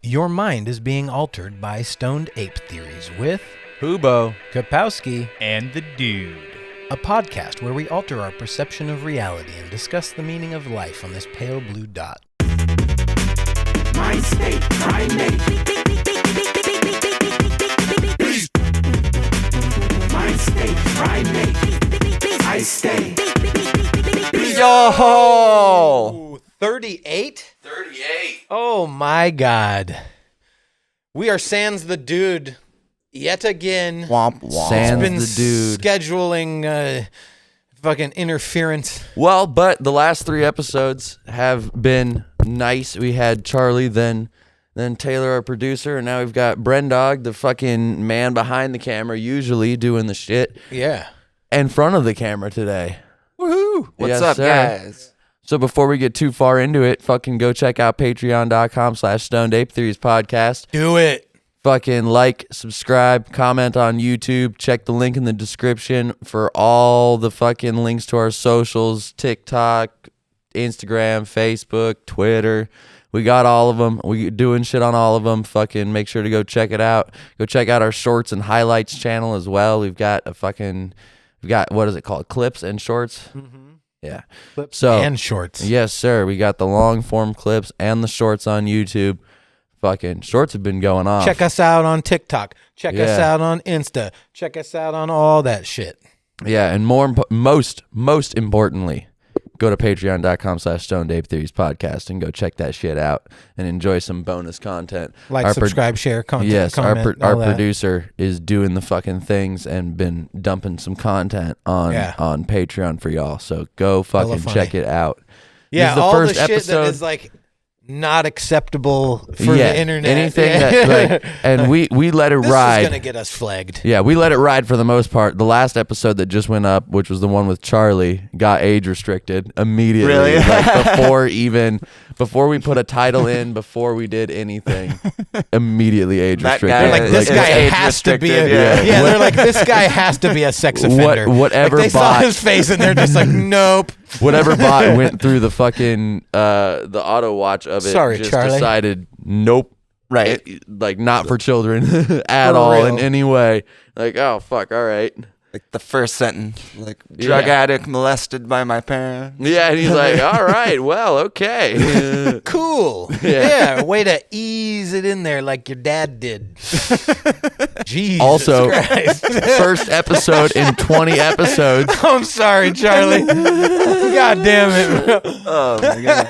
Your mind is being altered by stoned ape theories with Hubo, Kapowski, and the Dude. a podcast where we alter our perception of reality and discuss the meaning of life on this pale blue dot. My state, primate. My state, primate. I stay. yo! 38? 38. Oh my God. We are sans the dude yet again. Womp womp. It's been the dude. scheduling fucking interference. Well, but the last 3 episodes have been nice. We had Charlie, then Taylor, our producer, and now we've got Brendog, the fucking man behind the camera, usually doing the shit Yeah. in front of the camera today. Woohoo! What's Yes, up, sir. guys? So before we get too far into it, fucking go check out patreon.com/Stoned Ape Theories podcast. Do it. Fucking like, subscribe, comment on YouTube. Check the link in the description for all the fucking links to our socials, TikTok, Instagram, Facebook, Twitter. We got all of them. We doing shit on all of them. Fucking make sure to go check it out. Go check out our shorts and highlights channel as well. We've got what is it called? Clips and shorts. Mm-hmm. Yeah. Clips So and shorts. yes, sir. We got the long form clips and the shorts on YouTube. Fucking shorts have been going off. Check us out on TikTok. Check us Yeah. out on Insta. Check us out on all that shit. Yeah, and most importantly, go to patreon.com/Stoned Ape Theories podcast and go check that shit out and enjoy some bonus content. Like, Our subscribe, share, content, Yes, comment, our all that. producer is doing the fucking things and been dumping some content on Patreon for y'all. So go fucking funny. check it out. Yeah, This is the all first the shit episode. that is like not acceptable for the internet. Anything that like, and we let it this ride. is gonna get us flagged. Yeah, we let it ride for the most part. The last episode that just went up, which was the one with Charlie, got age restricted immediately. Really? Like before we put a title in, before we did anything, immediately age That restricted. guy They're like, is this guy age has to be a restricted, yeah. They're like, this guy has to be a sex offender. Whatever like, they saw bot- his face and they're just like, nope. Whatever bot went through the fucking the auto watch of it, Sorry, just Charlie. decided nope. Right. Like not for children at For all real. in any way. Like, oh fuck, all right. Like the first sentence, like drug Yeah. addict molested by my parents. Yeah, and he's like, all right, well, okay. Cool. Yeah. Yeah. Way to ease it in there like your dad did. Jesus Also, Christ. first episode in 20 episodes. I'm sorry, Charlie. God damn it, bro. Oh my god!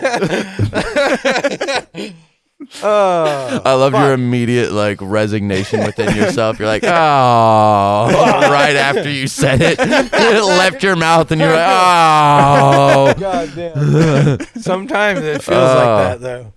I love your immediate like resignation within yourself. You're like, oh, right after you said it, it left your mouth, and you're like, oh. God damn. Sometimes it feels like that, though.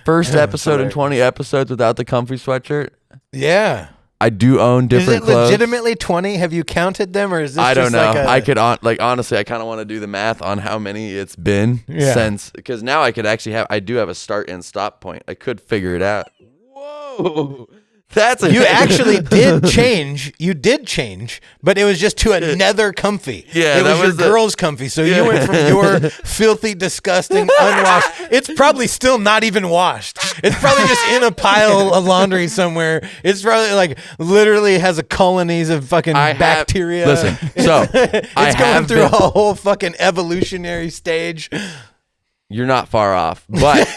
First episode in 20 episodes without the comfy sweatshirt. Yeah. I do own different Is it clothes. legitimately 20? Have you counted them, or is this I don't just know. like a... I could honestly, I kind of want to do the math on how many it's been since, because now I could actually I do have a start and stop point. I could figure it out. Whoa, that's You actually did change. You did change, but it was just to another comfy. Yeah, it that was your was the- girl's comfy. So you went from your filthy, disgusting, unwashed. It's probably still not even washed. It's probably just in a pile of laundry somewhere. It's probably like literally has a colonies of fucking bacteria. Listen, so It's going through a whole fucking evolutionary stage. You're not far off, but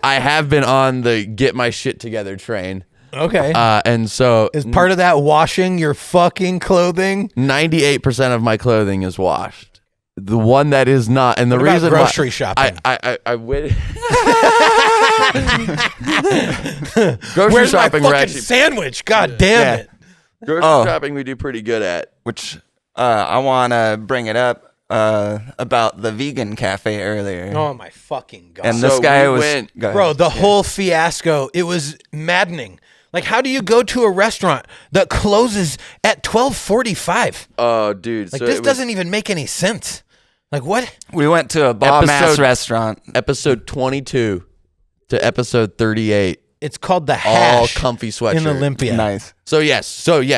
I have been on the get my shit together train. Okay. And so Is part of that washing your fucking clothing? 98% of my clothing is washed. The one that is not, and the What about reason grocery shopping? I went grocery Where's my shopping. fucking We're actually sandwich? God damn it. grocery Oh. shopping. We do pretty good at. Which I want to bring it up about the vegan cafe earlier. Oh my fucking God. And this So guy we was went- go ahead. Bro, the whole fiasco, it was maddening. Like, how do you go to a restaurant that closes at 12:45? Oh, dude. Like, so this it was doesn't even make any sense. Like, what? We went to a bomb ass Episode- restaurant. episode 22 to episode 38. It's called the All Hash comfy sweatshirt. in Olympia. Nice. So yes. Sorry.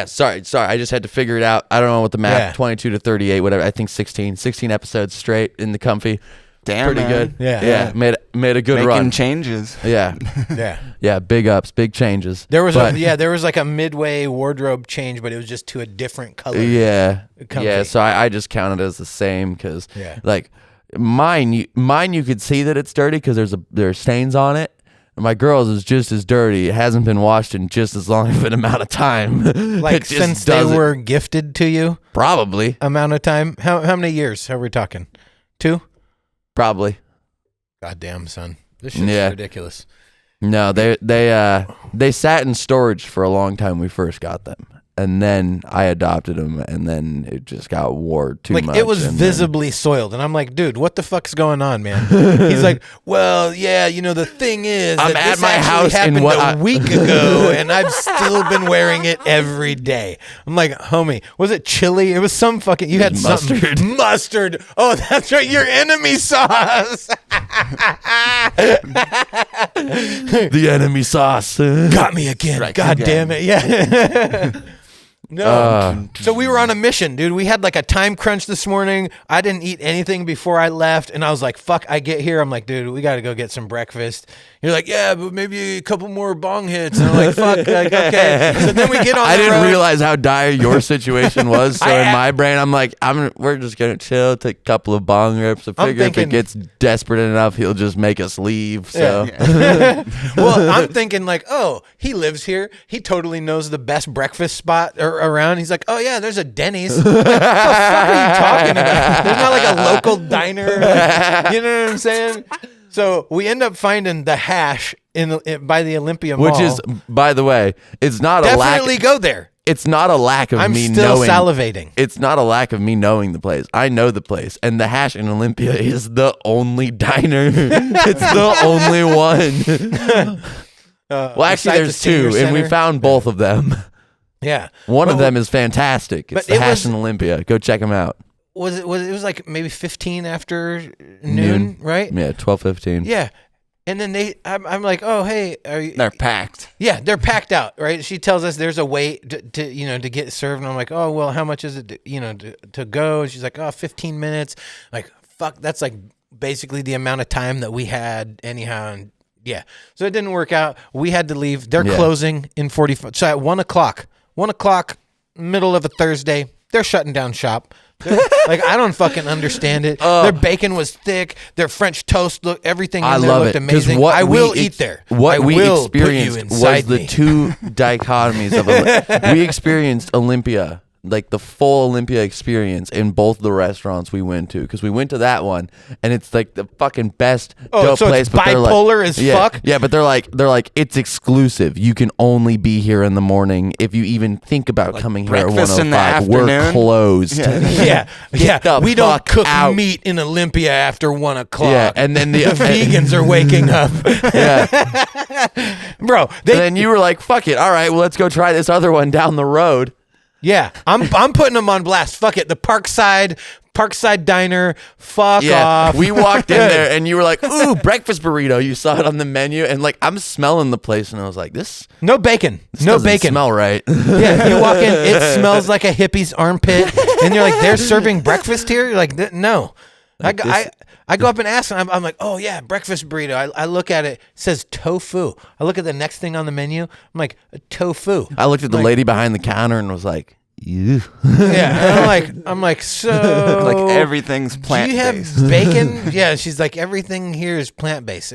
I just had to figure it out. I don't know what the math. Yeah. 22 to 38, whatever. I think 16 episodes straight in the comfy. Damn, pretty man. good. Yeah. Made a good Making run. changes. Yeah, Yeah. yeah, big ups, big changes. There was But- there was like a midway wardrobe change, but it was just to a different color. Yeah, Comfy. yeah. So I just counted it as the same because Yeah. like mine you could see that it's dirty because there's stains on it. My girl's is just as dirty. It hasn't been washed in just as long of an amount of time. Like It just since they doesn't- were gifted to you, probably amount of time. How many years are we talking? 2? probably. Goddamn, son. This shit's Yeah. ridiculous. No, they sat in storage for a long time when we first got them. And then I adopted them, and then it just got wore too Like much. it was and then- visibly soiled, and I'm like, dude, what the fuck's going on, man? He's like, well, yeah, the thing is, I'm that at this my actually house in happened what a I- week ago, and I've still been wearing it every day. I'm like, homie, was it chili? It was some fucking. You had mustard. Mustard. Oh, that's right, your enemy sauce. the enemy sauce. Got me again. Strike God again. damn it. Yeah. No. So we were on a mission, dude. We had like a time crunch this morning. I didn't eat anything before I left. And I was like, fuck, I get here. I'm like, dude, we got to go get some breakfast. You're like, yeah, but maybe a couple more bong hits. And I'm like, fuck, like, okay. So then we get on I the didn't road. realize how dire your situation was. So I- in my brain, I'm like, we're just gonna chill, take a couple of bong rips. I I'm figure if thinking- it gets desperate enough, he'll just make us leave. So Well, I'm thinking like, oh, he lives here. He totally knows the best breakfast spot around. He's like, oh yeah, there's a Denny's. I'm like, what the fuck are you talking about? There's not like a local diner. Like, you know what I'm saying? So we end up finding the Hash by the Olympia Mall. which is, by the way, it's not a lack. definitely go there. It's not a lack of I'm me still knowing. salivating. It's not a lack of me knowing the place. I know the place, and the Hash in Olympia is the only diner. It's the only one. Well, actually, beside the there's senior two, and we center? found both of them. Yeah. One of Well, them is fantastic. It's but the it Hash was- in Olympia. Go check them out. Was it was like maybe 15 after noon, right? Yeah, 12:15. Yeah. And then I'm like, oh hey, are you? They're packed. Yeah, they're packed out, right? She tells us there's a wait to get served, and I'm like, oh well, how much is it to go? And she's like, oh, 15 minutes. Like fuck, that's like basically the amount of time that we had anyhow. And yeah, so it didn't work out. We had to leave. They're Yeah. closing in 45. So at 1:00, middle of a Thursday, they're shutting down shop. Like I don't fucking understand it. Their bacon was thick. Their French toast everything in I there love looked it because amazing. I will eat there. What I we will put you experienced was inside the me. two dichotomies of we experienced Olympia, like the full Olympia experience in both the restaurants we went to, because we went to that one and it's like the fucking best dope so place. it's but they're like- bipolar as yeah, fuck? Yeah, but they're like it's exclusive. You can only be here in the morning. If you even think about coming here at breakfast in the 1:05, we're afternoon? closed. Yeah, Get the we don't fuck cook out. meat in Olympia after 1:00. Yeah, and then the vegans are waking up, Yeah. bro. And then you were like, "Fuck it, all right, well let's go try this other one down the road." yeah, I'm putting them on blast. Fuck it, the Parkside Diner. Fuck off. We walked in there and you were like, "Ooh, breakfast burrito." You saw it on the menu and like I'm smelling the place and I was like, "This No bacon. No doesn't bacon. smell right." Yeah, you walk in, it smells like a hippie's armpit, and you're like, "They're serving breakfast here?" You're like, "No." I go up and ask, and I'm like, "Oh yeah, breakfast burrito." I look at it, it says tofu. I look at the next thing on the menu. I'm like, tofu. I looked at the lady behind the counter and was like, "Ew." Yeah, and I'm like, so Like everything's do plant you have based. bacon? Yeah, she's like, everything here is plant based,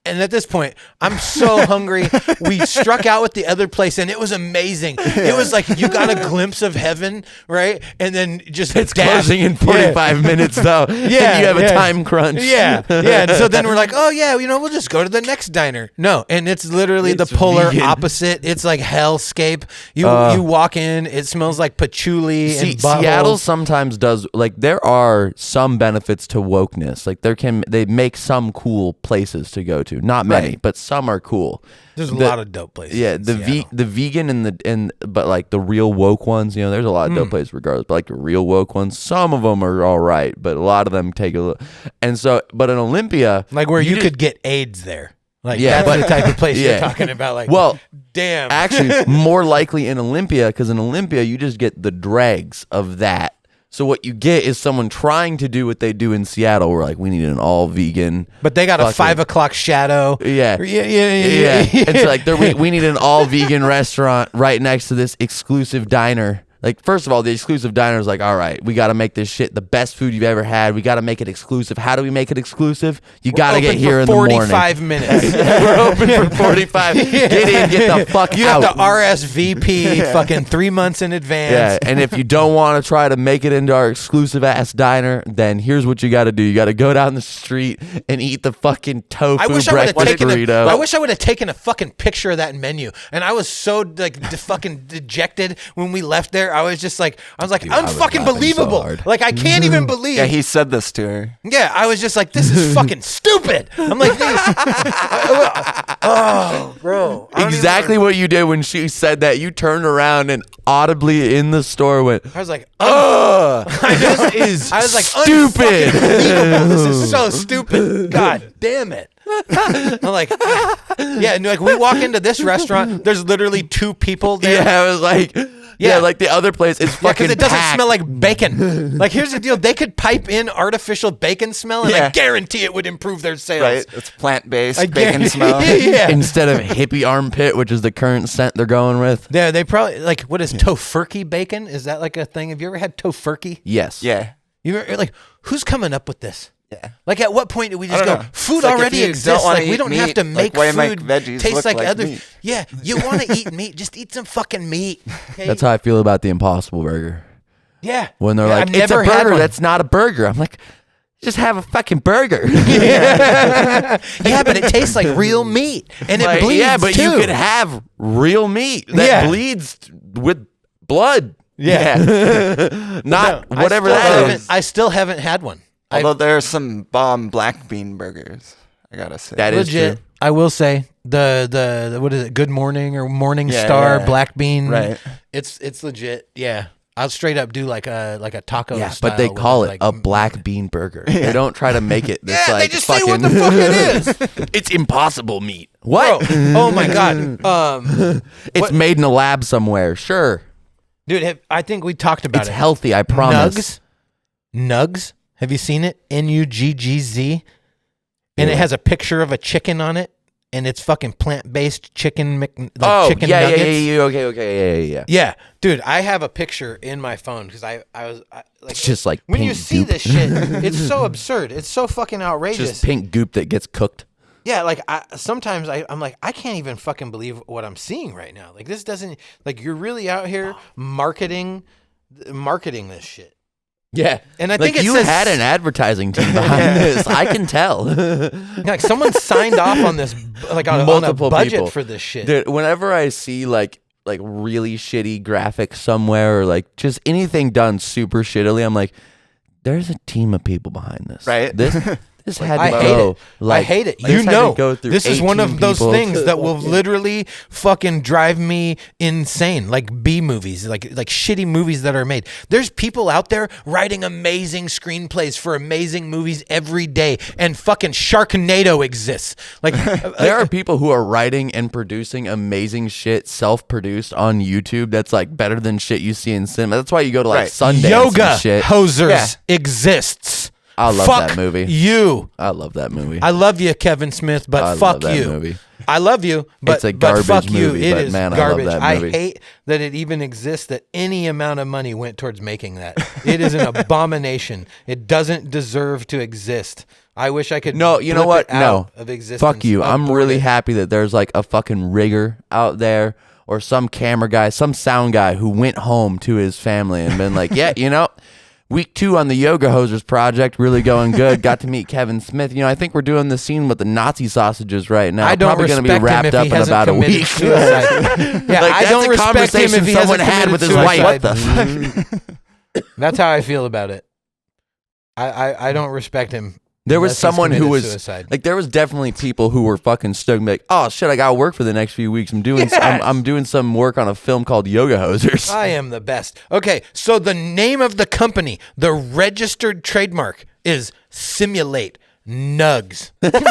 and at this point, I'm so hungry. We struck out with the other place, and it was amazing. It was like you got a glimpse of heaven, right? And then just It's closing in 45 minutes though. Yeah, And you have a time crunch. Yeah, yeah. And so then we're like, oh yeah, we'll just go to the next diner. No, and it's literally It's the polar vegan. opposite. It's like hellscape. You walk in, it smells like patchouli See, and buttholes. Seattle sometimes does like there are some benefits to wokeness. Like they make some cool places to go to. Not many, Right. but some are cool. There's a The- lot of dope places. Yeah, in the Seattle. the vegan and but like the real woke ones, there's a lot of dope Mm. places regardless. But like the real woke ones, some of them are all right, but a lot of them take a look. And so, but in Olympia, Like where you just- could get AIDS there. Like Yeah, that's but- the type of place you're yeah. talking about. Like, Well, damn. actually more likely in Olympia, because in Olympia you just get the dregs of that So what you get is someone trying to do what they do in Seattle. We're like, we need an all vegan. But they got a fucking- 5 o'clock shadow. Yeah. Yeah. It's like we need an all vegan restaurant right next to this exclusive diner. Like, first of all, the exclusive diner is like, all right, we got to make this shit the best food you've ever had. We got to make it exclusive. How do we make it exclusive? You got to get here in the morning. 45 minutes. We're open for 45. Get in, get the fuck You out. have to RSVP fucking 3 months in advance. Yeah, and if you don't want to try to make it into our exclusive ass diner, then here's what you got to do. You got to go down the street and eat the fucking tofu I wish I would have breakfast taken. burrito. I wish I would have taken a fucking picture of that menu. And I was so like fucking dejected when we left there. I was just like, Dude, I was unfucking laughing so believable. hard. Like I can't even believe. Yeah, he said this to her. Yeah, I was just like, this is fucking stupid. I'm like, oh, bro. I don't Exactly what you did when she said that. You turned around and audibly in the store went, I was like, this is I was like, stupid. unfucking believable. This is so stupid. God damn it. I'm like, yeah, and like we walk into this restaurant, there's literally 2 people there. Yeah, I was like, yeah, like the other place is Yeah, fucking because it doesn't packed. smell like bacon. Like, here's the deal: they could pipe in artificial bacon smell, and I Yeah. guarantee it would improve their sales. Right? It's plant-based I bacon guarantee- smell. Yeah. Instead of hippie armpit, which is the current scent they're going with. Yeah, they probably like what is tofurkey bacon? Is that like a thing? Have you ever had tofurkey? Yes. Yeah. You ever, like who's coming up with this? Yeah. Like at what point do we just I don't go? know. Food It's like if already you don't exists. wanna Like we eat don't have meat, to like, make why food make veggies taste look like like others. meat? Yeah, you want to eat meat? Just eat some fucking meat. Okay? That's how I feel about the Impossible Burger. Yeah. When they're Yeah, like, I've it's a never had burger, one. that's not a burger. I'm like, just have a fucking burger. Yeah, but it tastes like real meat, and it Like, bleeds yeah, but too. you could have real meat that Yeah. bleeds with blood. Yeah. Not No, whatever I still that haven't- is. I still haven't had one. Although there are some bomb black bean burgers, I gotta say. That is Legit. true. I will say the what is it? Good Morning or Morning Yeah, Star yeah. Black Bean. Right. It's legit. Yeah. I'll straight up do like a taco. Yeah, style but they with, call it like, a black bean burger. They don't try to make it this Yeah, like they just fucking. say what the fuck it is. It's impossible meat. Bro, What? oh my god. It's what- made in a lab somewhere. Sure, Dude, I think we talked about it's it. healthy. I promise. Nugs. Have you seen it? Nuggz. And it Yeah. has a picture of a chicken on it, and it's fucking plant-based chicken. Like Oh, chicken yeah, nuggets. okay. Yeah, dude, I have a picture in my phone because I like It's just like when pink you see goop. this shit, it's so absurd. It's so fucking outrageous. Just pink goop that gets cooked. Yeah, like sometimes I'm like I can't even fucking believe what I'm seeing right now. Like this doesn't like you're really out here marketing this shit. Yeah, And I like think it you says- had an advertising team behind this. I can tell. Like someone signed off on this like on a Multiple budget people. for this shit. Dude, whenever I see like really shitty graphics somewhere or like just anything done super shittily, I'm like, there's a team of people behind this. Right. This had to I hate go. it. Like, I hate it. this You had to know, go through this is one 18 of those people. things that will literally fucking drive me insane. Like B movies, like shitty movies that are made. There's people out there writing amazing screenplays for amazing movies every day, and fucking Sharknado exists. Like There are people who are writing and producing amazing shit, self-produced on YouTube. That's like better than shit you see in cinema. That's why you go to like Right. Sundance yoga and shit. hosers Yeah. exists. I love Fuck that movie. You. I love that movie. I love you, Kevin Smith, but I fuck love that you. movie. I love you, but It's a but garbage fuck you. movie, It but is man, I love garbage. that movie. hate that it even exists. That any amount of money went towards making that. It is an abomination. It doesn't deserve to exist. I wish I could. No, you know blip what? it No. out of existence. Fuck you. I'm Abort really it. happy that there's like a fucking rigger out there or some camera guy, some sound guy who went home to his family and been like, yeah, you know, week 2 on the Yoga Hosers project, really going good. Got to meet Kevin Smith. You know, I think we're doing the scene with the Nazi sausages right now. I don't Probably going to be respect wrapped him if up he in hasn't about a committed week. suicide. Yeah, Like, I that's don't a respect him conversation if he someone hasn't had committed with his suicide. wife. What the That's how I feel about it. I don't respect him. There was unless he's someone who committed was suicide. like, there was definitely people who were fucking stoked, and be like, oh shit, I got to work for the next few weeks. I'm doing, I'm doing some work on a film called Yoga Hosers. I am the best. Okay, so the name of the company, the registered trademark is Simulate Nugs. Bro, and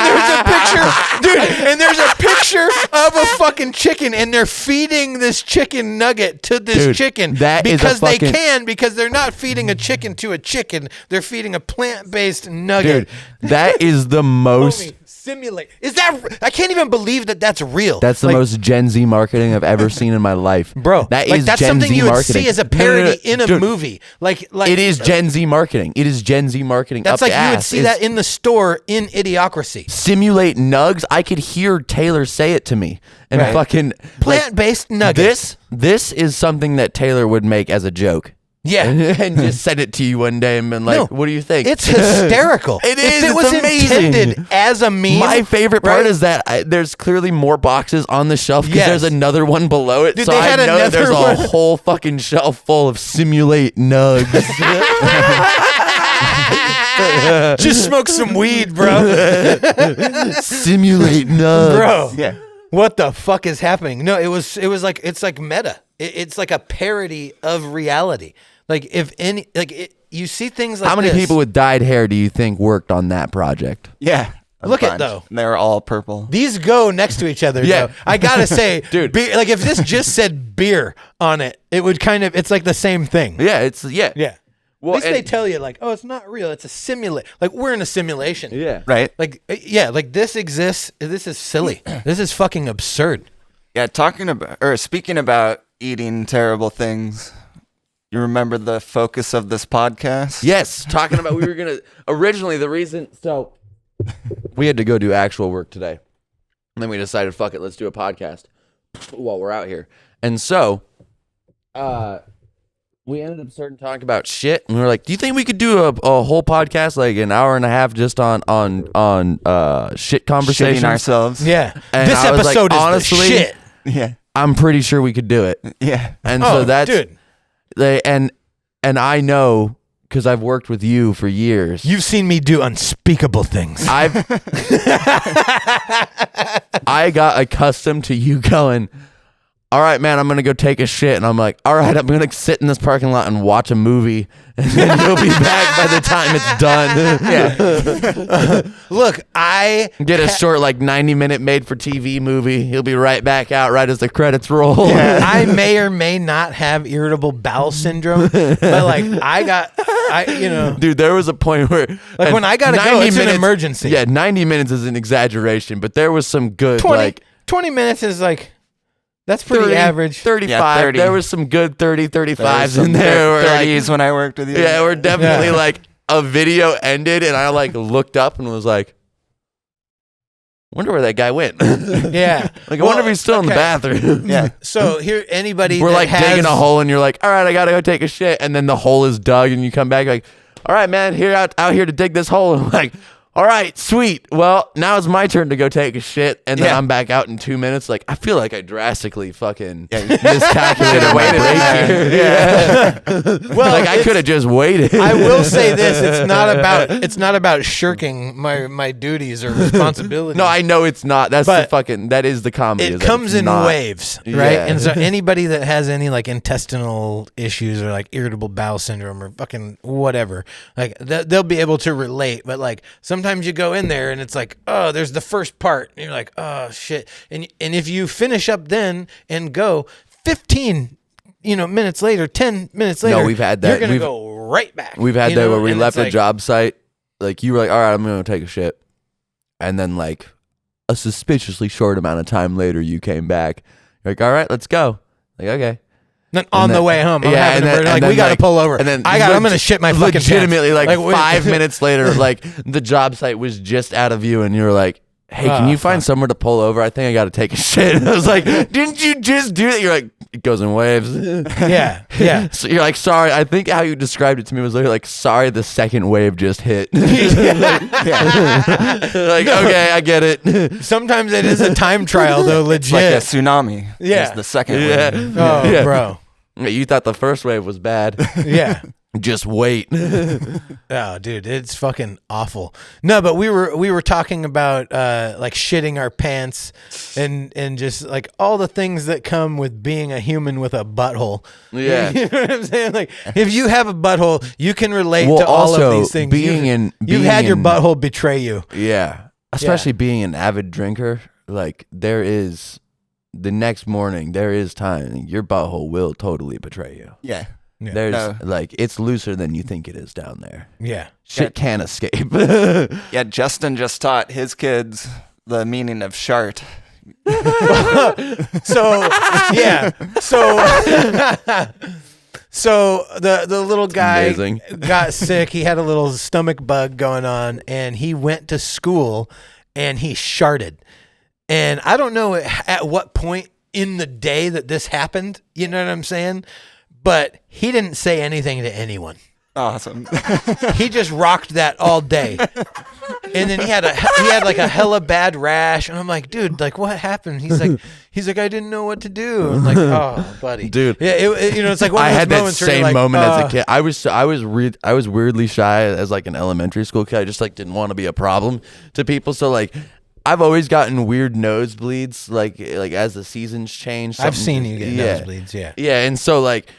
there's a picture, dude, and there's a picture of a fucking fucking chicken, and they're feeding this chicken nugget to this Dude, chicken that is a because they fucking- can, because they're not feeding a chicken to a chicken. They're feeding a plant-based nugget. Dude, that is the most. Homie, simulate. Is that? I can't even believe that that's real. That's the Like, most Gen Z marketing I've ever seen in my life, bro. That like is that's Gen something Z you would marketing. see as a No, no, no, parody in a dude, movie. Like It is Gen Z marketing. It is Gen Z marketing. That's up like the you would ass. see It's that in the store in Idiocracy. simulate nugs. I could hear Taylor say it to me, and Right. fucking like, Plant-based nugget. This is something that Taylor would make as a joke. Yeah. and just send it to you one day and been like, No. "What do you think?" It's hysterical. It If is. it It's was amazing. intended as a meme. My favorite part right? is that there's clearly more boxes on the shelf because Yes. there's another one below it. Dude, so they I had know that there's another a one. whole fucking shelf full of simulate nugs. Just smoke some weed, bro. simulate nugs. Bro. Yeah. What the fuck is happening? No, it was like it's like meta. It's like a parody of reality. Like if any you see things like How many this. people with dyed hair do you think worked on that project? Yeah. a Look at bunch. though. They're all purple. These go next to each other. Yeah. Though. I gotta say, Dude. beer, like if this just said beer on it, it would kind of. It's like the same thing. Yeah, Yeah. Well, At least they and- tell you like, oh, it's not real. It's a simulate. Like we're in a simulation. Yeah. Right? Like yeah, like this exists. This is silly. This is fucking absurd. Yeah, speaking about eating terrible things, you remember the focus of this podcast? Yes, talking about we were gonna originally the reason so we had to go do actual work today, and then we decided fuck it, let's do a podcast while we're out here, and so we ended up starting talking about shit, and we were like, do you think we could do a whole podcast like an hour and a half just on shit conversations? Shitting ourselves. Yeah. And This I was like, episode is honestly, the shit. Yeah. I'm pretty sure we could do it, Yeah. and Oh, so that's dude. and I know because I've worked with you for years. You've seen me do unspeakable things. I got accustomed to you going, all right, man, I'm going to go take a shit. And I'm like, all right, I'm going to sit in this parking lot and watch a movie. And then you'll be back by the time it's done. Yeah. Look, I Get a short, like, 90-minute made-for-TV movie. He'll be right back out right as the credits roll. I may or may not have irritable bowel syndrome, but like Dude, there was a point where... Like, when I gotta go, 90 it's an emergency. Yeah, 90 minutes is an exaggeration, but there was some good, 20 minutes is like, that's pretty 30, average. 35. Yeah, 30. There was some good 30, 35s There's in some there. where, like, 30s when I worked with you. yeah, we're definitely Yeah. like a video ended and I like looked up and was like, wonder where that guy went. like Yeah. I wonder if he's still in the okay. bathroom. Yeah. So here, anybody We're that like has, digging a hole and you're like, all right, I gotta go take a shit. And then the hole is dug and you come back like, all right, man, out here to dig this hole. And I'm like, all right, sweet. Well, now it's my turn to go take a shit. And then Yeah. I'm back out in 2 minutes. Like, I feel like I drastically fucking Yeah, you- miscalculated my break here. Yeah. Well, Like, I could have just waited. I will say this: it's not about shirking my duties or responsibilities. No, I know it's not. That's But that is the comedy. it is that comes it's in not. waves, right? Yeah. And so anybody that has any like intestinal issues or like irritable bowel syndrome or fucking whatever, like they'll be able to relate. But like sometimes you go in there and it's like, oh, there's the first part, and you're like, oh shit, and if you finish up then and go 15 minutes later, 10 minutes later, we've had that. You're gonna We've- go right back. We've had you that know? where we And left it's a like, job site. Like you were like, all right, I'm going to take a shit. And then like a suspiciously short amount of time later, you came back. You're like, all right, let's go. Like, okay. Then on And the then- way home, I'm yeah, having and a then- burger. and Like, then, we got to like- pull over. and then I'm going to shit my fucking legitimately pants. like wait- 5 minutes later, like the job site was just out of view and you were like, hey, can you find somewhere to pull over? I think I got to take a shit. And I was like, didn't you just do that? You're like, it goes in waves. Yeah, yeah. So you're like, sorry. I think how you described it to me was literally like, sorry, the second wave just hit. Like, okay, I get it. Sometimes it is a time trial, though. It's like a Legit. tsunami. Yeah. It's the second Yeah. wave. Oh, Yeah. bro. You thought the first wave was bad. Yeah. Just wait. Oh, dude, it's fucking awful. No, but we were talking about like shitting our pants and just like all the things that come with being a human with a butthole. Yeah. You know what I'm saying? Like if you have a butthole, you can relate Well, to all also, of these things. being You've had your in- butthole betray you. Yeah. Especially being an avid drinker. Like, there is the next morning there is time. Your butthole will totally betray you. Yeah. Yeah. There's like it's looser than you think it is down there. Yeah. Shit can escape. Yeah, Justin just taught his kids the meaning of shart. So yeah. So the little guy amazing. got sick. He had a little stomach bug going on, and he went to school and he sharted. And I don't know at what point in the day that this happened. You know what I'm saying? But he didn't say anything to anyone. Awesome. He just rocked that all day. And then he had like a hella bad rash, and I'm like, dude, like what happened? He's like, I didn't know what to do. I'm like, oh, buddy, Dude. Yeah, it's like one of I those had that moments where you're same like, moment as a kid. I was weirdly shy as like an elementary school kid. I just like didn't want to be a problem to people. So like I've always gotten weird nosebleeds like as the seasons change. I've seen you get nosebleeds, yeah. Yeah, and so like,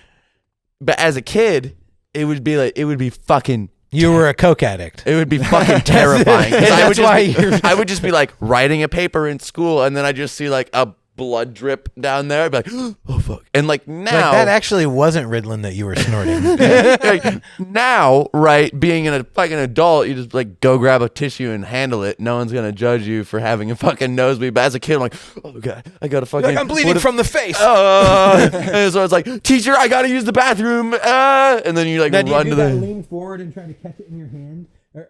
but as a kid, it would be fucking. You were a coke addict. It would be fucking terrifying. 'Cause That's I would just be like writing a paper in school, and then I just see like a blood drip down there. I'd be like, oh fuck! And like now, Like that actually wasn't Ritalin that you were snorting. like, now, right, being a fucking adult, you just like go grab a tissue and handle it. No one's gonna judge you for having a fucking nosebleed. But as a kid, I'm like, oh god, I gotta fucking. Like, I'm bleeding from the face. And so it's like, teacher, I gotta use the bathroom. And then you like Now, do you run do to that the. lean forward and trying to catch it in your hand,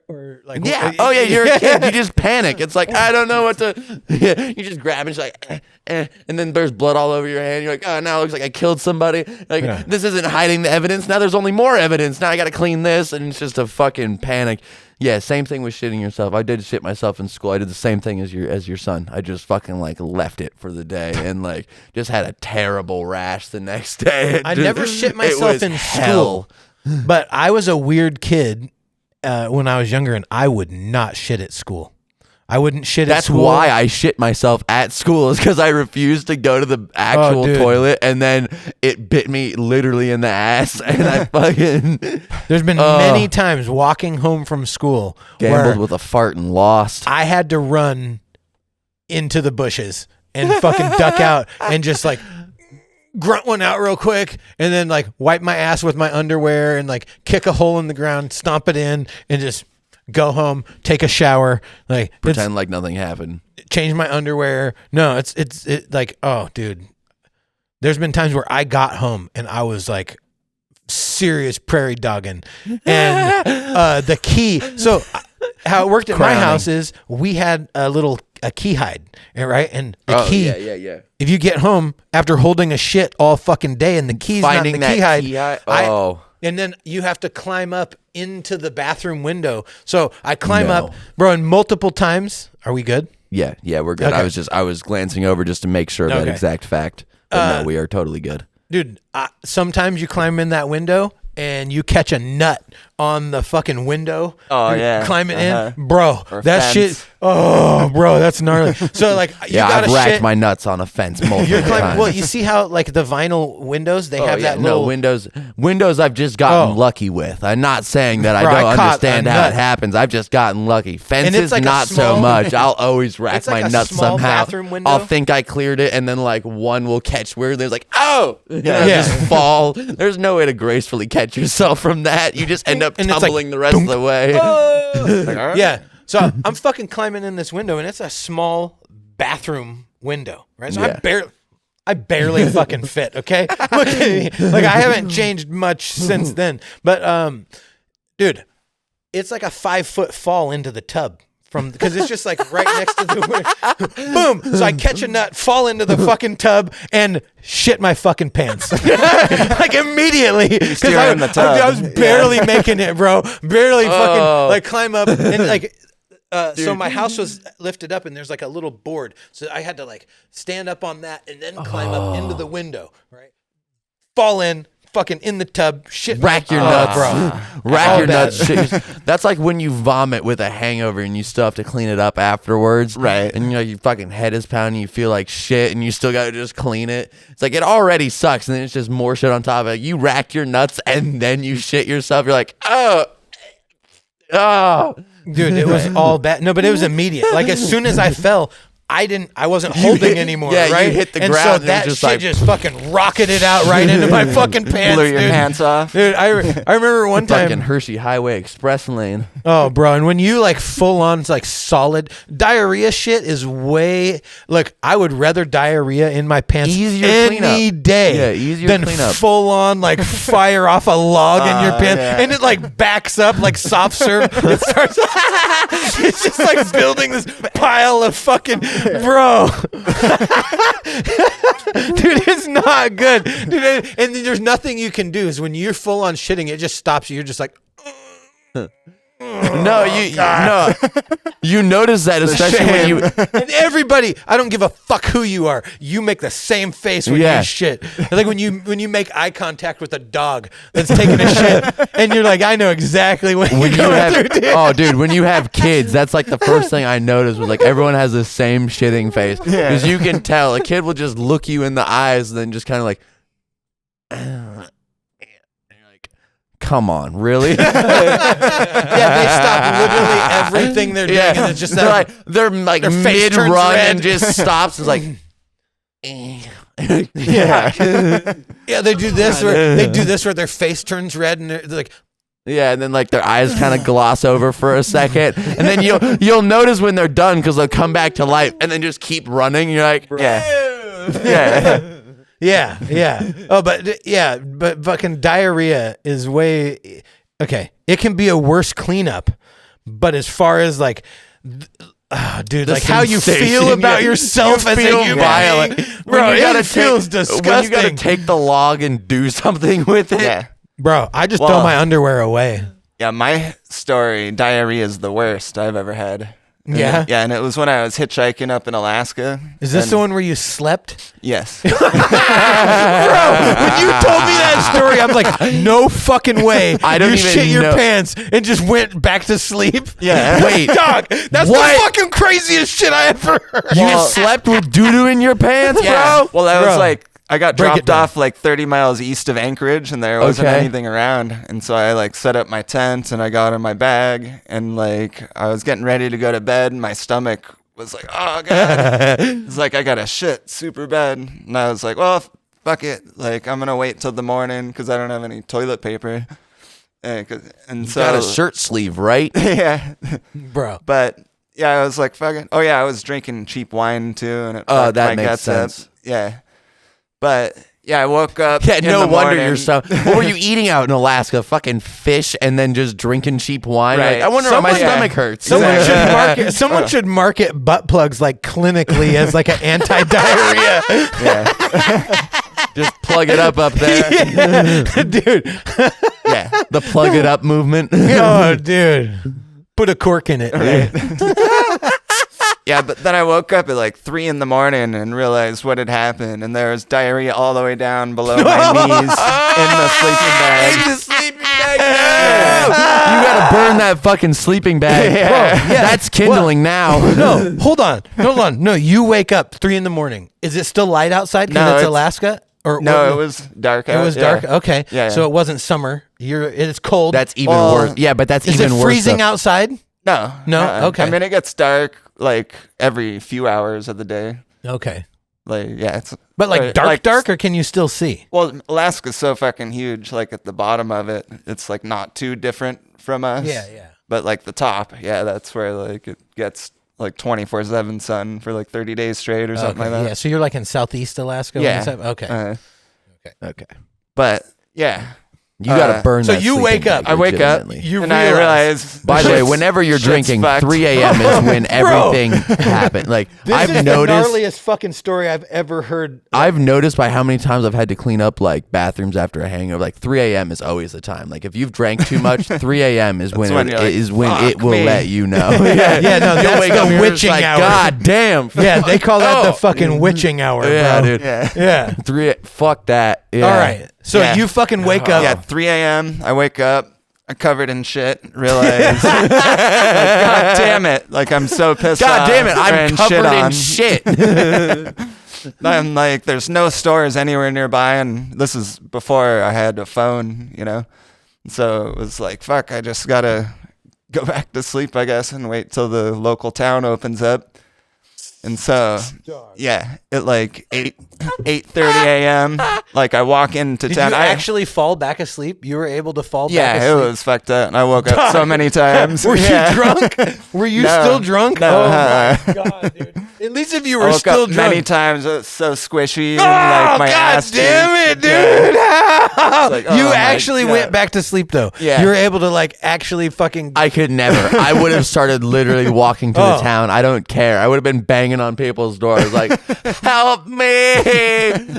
or like Yeah. Oh yeah, you're a kid. You just panic. It's like I don't know what to. Yeah, you just grab it. It's like, and then there's blood all over your hand. You're like, oh, now it looks like I killed somebody. Like this isn't hiding the evidence. Now there's only more evidence. Now I got to clean this, and it's just a fucking panic. Yeah, same thing with shitting yourself. I did shit myself in school. I did the same thing as your son. I just fucking like left it for the day and like just had a terrible rash the next day. I never shit myself in hell. school, but I was a weird kid when I was younger, and I would not shit at school. I wouldn't shit at That's school. why I shit myself at school is because I refused to go to the actual toilet, and then it bit me literally in the ass, and I fucking There's been many times walking home from school gambled where with a fart and lost. I had to run into the bushes and fucking duck out and just like grunt one out real quick, and then like wipe my ass with my underwear and like kick a hole in the ground, stomp it in, and just go home, take a shower, like Pretend like nothing happened. change my underwear. No, it's like, oh dude, there's been times where I got home and I was like serious prairie dogging, and the key. So how it worked at my house is we had a key hide, right? And the key. Yeah. If you get home after holding a shit all fucking day and the key's Finding not in the that key hide, key hide? and then you have to climb up into the bathroom window. So I climb up, bro, and multiple times. Are we good? Yeah, we're good. Okay. I was glancing over just to make sure of that Okay. exact fact. But no, we are totally good. Dude, sometimes you climb in that window and you catch a nut on the fucking window. Oh, You're yeah. climbing Uh-huh. in. Bro, Or that fence. shit. Oh, bro, that's gnarly. So like, you Yeah, gotta I've racked shit. my nuts on a fence multiple You're climbing. times. Well, you see how like the vinyl windows, they have that little. Windows I've just gotten Oh. lucky with. I'm not saying that I Bro, I don't caught understand a how it nut. happens. I've just gotten lucky. Fences, like a not small- so much. I'll always rack It's like my a nuts small somehow. bathroom window. I'll think I cleared it, and then like one will catch where there's like, oh, Yeah. just fall. There's no way to gracefully catch yourself from that. You just end up And it's like, tumbling the rest of the way. Like, all right. Yeah. So I'm fucking climbing in this window, and it's a small bathroom window, right? So Yeah. I barely fucking fit. Okay, look at me. Like I haven't changed much since then. But dude, it's like a 5-foot fall into the tub because it's just like right next to the window. Boom. So I catch a nut, fall into the fucking tub, and shit my fucking pants. Like immediately. Because Steer in the tub. I was barely making it, bro. Barely fucking like climb up and like so my house was lifted up and there's like a little board. So I had to like stand up on that and then climb up into the window, right? Fall in, fucking in the tub, shit. Rack your nuts, bro. Rack All your bad. nuts. Shit. That's like when you vomit with a hangover and you still have to clean it up afterwards. Right. And you know, your fucking head is pounding, you feel like shit, and you still got to just clean it. It's like it already sucks, and then it's just more shit on top of it. You rack your nuts and then you shit yourself. You're like, oh. Dude, it was all bad. No, but it was immediate. Like as soon as I fell, I wasn't holding anymore, yeah, you right? hit the and ground so and it that was just shit like- just fucking rocketed out right into my fucking pants, Blew your dude. pants off. Dude, I remember one Fucking time. Hershey Highway Express lane. Oh, bro, and when you like full on like solid diarrhea shit is way like I would rather diarrhea in my pants Easier any cleanup. day Yeah, easier than cleanup. full on like fire off a log in your pants, yeah. and it like backs up like soft serve. It starts. It's just like building this pile of fucking bro. Dude, it's not good. Dude, and there's nothing you can do. Is when you're full on shitting, it just stops you. You're just like. No, you notice that, especially when you. And everybody, I don't give a fuck who you are. You make the same face when Yeah. you shit. Like when you make eye contact with a dog that's taking a shit, and you're like, I know exactly what When you're you going have, through, dude. oh, dude, when you have kids, that's like the first thing I noticed was like everyone has the same shitting face because you can tell a kid will just look you in the eyes and then just kind of like, and you're like, come on, really? Yeah, they stop literally everything they're doing, and it's just that. they're like their face mid turns run red. and just stops. It's like, Yeah, yeah, they do this where their face turns red and they're like, yeah, and then like their eyes kind of gloss over for a second, and then you'll notice when they're done because they'll come back to life and then just keep running. You're like, yeah. Oh, but fucking diarrhea is way okay. It can be a worse cleanup, but as far as like, dude, The like how you sensation, feel about yeah. yourself You as feel a human violent. being, bro. It feels disgusting. When you gotta take the log and do something with it. Yeah. Bro, I just Well- throw my underwear away. Yeah, my story, diarrhea is the worst I've ever had. And Yeah? yeah, and it was when I was hitchhiking up in Alaska. Is this and- the one where you slept? Yes. Bro, when you told me that story, I'm like, no fucking way. I don't you even shit your know. pants and just went back to sleep. Yeah. Wait, Dog, that's What? the fucking craziest shit I ever heard. you Well- slept with doo-doo in your pants, Yeah. bro? Well, I Bro. was like, I got Break it dropped down. off like 30 miles east of Anchorage, and there wasn't Okay. anything around. And so I like set up my tent, and I got in my bag, and like I was getting ready to go to bed, and my stomach was like, oh god, it's like I got a shit super bad. And I was like, well, fuck it, like I'm gonna wait till the morning because I don't have any toilet paper. And so Got a shirt sleeve, right? yeah, Bro. but yeah, I was like, fucking. Oh yeah, I was drinking cheap wine too, and it Oh, fucked that my makes guts up. sense. Yeah, but yeah, I woke up. Yeah, in no the wonder morning. you're so. What were you eating out in Alaska? Fucking fish and then just drinking cheap wine? Right. Like, I wonder why my Someone- stomach hurts. Someone should market butt plugs like clinically as like an anti-diarrhea. Just plug it up there. Dude. Yeah, The plug it up movement. Oh, dude. Put a cork in it. Right? yeah, but then I woke up at like 3 a.m. and realized what had happened, and there was diarrhea all the way down below my knees in the sleeping bag. The sleeping bag. You gotta burn that fucking sleeping bag. Yeah. Bro, that's kindling now. No, hold on. No, you wake up 3 a.m. Is it still light outside because No, it's it's- Alaska? Or No, what- it was dark. It out, was yeah. dark. Okay. Yeah, So yeah. it wasn't summer. It's cold. That's even Well, worse. Yeah, but that's Is even it worse. freezing though. outside? No, No? Okay. I mean, it gets dark like every few hours of the day. Okay. Like, yeah, it's But like or, dark, or can you still see? Well, Alaska's so fucking huge. Like at the bottom of it, it's like not too different from us. Yeah. But like the top, yeah, that's where like it gets like 24/7 sun for like 30 days straight or something Okay, like that. yeah. So you're like in Southeast Alaska? when Yeah. it's up? Okay. Okay. But yeah, You gotta burn so that you sleeping wake bag up. I wake up legitimately. You and I realize. By the way, shit's- whenever you're shit's drinking, fucked. 3 a.m. is when everything happened. Like This I've is noticed. the gnarliest fucking story I've ever heard. I've noticed by how many times I've had to clean up like bathrooms after a hangover. Like 3 a.m. is always the time. Like if you've drank too much, 3 a.m. is when when it you're like, is when "Fuck it will me." let you know. Yeah, no, You'll that's wake the up and you're just witching like, hour. God damn. Yeah, they call that the Oh. fucking witching hour, Yeah, bro. dude. Yeah. Yeah. Fuck that. Yeah. All right. So Yeah. you fucking wake up. Yeah, 3 a.m. I wake up. I'm covered in shit. Realize, like, God damn it! Like I'm so pissed off. God damn it! I'm wearing covered on. in shit. I'm like, there's no stores anywhere nearby, and this is before I had a phone, you know. So it was like, fuck, I just gotta go back to sleep, I guess, and wait till the local town opens up. And so, yeah, at like 8:30 a.m., like I walk into Did town. you I actually fall back asleep? You were able to fall back Yeah, it asleep? was fucked up. And I woke up so many times. Were Yeah. you drunk? Were you No. still drunk? No. Oh my god, dude. At least if you I were woke still up drunk. many times. It was so squishy. Oh, And like my god ass damn it, cheeks. dude. Yeah. Like, oh you my actually God. went back to sleep though. Yeah. You were able to like actually fucking I could never. I would have started literally walking to Oh. the town. I don't care. I would have been banging on people's doors like, help me.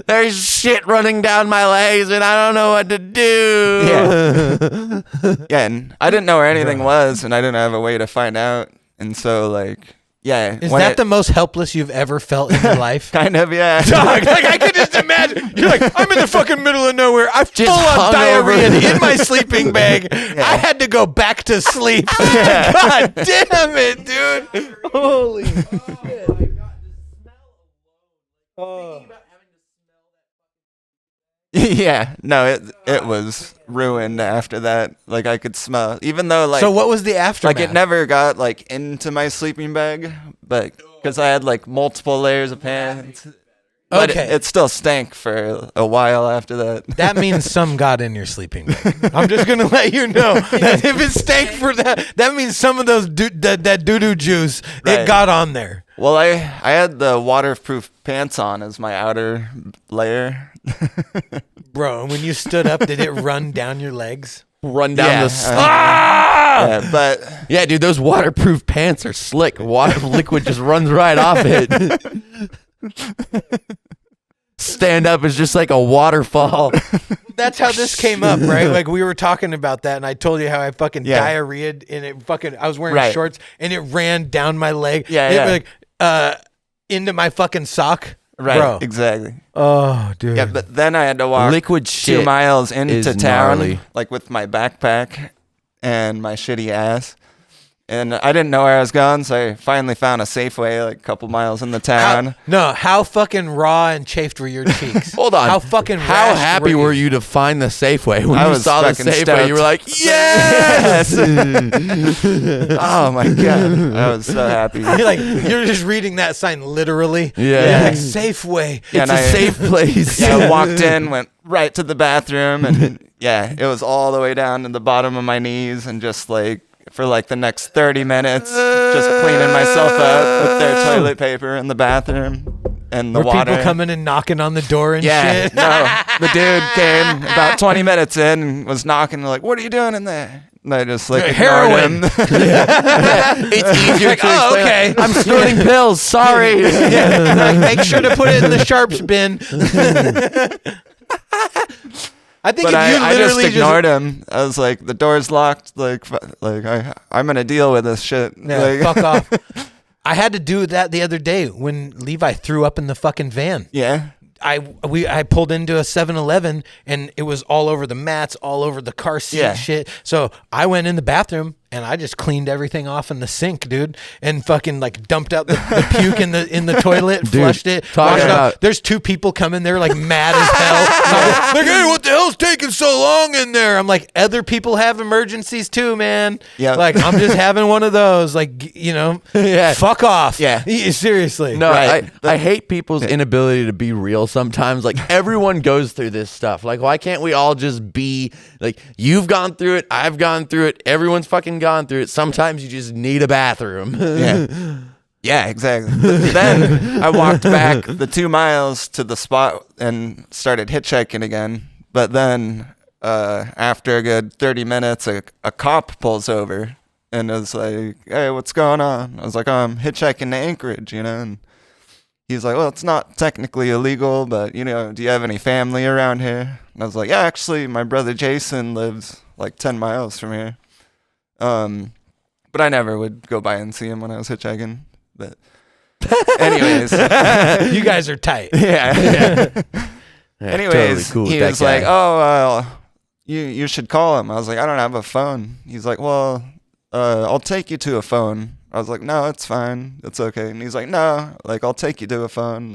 There's shit running down my legs and I don't know what to do. Yeah. Yeah, and I didn't know where anything was, and I didn't have a way to find out. And so, like, yeah. Is when that it- the most helpless you've ever felt in your life? Kind of, yeah. Dog, like I could just imagine. You're like, I'm in the fucking middle of nowhere. I full on hungover. diarrhea in my sleeping bag. I had to go back to sleep. God damn it, dude. Holy shit. Oh. Yeah, no, it was ruined after that. Like I could smell, even though like So what was the aftermath? like it never got like into my sleeping bag, but because I had like multiple layers of pants. But Okay. it still stank for a while after that. That means some got in your sleeping bag. I'm just gonna let you know that if it stank for that, that means some of those that doo-doo juice it Right. got on there. Well, I had the waterproof pants on as my outer layer. Bro, and when you stood up, did it run down your legs? Run down Yeah, the sleep. Yeah, but Yeah, dude, those waterproof pants are slick. Water liquid just runs right off it. Stand up is just like a waterfall. That's how this came up, right? Like we were talking about that, and I told you how I fucking Yeah. diarrheaed, and it fucking I was wearing Right. shorts, and it ran down my leg. Yeah, it, yeah. like into my fucking sock, right, bro. exactly. Oh, dude. Yeah, but then I had to walk Liquid 2 shit miles into is town, gnarly. like with my backpack and my shitty ass. And I didn't know where I was going, so I finally found a Safeway like a couple miles in the town. How fucking raw and chafed were your cheeks? Hold on. How fucking How rashed happy were you to find the Safeway? When I you was saw the fucking Safeway, you were like, yes! Oh my god, I was so happy. You're just reading that sign literally. Yeah. Like Safeway. It's And a I- safe place. Yeah, I walked in, went right to the bathroom, and yeah, it was all the way down to the bottom of my knees, and just like for like the next 30 minutes, just cleaning myself up with their toilet paper in the bathroom and the Were water. people coming and knocking on the door and Yeah, shit? no, the dude came about 20 minutes in and was knocking, like, "What are you doing in there?" And I just like ignored Heroin. him. It's easier Like, to oh, explain. okay. I'm snorting pills. Sorry. Yeah, like, make sure to put it in the sharps bin. I think But if you I just literally ignored him. I was like, "The door's locked. Like I'm gonna deal with this shit." Yeah, Like, fuck off. I had to do that the other day when Levi threw up in the fucking van. Yeah. I pulled into a 7-Eleven and it was all over the mats, all over the car seat Yeah. shit. So I went in the bathroom and I just cleaned everything off in the sink, dude, and fucking like dumped out the puke in the toilet, flushed it, talk washed it about- out. There's 2 people coming there like mad as hell. Like, hey, what the hell's taking so long in there? I'm like, other people have emergencies too, man. Yeah. Like I'm just having one of those. Like, you know, Yeah. fuck off. Yeah. Seriously. No, Right. I hate people's inability to be real sometimes. Like, everyone goes through this stuff. Like, why can't we all just be, like, you've gone through it, I've gone through it, everyone's fucking gone through it. Sometimes you just need a bathroom. Yeah. Yeah, exactly. But then I walked back the 2 miles to the spot and started hitchhiking again. But then after a good 30 minutes, a cop pulls over and is like, "Hey, what's going on?" I was like, "Oh, I'm hitchhiking to Anchorage, you know." And he's like, "Well, it's not technically illegal, but, you know, do you have any family around here?" And I was like, "Yeah, actually, my brother Jason lives like 10 miles from here." But I never would go by and see him when I was hitchhiking. But anyways, You guys are tight. yeah. Yeah, Anyways, totally cool he with was that like, guy. "Oh, you should call him." I was like, "I don't have a phone." He's like, "Well, I'll take you to a phone." I was like, "No, it's fine. It's okay." And he's like, "No, like I'll take you to a phone.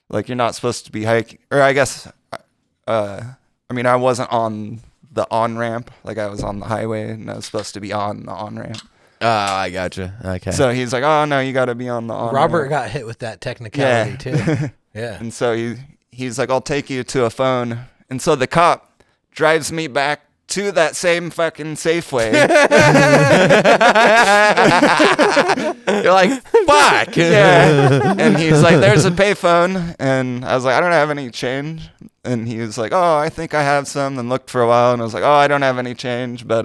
Like you're not supposed to be hiking." Or I guess, I mean, I wasn't on the on-ramp. Like I was on the highway and I was supposed to be on the on-ramp. Oh, I gotcha. Okay. So he's like, oh no, you got to be on the on Robert ramp. got hit with that technicality too. Yeah. And so he's like, I'll take you to a phone. And so the cop drives me back to that same fucking Safeway. You're like, fuck. Yeah. And he's like, there's a payphone. And I was like, I don't have any change. And he was like, oh, I think I have some. And looked for a while. And I was like, oh, I don't have any change. But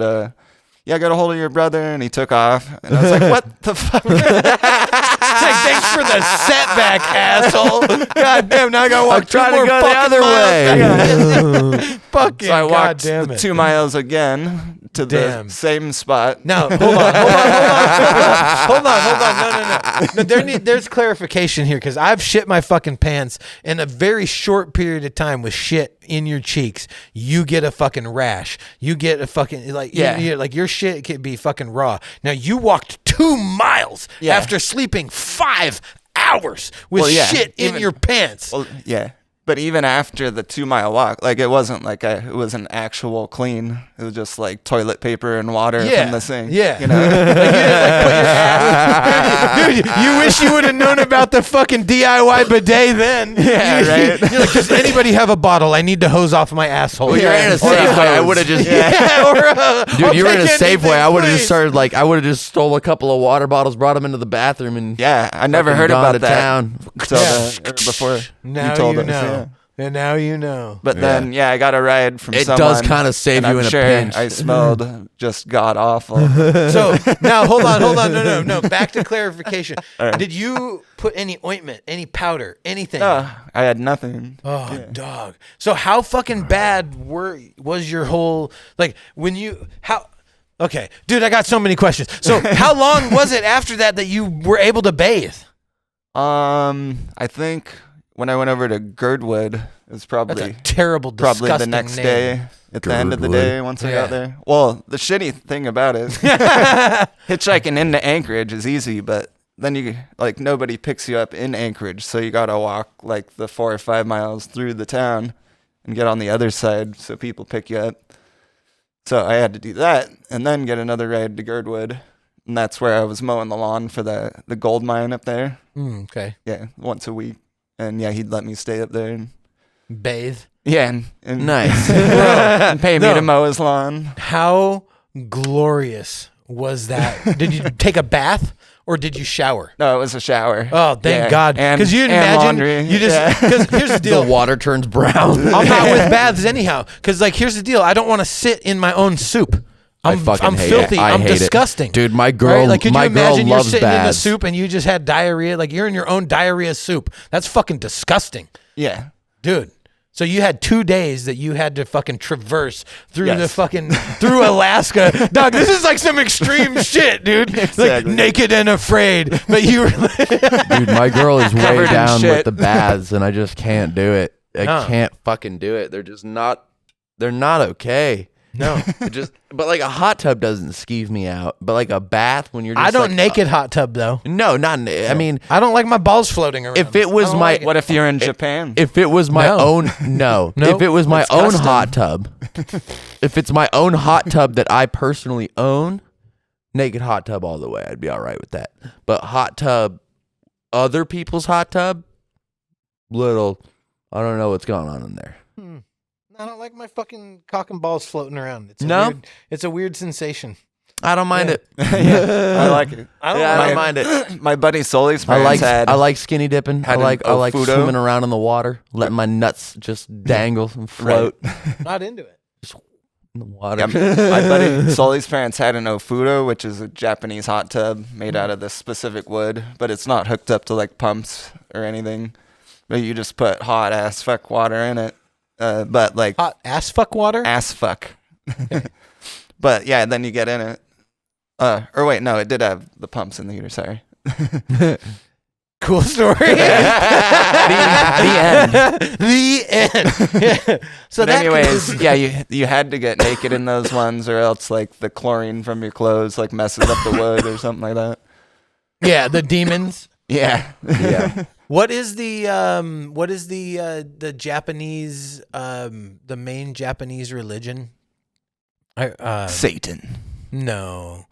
yeah, I got a hold of your brother. And he took off. And I was like, what the fuck? It's like, thanks for the setback, asshole. God damn, now I gotta walk I'm trying two to more go the fucking other miles. way. Fucking So I walked goddamn the it. 2 miles again to Damn. the same spot. No, hold on. No. There's clarification here because I've shit my fucking pants in a very short period of time with shit in your cheeks. You get a fucking rash. You get a fucking like like your shit could be fucking raw. Now you walked 2 miles after sleeping 5 hours with shit in your pants. Well, yeah. But even after the 2 mile walk, like it wasn't like it was an actual clean. It was just like toilet paper and water from the sink. Yeah. You know? Like, you didn't, like, put your ass. Dude, you wish you would have known about the fucking DIY bidet then. Yeah, right. You're like, does anybody have a bottle? I need to hose off my asshole. Well, you're in a Safeway. I would have just. Dude, you were in a Safeway. I would have just started like I would have just stole a couple of water bottles, brought them into the bathroom, and Yeah, I never fucking heard gone about to that town. until before Now you told you us. know. Yeah. And now you know. But then, I got a ride from It someone. does kinda save and you I'm in a sure pinch. I smelled just god awful. So now hold on. No. Back to clarification. Did you put any ointment, any powder, anything? I had nothing. Oh, dog. So how fucking bad was your whole like when you how? Okay, dude, I got so many questions. So how long was it after that you were able to bathe? I think when I went over to Girdwood, it was That's probably a terrible, the disgusting next name. day. At the end of the day, once I got there. Well, the shitty thing about it, hitchhiking into Anchorage is easy, but then you like nobody picks you up in Anchorage, so you gotta walk like the 4 or 5 miles through the town and get on the other side so people pick you up. So I had to do that and then get another ride to Girdwood, and that's where I was mowing the lawn for the gold mine up there. Okay. Yeah, once a week, and yeah, he'd let me stay up there and Bathe. yeah, and Nice. and pay me No. to mow his lawn. How glorious was that? Did you take a bath or did you shower? No, it was a shower. Oh, thank Yeah, God. and- Because you'd and imagine laundry. you just because here's the The deal. water turns brown. I'm not with baths anyhow. Because like here's the deal. I don't want to sit in my own soup. I'm fucking hate filthy. it. I I'm hate it. disgusting. Dude, my girl, Right? Like, could my you girl imagine you're loves sitting in the baths. soup and you just had diarrhea? Like you're in your own diarrhea soup. That's fucking disgusting, Yeah. dude. So you had 2 days that you had to fucking traverse through Yes. the fucking through Alaska. Dog, this is like some extreme shit, dude. Like Exactly. naked and afraid. But you were Dude, my girl is way Covered in down shit. with the baths, and I just can't do it. I No. can't fucking do it. They're just not. They're not okay. no. But like a hot tub doesn't skeeve me out. But like a bath when you're just I don't like, naked hot tub though. No, not. I mean, I don't like my balls floating around. if it I was don't my like it. What if you're in Japan? if it was my No. own no, Nope. if it was my It's own custom. hot tub, if it's my own hot tub that I personally own, naked hot tub all the way, I'd be all right with that. But hot tub, other people's hot tub, little, I don't know what's going on in there. I don't like my fucking cock and balls floating around. It's No? a weird sensation. I don't mind Yeah. it. Yeah, I like it. I don't Yeah, I like don't it. mind it. My buddy Sully's I parents like I like skinny dipping. I had an like Ofudo. swimming around in the water, letting my nuts just dangle and float Not into it. in the water. Yeah, my buddy Sully's parents had an Ofudo, which is a Japanese hot tub made out of this specific wood, but it's not hooked up to like pumps or anything. But you just put hot ass fuck water in it. But like Hot ass fuck water? ass fuck. But yeah, then you get in it. Or wait, no, it did have the pumps in the heater. Sorry. Cool story. The end. The end. Yeah. So But that anyways, yeah, you had to get naked in those ones, or else like the chlorine from your clothes like messes up the wood or something like that. yeah, the demons. Yeah. Yeah. What is the Japanese the main Japanese religion? Satan. No.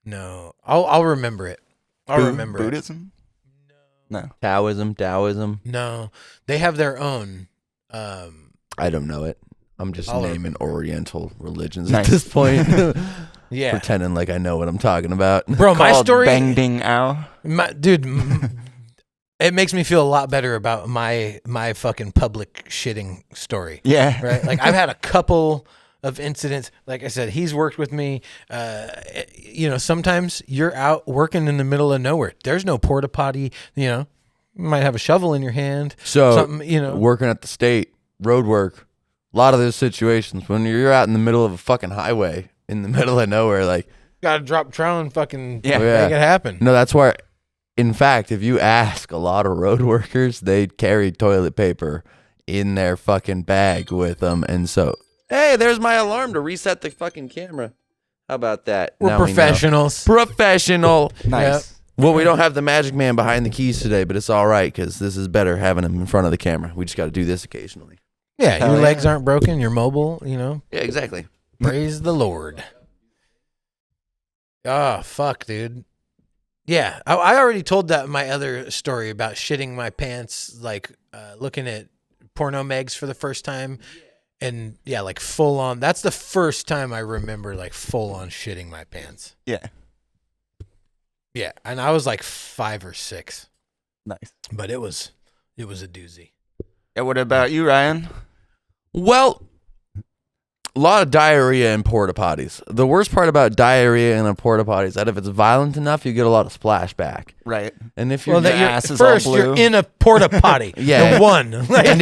No. I'll remember it. I'll remember it. Buddhism? No. Taoism. No. They have their own. I don't know it. I'm just I'll naming remember. Oriental religions Nice. at this point. Yeah. Pretending like I know what I'm talking about. Bro, my Called story. Bang Ding Ow. Dude, it makes me feel a lot better about my fucking public shitting story. Yeah. Right? Like, I've had a couple of incidents. Like I said, he's worked with me. Sometimes you're out working in the middle of nowhere. There's no porta potty. You might have a shovel in your hand. So, something, working at the state, road work, a lot of those situations when you're out in the middle of a fucking highway, in the middle of nowhere, like, got to drop trowel and fucking Yeah. make it happen. no, that's why. In fact, if you ask a lot of road workers, they carry toilet paper in their fucking bag with them. And so, hey, there's my alarm to reset the fucking camera. How about that? We're Now we know. professionals. Professional. Nice. Well, we don't have the magic man behind the keys today, but it's all right because this is better having him in front of the camera. We just got to do this occasionally. Yeah, Hell your yeah. legs aren't broken. You're mobile, Yeah, exactly. Praise the Lord. Oh, fuck, dude. Yeah, I already told that my other story about shitting my pants, like looking at porno megs for the first time. And yeah, like full on. That's the first time I remember like full on shitting my pants. Yeah. Yeah, and I was like 5 or 6, Nice. but it was a doozy. Yeah, what about you, Ryan? Well, a lot of diarrhea in porta potties. The worst part about diarrhea in a porta potty is that if it's violent enough, you get a lot of splashback. Right. And if you're Well, That your you're, ass is all first, blue. you're in a porta potty. Yeah. The one. Like, and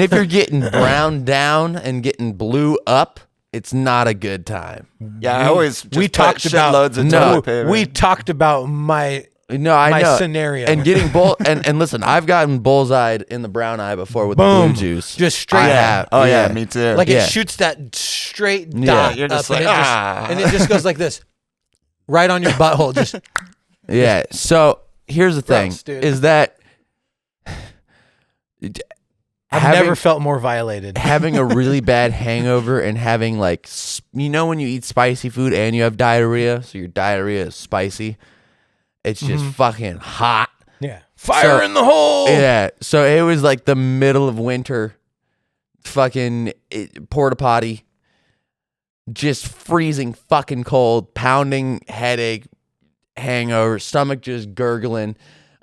if you're getting brown down and getting blue up, it's not a good time. Yeah, I always just we put talked about shitloads of No, toilet paper. we talked about my No, I know. scenario. And getting and listen, I've gotten bullseyed in the brown eye before with Boom. the blue juice. Just straight I up. have. Oh yeah, me too. Like Yeah. it shoots that straight Yeah. dot You're just up, like, and, ah. it just goes like this, right on your butthole. Just Yeah. So here's the thing: Gross, dude. is that I've never felt more violated. having a really bad hangover and having like when you eat spicy food and you have diarrhea, so your diarrhea is spicy. It's just fucking hot. Yeah, fire in the hole. Yeah. So it was like the middle of winter, fucking porta potty, just freezing fucking cold, pounding headache, hangover, stomach just gurgling.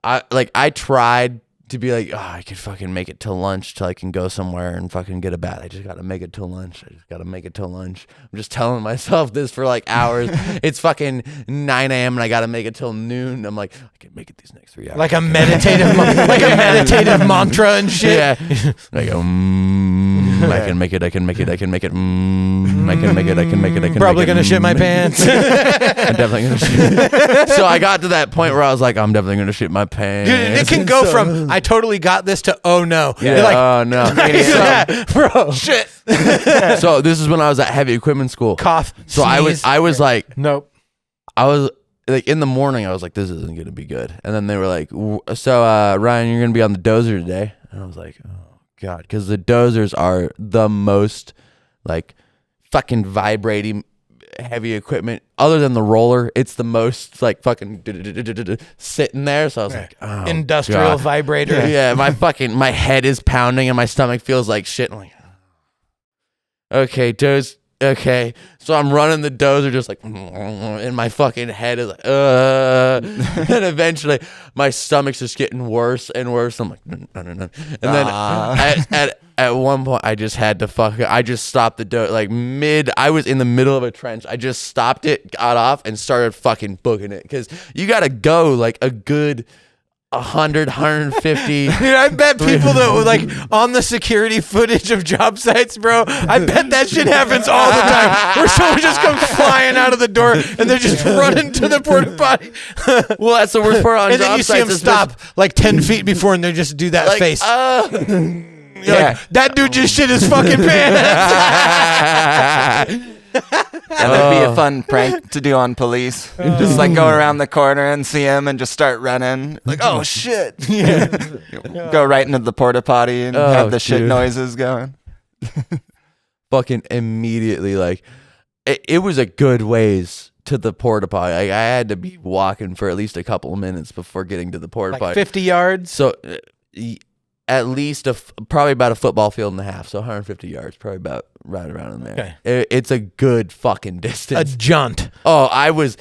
I tried to be like, oh, I could fucking make it till lunch till I can go somewhere and fucking get a bath. I just gotta make it till lunch. I'm just telling myself this for like hours. It's fucking 9 a.m. and I gotta make it till noon. I'm like, I can make it these next 3 hours. Like a meditative, mantra and shit. Yeah. Like, I can make it. I can make it. I can make it. I can make it. I can make it. I can. Probably make it, gonna shit my pants. I'm definitely gonna shit. So I got to that point where I was like, I'm definitely gonna shit my pants. Dude, it can go from I totally got this to oh no. Yeah. You're like, Oh no. yeah, bro. Shit. So this is when I was at heavy equipment school. Cough. So sneeze. I was like, Nope. I was like in the morning. I was like, this isn't gonna be good. And then they were like, so Ryan, you're gonna be on the dozer today. And I was like, oh god, because the dozers are the most like fucking vibrating heavy equipment other than the roller. It's the most like fucking sitting there. So I was like, oh, Industrial God. vibrator. Yeah, my head is pounding and my stomach feels like shit. I'm like, okay, doze. Okay, so I'm running the dozer just like, and my fucking head is like, and eventually my stomach's just getting worse and worse. I'm like, no. And then at one point I just had to I just stopped the dozer I was in the middle of a trench. I just stopped it, got off, and started fucking booking it because you gotta go like a good 100, 150. Dude, I bet people that were like on the security footage of job sites, bro, I bet that shit happens all the time where someone just comes flying out of the door and they're just running to the porta potty. Well, that's the worst part on And job then you see sites. them stop like 10 feet before and they just do that face. You're like, that dude just shit his fucking pants. Yeah, that'd be a fun prank to do on police. Just like go around the corner and see him and just start running. Like, oh shit. Go right into the porta potty and have the shit dude. noises going. Fucking immediately, like it was a good ways to the porta potty. I had to be walking for at least a couple of minutes before getting to the porta potty. 50 yards. So at least probably about a football field and a half. So 150 yards, probably about right around in there. Okay. It's a good fucking A distance. jaunt. Oh, I was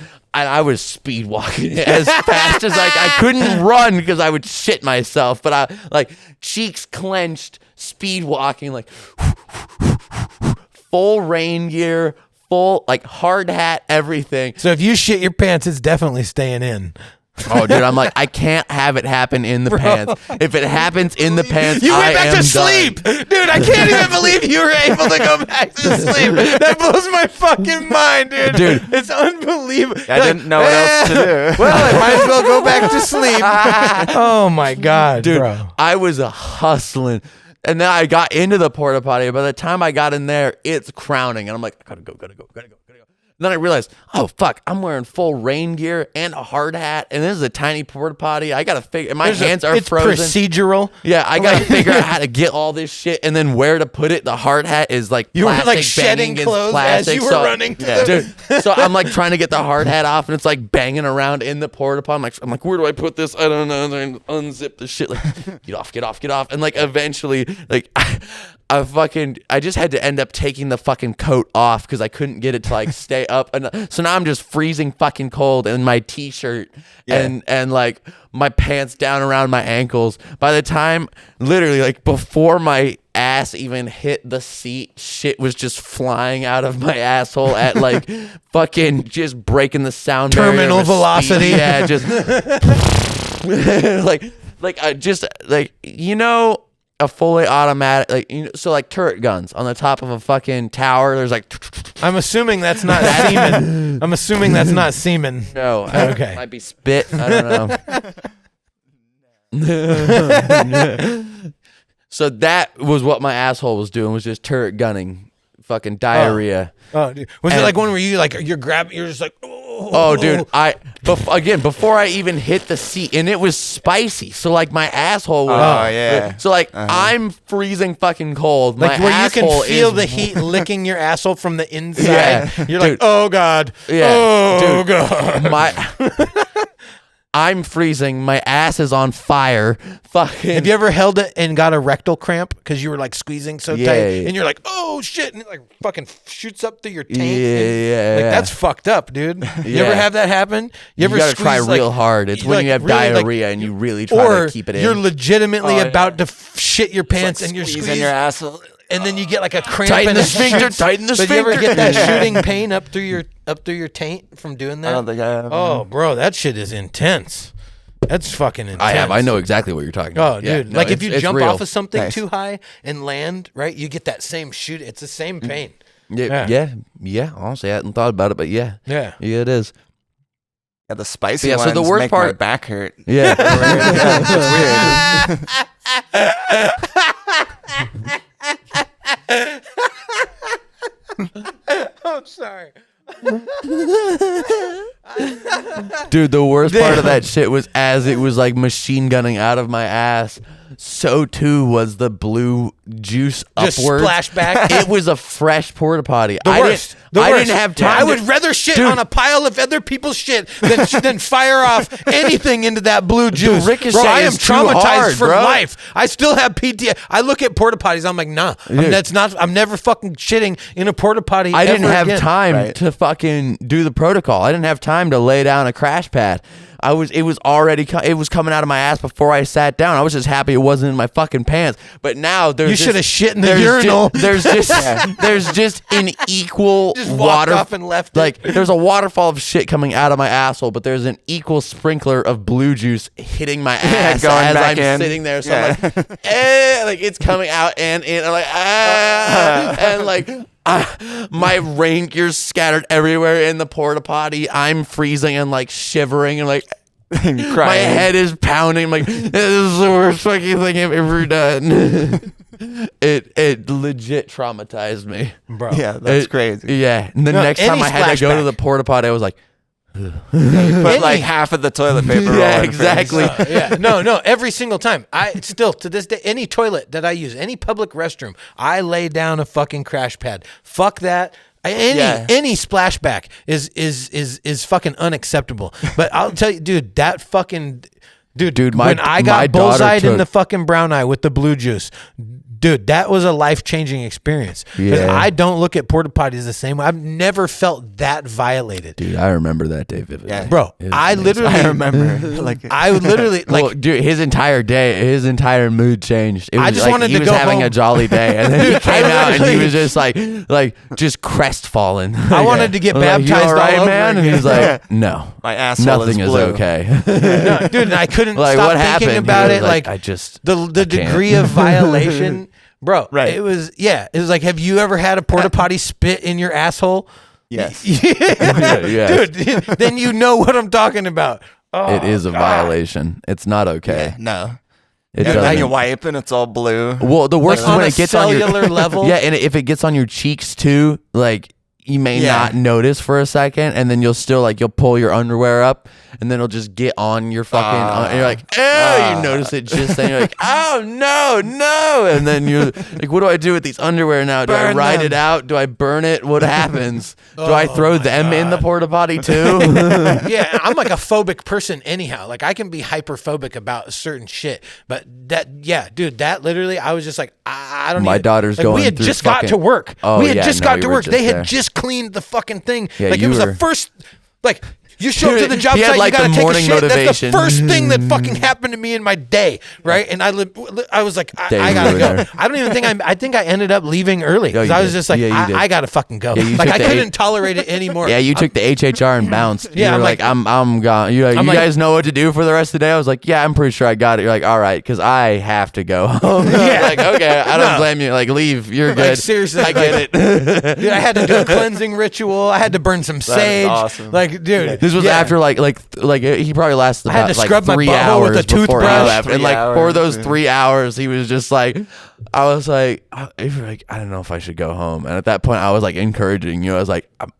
speed walking as fast as I couldn't run because I would shit myself, but I like cheeks clenched, speed walking, like full rain gear, full like hard hat, everything. So if you shit your pants, it's definitely staying in. Oh, dude, I'm like, I can't have it happen in the pants. If it happens in the pants, You went I back am to sleep. done. Dude, I can't even believe you were able to go back to sleep. That blows my fucking mind, dude. Dude. It's unbelievable. I didn't know what else to do. Well, I might as well go back to sleep. Oh my God, Dude, bro. I was hustling. And then I got into the porta potty. By the time I got in there, it's crowning. And I'm like, I gotta go. And then I realized, oh, fuck, I'm wearing full rain gear and a hard hat. And this is a tiny porta potty. I got to figure, my hands are it's frozen. Procedural. Yeah, I got to figure out how to get all this shit and then where to put it. The hard hat is like You were plastic like shedding banging against clothes plastic. as you were running to the- Dude, so I'm like trying to get the hard hat off and it's like banging around in the porta potty. I'm like, where do I put this? I don't know. And then unzip the shit. Like, get off. And like eventually, like, I just had to end up taking the fucking coat off because I couldn't get it to like stay up. And so now I'm just freezing fucking cold in my t-shirt and like my pants down around my ankles. By the time, literally like before my ass even hit the seat, shit was just flying out of my asshole at like fucking just breaking the sound barrier Terminal of a velocity. speed. Yeah, just like you know, a fully automatic, like, you know, so like turret guns on the top of a fucking tower. There's like, I'm assuming that's not semen. I'm assuming that's not semen. no, Okay. might be spit. I don't know. So that was what my asshole was doing, was just turret gunning, fucking diarrhea. Oh, dude. Was it like one where you like you're just like, Oh, dude, before I even hit the seat, and it was spicy, so like my asshole was. Oh, yeah. So like I'm freezing fucking cold. like my where you asshole can feel is the heat licking your asshole from the inside. Yeah, You're like, dude. oh God, Yeah, oh dude. God. I'm freezing. My ass is on fire. Fucking. Have you ever held it and got a rectal cramp because you were like squeezing so tight, Yeah. and you're like, oh shit, and it like fucking shoots up through your taint. Yeah. Like that's fucked up, dude. You Yeah. ever have that happen? You ever gotta try squeeze, real like, hard. It's when like, you have really, like- diarrhea and you really try or to keep it in. you're legitimately Oh, yeah. about to shit your pants and you're Squeezing squeezing your asshole. and then you get like a cramp Tighten and the it sphincter, shoots. tighten the But you ever sphincter. get that shooting pain up through your taint from doing that? I don't think I have. Oh, bro, that shit is intense. That's fucking intense. I have. I know exactly what you're talking about. Oh, Yeah, dude. no, like if you it's jump real. off of something Nice. too high and land, right, you get that same shoot. It's the same pain. Yeah. Honestly, I hadn't thought about it, but yeah, Yeah. it is. Yeah, the spicy Yeah, so ones the worst make my part- back hurt. Yeah. I'm sorry. Dude, the worst part of that shit was as it was like machine gunning out of my ass, so too was the blue juice Just upwards. splash back. It was a fresh porta potty. The I worst. I didn't have time. I to- would rather shit Dude. on a pile of other people's shit than fire off anything into that blue juice. ricochet bro, I am is too traumatized hard, for bro. life. I still have PTSD. I look at porta potties. I'm like, nah, that's not. I'm never fucking shitting in a porta potty. I didn't ever have again. time Right. to fucking do the protocol. I didn't have time to lay down a crash pad. It was already coming out of my ass before I sat down. I was just happy it wasn't in my fucking pants. But now there's You just- should have shit in the there's urinal. there's just an equal Just walked water off and left it. like there's a waterfall of shit coming out of my asshole, but there's an equal sprinkler of blue juice hitting my ass going as back I'm in. sitting there. So Yeah. I'm like, like it's coming out and in. I'm like, and like. My rain gear's scattered everywhere in the porta potty. I'm freezing and like shivering and like Crying. my head is pounding. I'm like, this is the worst fucking thing I've ever done. It legit traumatized me, bro. Yeah, that's It- crazy. Yeah. And the No, next time any I had to go to splashback. the porta potty, I was like, Put like half of the toilet paper roll yeah, in exactly. first. Yeah, no, every single time. I still to this day, any toilet that I use, any public restroom, I lay down a fucking crash pad. Fuck that. Any splashback is fucking unacceptable. But I'll tell you, dude, that fucking dude, when I got bullseyed in the fucking brown eye with the blue juice, dude, that was a life-changing experience. Because I don't look at porta potties the same way. I've never felt that violated. Dude, I remember that day vividly. Yeah. Bro, I remember. I literally, like, well, dude, his entire mood changed. It was I just like wanted he to was go having home. a jolly day, and then he came out and he was just just crestfallen. I wanted to get I was like, baptized "You all right, all over man?" And again. he's like, "No, My asshole nothing is is blue. okay." No, dude, and I couldn't Like, stop what thinking happened? about He it. was Like, I just the I can't. degree of violation, bro. Right. It was like, have you ever had a porta potty spit in your asshole? Yes. Yes. Dude, then you know what I'm talking about. Oh, It is a violation. It's not okay. Yeah, no. It Yeah, now doesn't. you wipe and it's all blue. Well, the worst Like, is on when a it gets on your cellular level. Yeah, and if it gets on your cheeks too, like you may Yeah. not notice for a second, and then you'll still you'll pull your underwear up, and then it'll just get on your fucking. And you're like, oh, you notice it just then. You're like, oh no, and then you're like, what do I do with these underwear now? Do I Burn ride them. it out? Do I burn it? What happens? Do I throw them in the porta potty too? Yeah, I'm like a phobic person anyhow. Like, I can be hyperphobic about certain shit, but dude, that literally, I was just like, I don't. My even, daughter's like, going We had through just got fucking- to work. Oh, we had yeah, just no, got you to were work. just They had there. just cleaned the fucking thing. Yeah, like, it you was were- the first. Like, you show up to the job He had, site, like, you gotta the take a morning shit. That's motivation. the first thing that fucking happened to me in my day, right? And I was like, I Day gotta go. ruiner. I don't even think I think I ended up leaving early because you I was did. just like, Yeah, you did. I gotta fucking go. Yeah, you Like, took I the couldn't tolerate it anymore. Yeah, you took the HHR and bounced. Yeah, you were I'm like, like- I'm gone. You're like, I'm you like- guys know what to do for the rest of the day? I was like, yeah, I'm pretty sure I got it. You're like, all right, because I have to go home. Yeah. Like, okay, I don't No. blame you. Like, leave. You're Like, good. seriously, I get it. Dude, I had to do a cleansing ritual. I had to burn some sage. awesome. Like, dude, This was yeah. after like he probably lasted I had about to like scrub my 3 butthole with hours a before he toothbrush. left. And 3 like for hours, those yeah. 3 hours, he was just like, I was like, I don't know if I should go home. And at that point, I was like encouraging you. I was like, I'm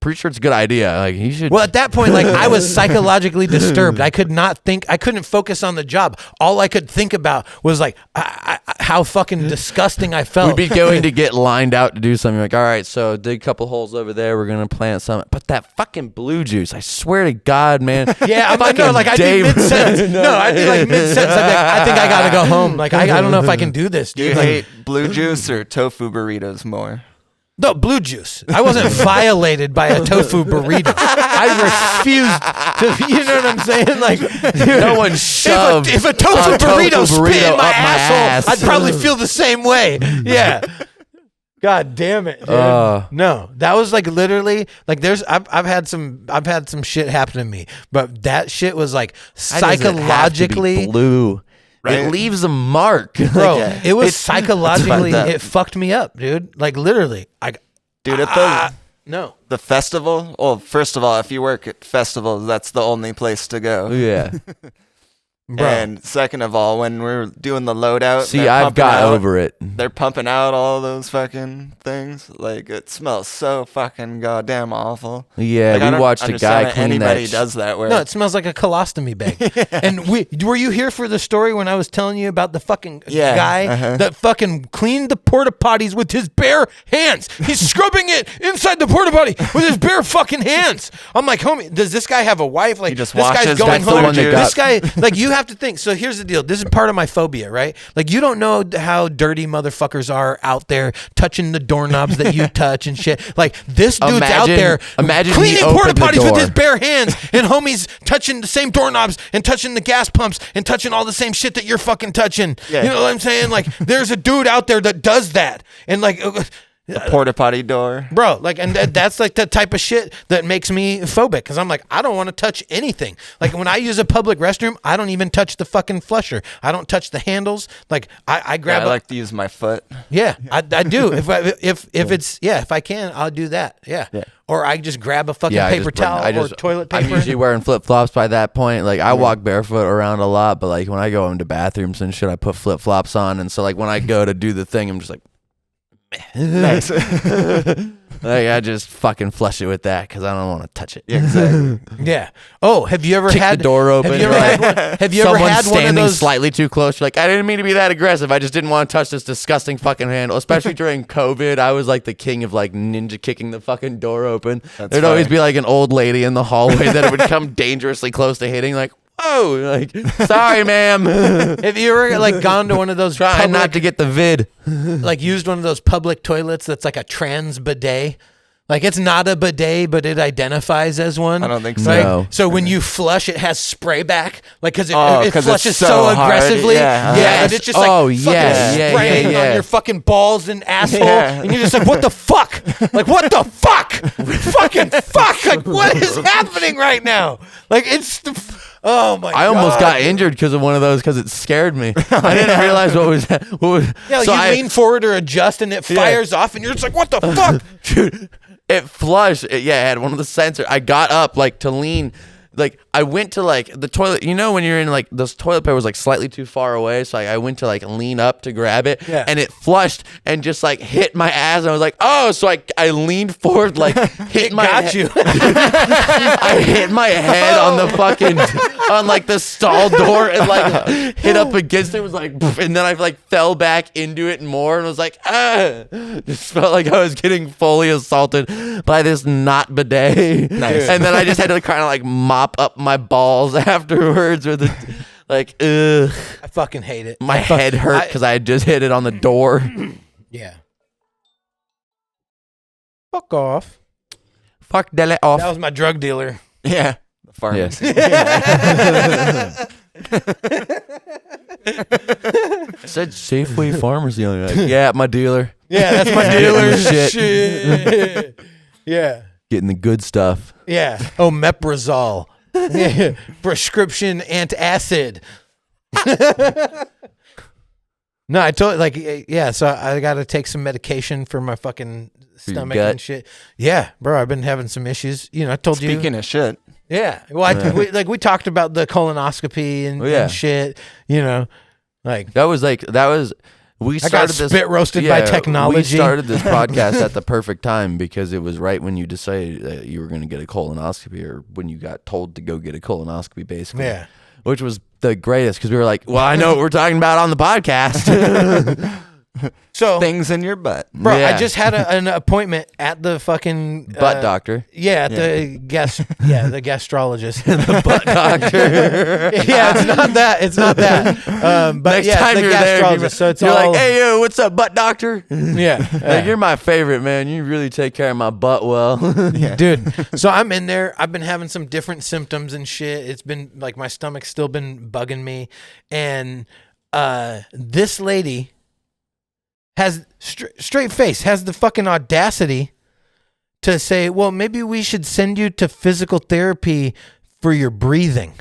pretty sure it's a good idea. Like he should. Well, at that point, like, I was psychologically disturbed. I could not think. I couldn't focus on the job. All I could think about was like how fucking disgusting I felt. We'd be going to get lined out to do something. Like, all right, so dig a couple holes over there. We're gonna plant some. But that fucking blue juice, I swear to God, man. Yeah, I'm like, no, Fucking like I'd be Dave- mid sentence. No, I'd be like mid sentence. I'd be like, I think I gotta go home. Like, I don't know if I can do this, Do you dude. Like, hate blue juice or tofu burritos more? no, blue juice. I wasn't violated by a tofu burrito. I refused to. You know what I'm saying? Like, dude, No one shoved if a tofu a tofu burrito spit burrito in my up my asshole, ass. I'd probably feel the same way. Yeah. God damn it, dude. No, that was like literally like I've had some shit happen to me, but that shit was like Why does it have to be psychologically, blue. Right? It leaves a mark. bro. Yeah. It was It's psychologically, fucked up. it fucked me up, dude. Like literally, Dude, at no. the festival, well, first of all, if you work at festivals, that's the only place to go. Yeah. Bro. And second of all, when we're doing the loadout, See, they're I've pumping got out- over it. They're pumping out all those fucking things. Like, it smells so fucking goddamn awful. Yeah, Like, I we don't watched a understand guy that clean anybody that. does that. Where No, it smells like a colostomy bag. And were you here for the story when I was telling you about the fucking Yeah, guy uh-huh. that fucking cleaned the porta potties with his bare hands? He's scrubbing it inside the porta potty with his bare fucking hands. I'm like, homie, does this guy have a wife? Like, He just this guy's washes going That's the home. one that This got- guy, like, you have to think. So here's the deal. This is part of my phobia, right? Like, you don't know how dirty motherfuckers are out there touching the doorknobs that you touch and shit. Like, this dude's out there Imagine he cleaning porta opened the potties with door. his bare hands, and homies touching the same doorknobs and touching the gas pumps and touching all the same shit that you're fucking touching. Yeah. You know what I'm saying? Like, there's a dude out there that does that, and like, the porta potty door. bro, like, and that's like the type of shit that makes me phobic because I'm like, I don't want to touch anything. Like, when I use a public restroom, I don't even touch the fucking flusher. I don't touch the handles. Like, I grab. I like to use my foot. I do. If it's if I can, I'll do that. Yeah. Or I just grab a fucking I paper just bring- towel or toilet paper. I'm usually wearing flip flops by that point. Like I walk barefoot around a lot, but like when I go into bathrooms and shit, I put flip flops on, and so like when I go to do the thing, I'm just like, Nice. Like, I just fucking flush it with that because I don't want to touch it. Yeah, exactly. Yeah. Oh, have you ever Kick had the door open? Have you ever had one, have you ever Someone had one of standing those? slightly too close. You're like, I didn't mean to be that aggressive. I just didn't want to touch this disgusting fucking handle. Especially during COVID, I was like the king of like ninja kicking the fucking door open. That's There'd always funny. be like an old lady in the hallway that it would come dangerously close to hitting. Like, whoa, like, sorry, ma'am. Have you ever like gone to one of those Trying not public, to get the vid. like used one of those public toilets that's like a trans bidet? Like it's not a bidet, but it identifies as one. I don't think so. Right? No. So when you flush, it has spray back, like because it, Oh, it 'cause it's flushes so so hard. aggressively. Yeah. Yeah, and it's just like Oh, fucking yeah, spraying yeah. on your fucking balls and asshole, Yeah. and you're just like, what the fuck? Like what the fuck? Fucking fuck! Like what is happening right now? Like it's the. Oh my god! I almost got injured because of one of those because it scared me. I didn't realize what was. Yeah, so you I, lean forward or adjust, and it fires off, and you're just like, what the fuck? Dude, it flushed. It had one of the sensors. I got up like to lean. Like I went to like the toilet. You know when you're in like this toilet paper was like slightly too far away, so I went to like lean up to grab it, Yeah. and it flushed and just like hit my ass. And I was like, oh, so I leaned forward, like hit my Got you. I hit my head on the fucking on like the stall door and like hit up against it. Was like, and then I like fell back into it more and was like, just felt like I was getting fully assaulted by this not bidet. Nice. And then I just had to kind of like mop up my balls afterwards with it. Like, ugh, I fucking hate it. my head hurt because I had just hit it on the door. Yeah. Fuck off. Fuck that off. That was my drug dealer. Yeah. The pharmacy. I said Safeway Pharmacy. Like, yeah, my dealer. Yeah, that's my dealer. Shit. Shit. Yeah. Getting the good stuff. Yeah. Oh, Meprazole. Yeah. Prescription antacid. No, I told like yeah. So I got to take some medication for my fucking your stomach gut? and shit. Yeah, bro. I've been having some issues. You know, I told you. Speaking of shit. Yeah. Well, we talked about the colonoscopy and, yeah. and shit. You know, like That was we I got started this spit roasted by technology. We started this podcast at the perfect time because it was right when you decided that you were going to get a colonoscopy, or when you got told to go get a colonoscopy, basically. Yeah. Which was the greatest because we were like, well, I know what we're talking about on the podcast. So, Things in your butt. bro, Yeah. I just had an appointment at the fucking Butt doctor. Yeah, at the the gastrologist. The butt doctor. Yeah, it's not that. It's not that. But Next yeah, time the you're there, gastrologist. So it's you're all like, hey, yo, what's up, butt doctor? yeah. Like, you're my favorite, man. You really take care of my butt well. Yeah. Dude, so I'm in there. I've been having some different symptoms and shit. It's been like my stomach's still been bugging me, and this lady has straight face, has the fucking audacity to say, well, maybe we should send you to physical therapy for your breathing.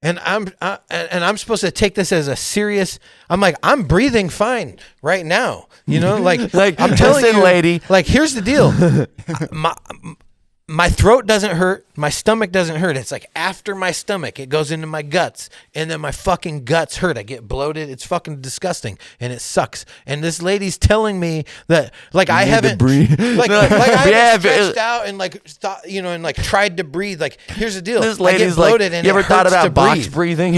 And I'm supposed to take this as a serious. I'm like, I'm breathing fine right now. You know, like I'm telling listen, you, lady. Like, here's the deal. My throat doesn't hurt. My stomach doesn't hurt. It's like after my stomach, it goes into my guts, and then my fucking guts hurt. I get bloated. It's fucking disgusting, and it sucks. And this lady's telling me that, like, I need to haven't breathe. like No, I haven't yeah, but stretched out and like thought, you know, and like tried to breathe. Like, here's the deal. This I get lady's bloated, like, and you ever it thought hurts about to box breathe. breathing?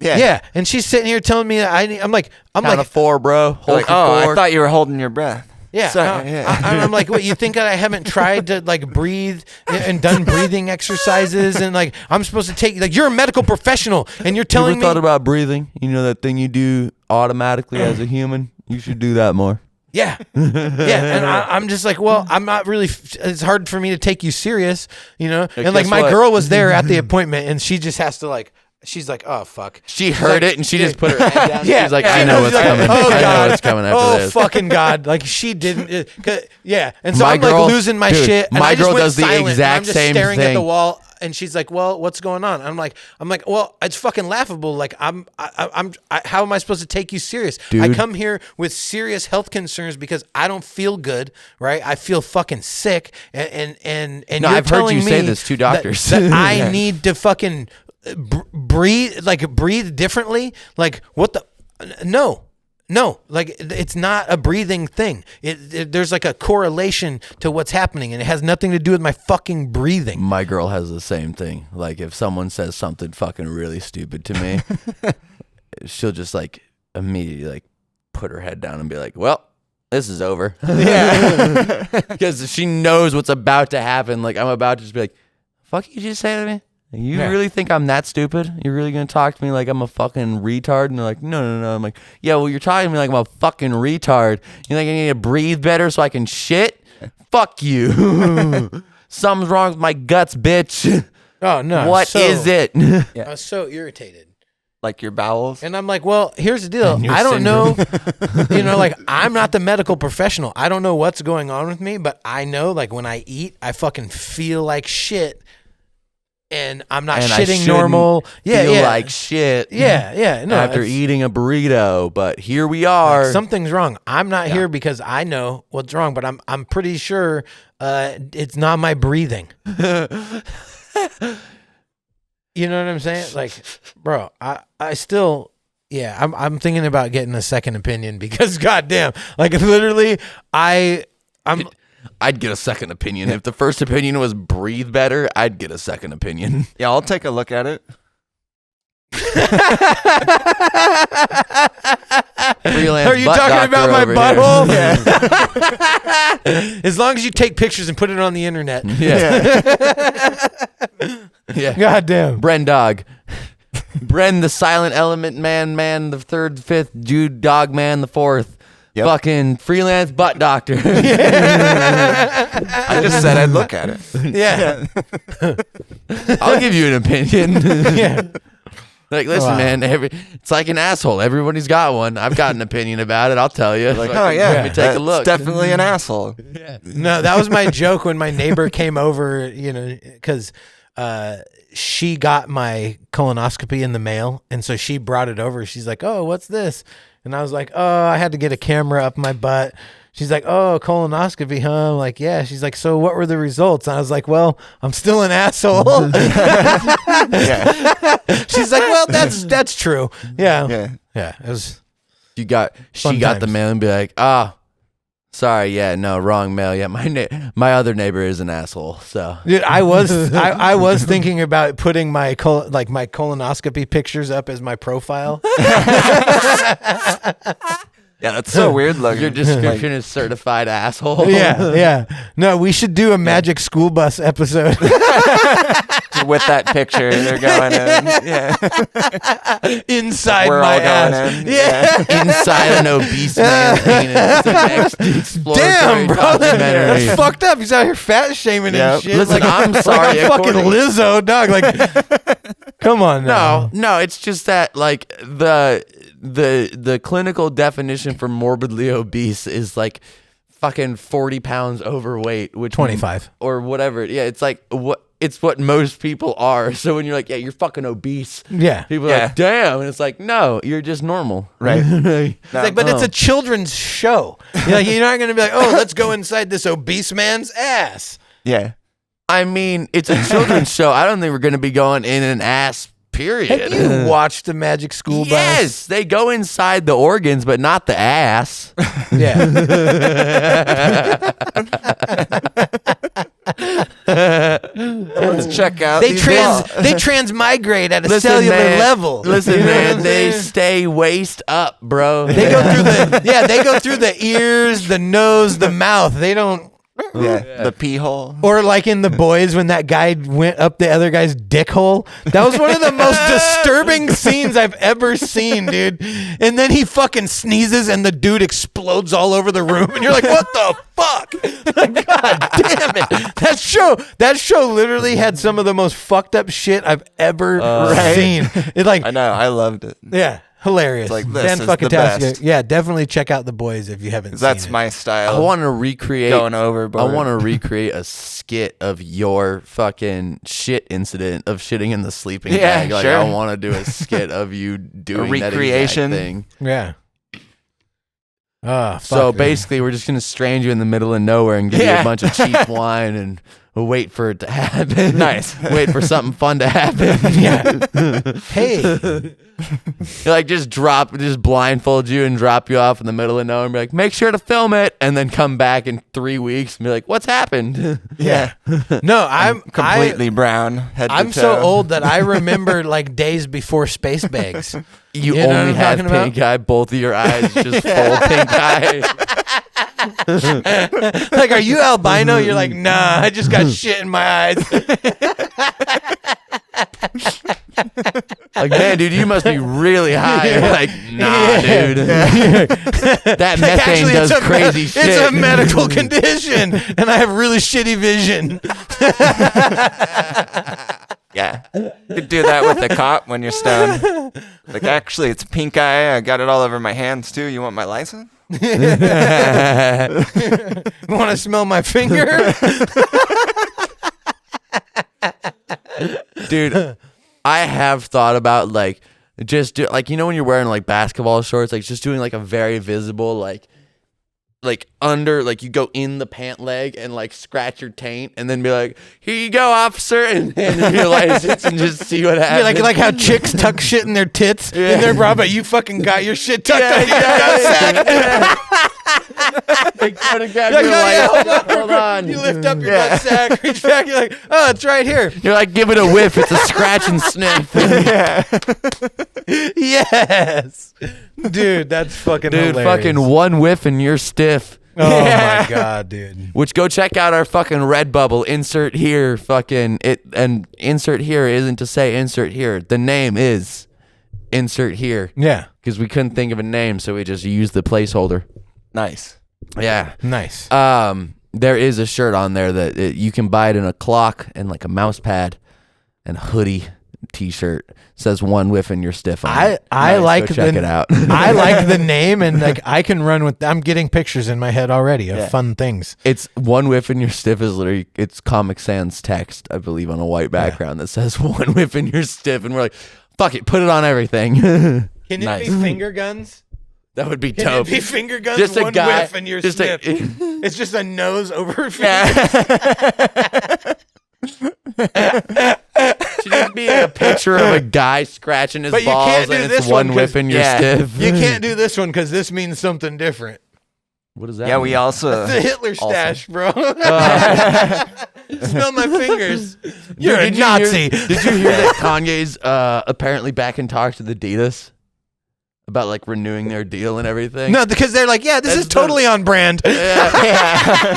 Yeah, and she's sitting here telling me that I'm like, Count of 4, bro. Hold Like, for oh, 4. I thought you were holding your breath. yeah, Sorry, yeah. I'm like, what? You think that I haven't tried to like breathe and done breathing exercises and like I'm supposed to take like you're a medical professional and you're You telling ever me thought about breathing? You know that thing you do automatically as a human? You should do that more. yeah, and I'm just like, well, I'm not really. It's hard for me to take you serious, you know. Yeah, And like guess my what? girl was there at the appointment and she just has to like. She's like, oh fuck. She heard it and she just put her head down. Yeah, She's like, yeah, I she know knows, what's she's like, coming. oh, I know God. what's coming after Oh this. fucking God! Like she didn't. Yeah, and so My I'm girl- like losing my dude, shit. And my I just girl went does the silent, and exact I'm just same staring at the thing. wall, and she's like, "Well, what's going on?" I'm like, well, it's fucking laughable. Like how am I supposed to take you serious? I Dude. come here with serious health concerns because I don't feel good. Right? I feel fucking sick, and No, you're I've heard telling you me say this to that- doctors. that I need to fucking breathe differently. Like what the no. No, like it's not a breathing thing. There's like a correlation to what's happening, and it has nothing to do with my fucking breathing. My girl has the same thing. Like if someone says something fucking really stupid to me, she'll just like immediately like put her head down and be like, well, this is over. Yeah. Because she knows what's about to happen. Like I'm about to just be like, fuck you just say to me? You really think I'm that stupid? You're really going to talk to me like I'm a fucking retard? And they're like, no. I'm like, yeah, well, you're talking to me like I'm a fucking retard. You think I need to breathe better so I can shit? Fuck you. Something's wrong with my guts, bitch. Oh, no. What is it? I was so irritated. Like your bowels. And I'm like, well, here's the deal. your I don't know, syndrome. like I'm not the medical professional. I don't know what's going on with me, but I know like when I eat, I fucking feel like shit. And I'm not And I shitting shouldn't normal. feel Yeah. like shit. Yeah. No, after it's- eating a burrito, but here we are. something's wrong. I'm not here because I know what's wrong, but I'm pretty sure it's not my breathing. You know what I'm saying? Like, bro, I still, I'm thinking about getting a second opinion because goddamn, like literally, I'm. I'd get a second opinion. If the first opinion was breathe better, I'd get a second opinion. Yeah, I'll take a look at it. Freelance Are you butt talking doctor about my over butthole? As long as you take pictures and put it on the internet. here. Yeah. Goddamn. Bren dog. Bren the silent element man, the third, fifth, Jude dog man, the fourth. Yep. Fucking freelance butt doctor. I just said I'd look at it. Yeah. I'll give you an opinion. Yeah. Like, listen, Wow. man, it's like an asshole. Everybody's got one. I've got an opinion about it. I'll tell you. Like, Fucking oh yeah, let me take that's a look. definitely an asshole. No, that was my joke when my neighbor came over, because she got my colonoscopy in the mail. And so she brought it over. She's like, oh, what's this? And I was like, oh, I had to get a camera up my butt. She's like, oh, colonoscopy, huh? I'm like, yeah. She's like, so what were the results? And I was like, well, I'm still an asshole. She's like, well, that's true. Yeah. Yeah. It was. She Fun got the times. mail and be like, sorry, yeah, no, wrong mail. Yeah, my other neighbor is an asshole. So Dude, I was thinking about putting my my colonoscopy pictures up as my profile. Yeah, that's so weird looking. your description is certified asshole. Yeah. No, we should do a Magic School Bus episode. With that picture, they're going in. Yeah. Inside We're my all going ass. in. Yeah. Inside an obese man's penis. It's the next exploratory Damn, bro. documentary. That's fucked up. He's out here fat shaming and Yep. shit. Listen, Like, I'm sorry. I'm fucking according- Lizzo, dog. Like, come on now. No, it's just that like the clinical definition for morbidly obese is like fucking 40 pounds overweight, which 25 or whatever. Yeah, it's like what most people are. So when you're like, yeah, you're fucking obese. Yeah. People are Yeah. like, damn, and it's like, no, you're just normal. Right. It's like, but it's a children's show. You're not going to be like, oh, let's go inside this obese man's ass. Yeah. I mean, it's a children's show. I don't think we're gonna be going in an ass. Period. Have you watched the Magic School Bus? Yes, they go inside the organs, but not the ass. Yeah. Let's check out. They these transmigrate at a cellular level. Listen, You know what man, I'm they saying? stay waist up, bro. They go through the ears, the nose, the mouth. They don't. Yeah. The pee hole. Or like in The Boys when that guy went up the other guy's dick hole. That was one of the most disturbing scenes I've ever seen, dude. And then he fucking sneezes and the dude explodes all over the room. And you're like, what the fuck? Like, God damn it. That show literally had some of the most fucked up shit I've ever seen. It like, I know. I loved it. yeah. Hilarious. Like, this is the Fan-fucking-tastic. best. Yeah, definitely check out The Boys if you haven't seen That's it. my style. I want to recreate. Going overboard. I want to recreate a skit of your fucking shit incident of shitting in the sleeping Yeah, bag. Like sure. I want to do a skit of you doing that recreation. exact thing. Yeah. So basically, we're just gonna strand you in the middle of nowhere and give you a bunch of cheap wine and we'll wait for it to happen. Nice. Wait for something fun to happen. Hey. Like just blindfold you and drop you off in the middle of nowhere and be like, make sure to film it, and then come back in 3 weeks and be like, what's happened? Yeah. No, I'm Completely brown. Head to I'm toe. so old that I remember like days before space bags. You know what only I'm have talking about? pink eye, both of your eyes just full pink eye. Like, are you albino? You're like, nah, I just got shit in my eyes. Like, man, dude, you must be really high. You're like, nah, dude. That methane Actually, does crazy shit. It's a medical condition, and I have really shitty vision. Yeah. You could do that with a cop when you're stoned. Like, actually, it's pink eye. I got it all over my hands, too. You want my license? Want to smell my finger? Dude, I have thought about like just do like, you know, when you're wearing like basketball shorts, like just doing like a very visible like under, like you go in the pant leg and like scratch your taint and then be like, here you go, officer, and then your license and just see what happens. Yeah, like how chicks tuck shit in their tits in their bra, but you fucking got your shit tucked under your nutsack. Like, try to grab You're your like, oh, license. Hold on. You lift up your nutsack, reach back, you're like, oh, it's right here. You're like, give it a whiff. It's a scratch and sniff. Yes. Dude, that's fucking Dude, hilarious. fucking one whiff and you're stiff. Oh my god, dude. Which, go check out our fucking Redbubble. Insert here, fucking it, and insert here isn't to say insert here. The name is insert here. Yeah. Because we couldn't think of a name, so we just used the placeholder. Nice. Yeah. Nice. There is a shirt on there that you can buy it in a clock and like a mouse pad and a hoodie t-shirt. Says one whiff and you're stiff on it. I Nice, like go check it out. I like the name, and like I can run with. I'm getting pictures in my head already of fun things. It's one whiff and you're stiff is literally, it's Comic Sans text, I believe, on a white background that says one whiff and you're stiff, and we're like, fuck it, put it on everything. Can it Nice. be finger guns? That would be Can dope. it be finger guns? Just a one guy- whiff and you're just a- stiff. It's just a nose over finger. Should just be a picture of a guy scratching his But you balls can't do and this it's one one 'cause- whiff and you're yeah. stiff. You can't do this one because this means something different. What does that Yeah, mean? we also. The Hitler stash, bro. Smell my fingers. You're a Did you Nazi. Did you hear that Kanye's apparently back in talks with Adidas about like renewing their deal and everything? No, because they're like, yeah, this That's is totally on brand. Yeah.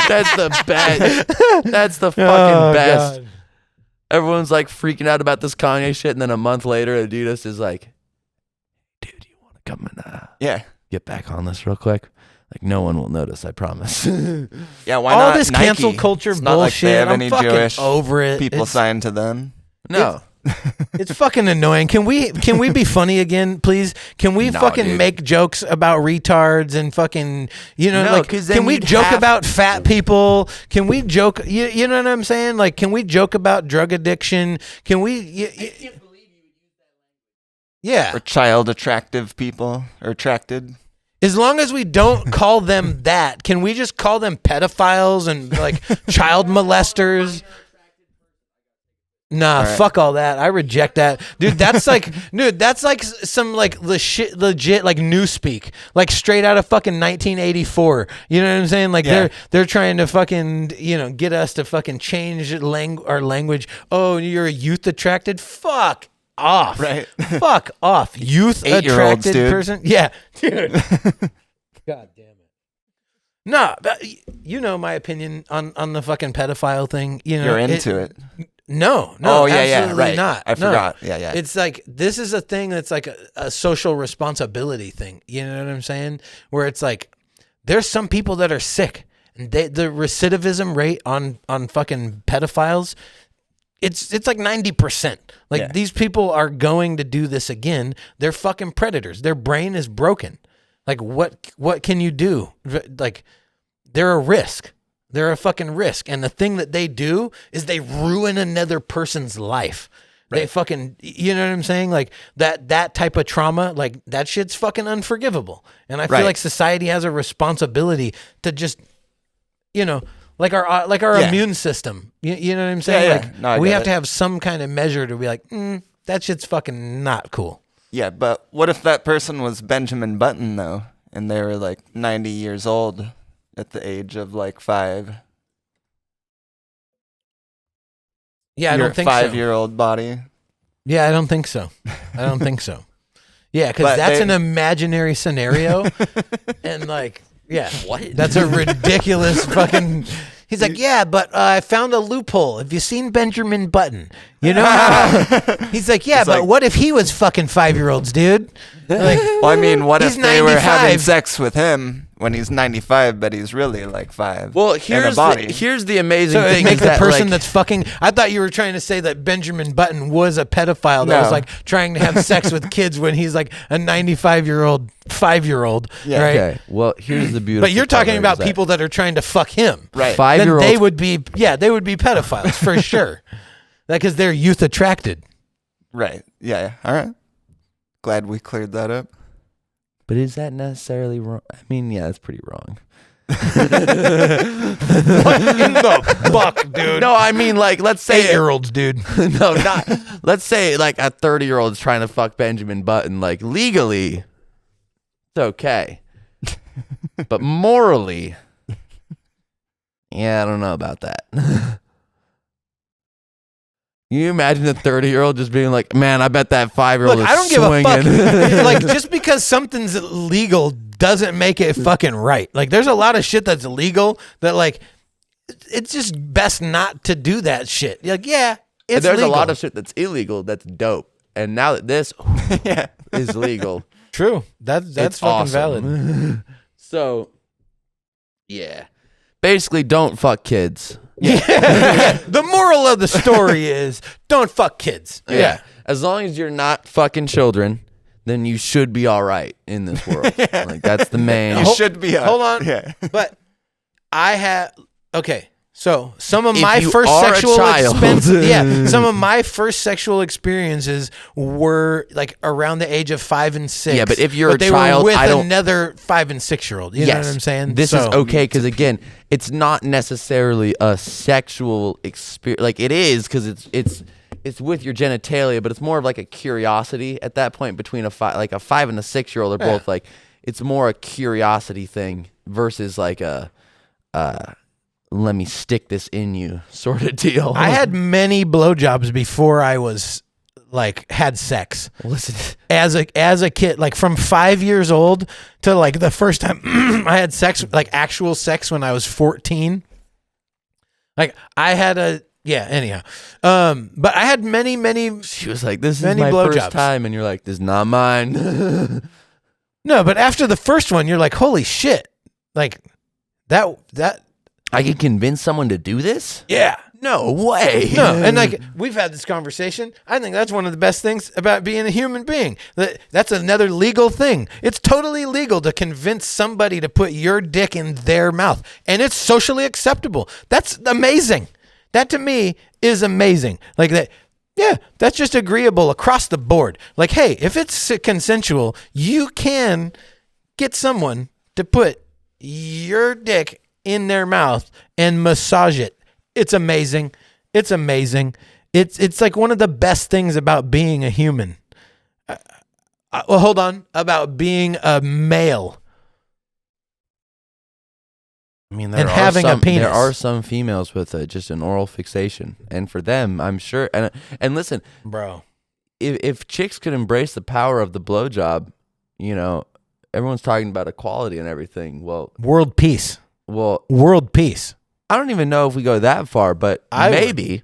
That's the best. That's the fucking best. God. Everyone's like freaking out about this Kanye shit, and then a month later, Adidas is like, dude, you want to come and Yeah. get back on this real quick? Like, no one will notice, I promise. Yeah, why All not this Nike? cancel culture It's not like bullshit. they have I'm any fucking Jewish over it. people It's- signed to them. No. It's fucking annoying. Can we be funny again, please? Can we No, fucking dude. make jokes about retards and fucking, you know, No, like, 'cause then can we you'd joke have about fat people? Can we joke, you know what I'm saying? Like, can we joke about drug addiction? Can we, yeah. Or child attractive people or attracted. As long as we don't call them that, can we just call them pedophiles and like child molesters? Nah, fuck all that. I reject that. Dude, that's like some like legit like newspeak. Like straight out of fucking 1984. You know what I'm saying? Like they're trying to fucking, you know, get us to fucking change our language. Oh, you're a youth attracted? Fuck off. Right. Fuck off. Youth 8-year-olds, attracted dude. person? Yeah. Dude. God damn it. No, you know my opinion on the fucking pedophile thing. You know, You're into it. No, Oh, yeah, absolutely right. not. I No. forgot. Yeah. It's like, this is a thing that's like a social responsibility thing. You know what I'm saying? Where it's like, there's some people that are sick, and the recidivism rate on fucking pedophiles, it's like 90%. Like, these people are going to do this again. They're fucking predators. Their brain is broken. Like, what can you do? Like, they're a risk. They're a fucking risk. And the thing that they do is they ruin another person's life. They fucking, you know what I'm saying? Like that type of trauma, like that shit's fucking unforgivable. And I feel Right. like society has a responsibility to just, you know, like our Yeah. immune system. You know what I'm saying? Yeah, yeah. Like No, I we get have it. to have some kind of measure to be like, that shit's fucking not cool. Yeah, but what if that person was Benjamin Button though, and they were like 90 years old at the age of like 5? Yeah, I Your don't think so. 5-year-old body. Yeah, I don't think so. I don't think so. Yeah, because But that's they- an imaginary scenario, and like, yeah, What? That's a ridiculous fucking. He's like, yeah, but I found a loophole. Have you seen Benjamin Button? You know how? He's like, yeah, but like- what if he was fucking 5-year-olds, dude? Like, Well, I mean, what if He's they were having 95. sex with him when he's 95, but he's really like 5? Well, in a here's body. here's the amazing so thing. make is the that, person like, that's fucking. I thought you were trying to say that Benjamin Button was a pedophile that No. was like trying to have sex with kids when he's like a 95-year-old, 5-year-old, Yeah. right? Okay. Well, here's the beautiful. But you're part talking is about that people that are trying to fuck him. Right. Then 5-year-olds. they would be, they would be pedophiles for sure. Because they're youth attracted. Right. Yeah. All right. Glad we cleared that up. But is that necessarily wrong? I mean, yeah, that's pretty wrong. What in the fuck, dude? No, I mean, like, let's say 8-year-olds, dude. no, not. Let's say like a 30-year-old is trying to fuck Benjamin Button. Like legally, it's okay, but morally, yeah, I don't know about that. Can you imagine a 30-year-old just being like, "Man, I bet that 5-year-old Look, is I don't give swinging." a fuck. Like, just because something's illegal doesn't make it fucking right. Like, there's a lot of shit that's illegal that, like, it's just best not to do that shit. You're like, yeah, it's There's legal. a lot of shit that's illegal that's dope, and now that this Yeah. is legal, True. That's it's fucking awesome. valid. So, yeah, basically, don't fuck kids. Yeah. The moral of the story is don't fuck kids. Yeah. As long as you're not fucking children, then you should be all right in this world. Like that's the main. You should be. Hold on. Yeah. But I have okay. So some of If my you first are a sexual child. some of my first sexual experiences were like around the age of 5 and 6. Yeah, but if you're a they child, were with I don't- another 5 and 6-year-old. You know what I'm saying? This is So- okay because again, it's not necessarily a sexual experience. Like it is because it's with your genitalia, but it's more of like a curiosity at that point between a 5 and a 6-year-old. They're both like it's more a curiosity thing versus like a let me stick this in you sort of deal. I had many blowjobs before I was like had sex. listen. As a kid, like from 5 years old to like the first time I had sex, like actual sex when I was 14. Like I had anyhow. But I had many She was like, "This is Many my blowjobs. first time," and you're like, "This is not mine." no, but after the first one, you're like, holy shit. Like that I can convince someone to do this? yeah. No way. No, and like we've had this conversation. I think that's one of the best things about being a human being. That's another legal thing. It's totally legal to convince somebody to put your dick in their mouth, and it's socially acceptable. That's amazing. That to me is amazing. Like that. Yeah, that's just agreeable across the board. Like, hey, if it's consensual, you can get someone to put your dick in their mouth and massage it. It's amazing. It's amazing. It's like one of the best things about being a human. Well, hold on. About being a male. I mean, And having a penis. There are some females with just an oral fixation, and for them, I'm sure. And listen, Bro. if chicks could embrace the power of the blowjob, you know, everyone's talking about equality and everything. World peace. World peace. I don't even know if we go that far, but I would. maybe,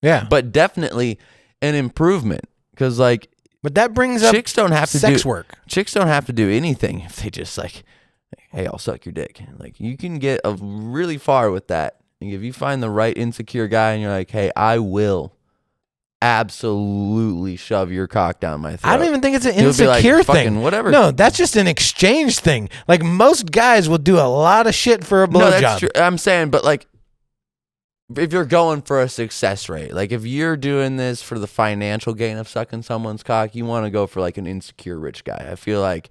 Yeah. but definitely an improvement because like But that brings up chicks don't have to sex do work. Chicks don't have to do anything if they just like, hey, I'll suck your dick. Like you can get really far with that. Like, if you find the right insecure guy and you're like, hey, I will absolutely shove your cock down my throat. I don't even think it's an He'll be like, insecure "Fucking thing. whatever." No, that's just an exchange thing. Like most guys will do a lot of shit for a No, blowjob. that's true. I'm saying, but like if you're going for a success rate, like if you're doing this for the financial gain of sucking someone's cock, you want to go for like an insecure rich guy. I feel like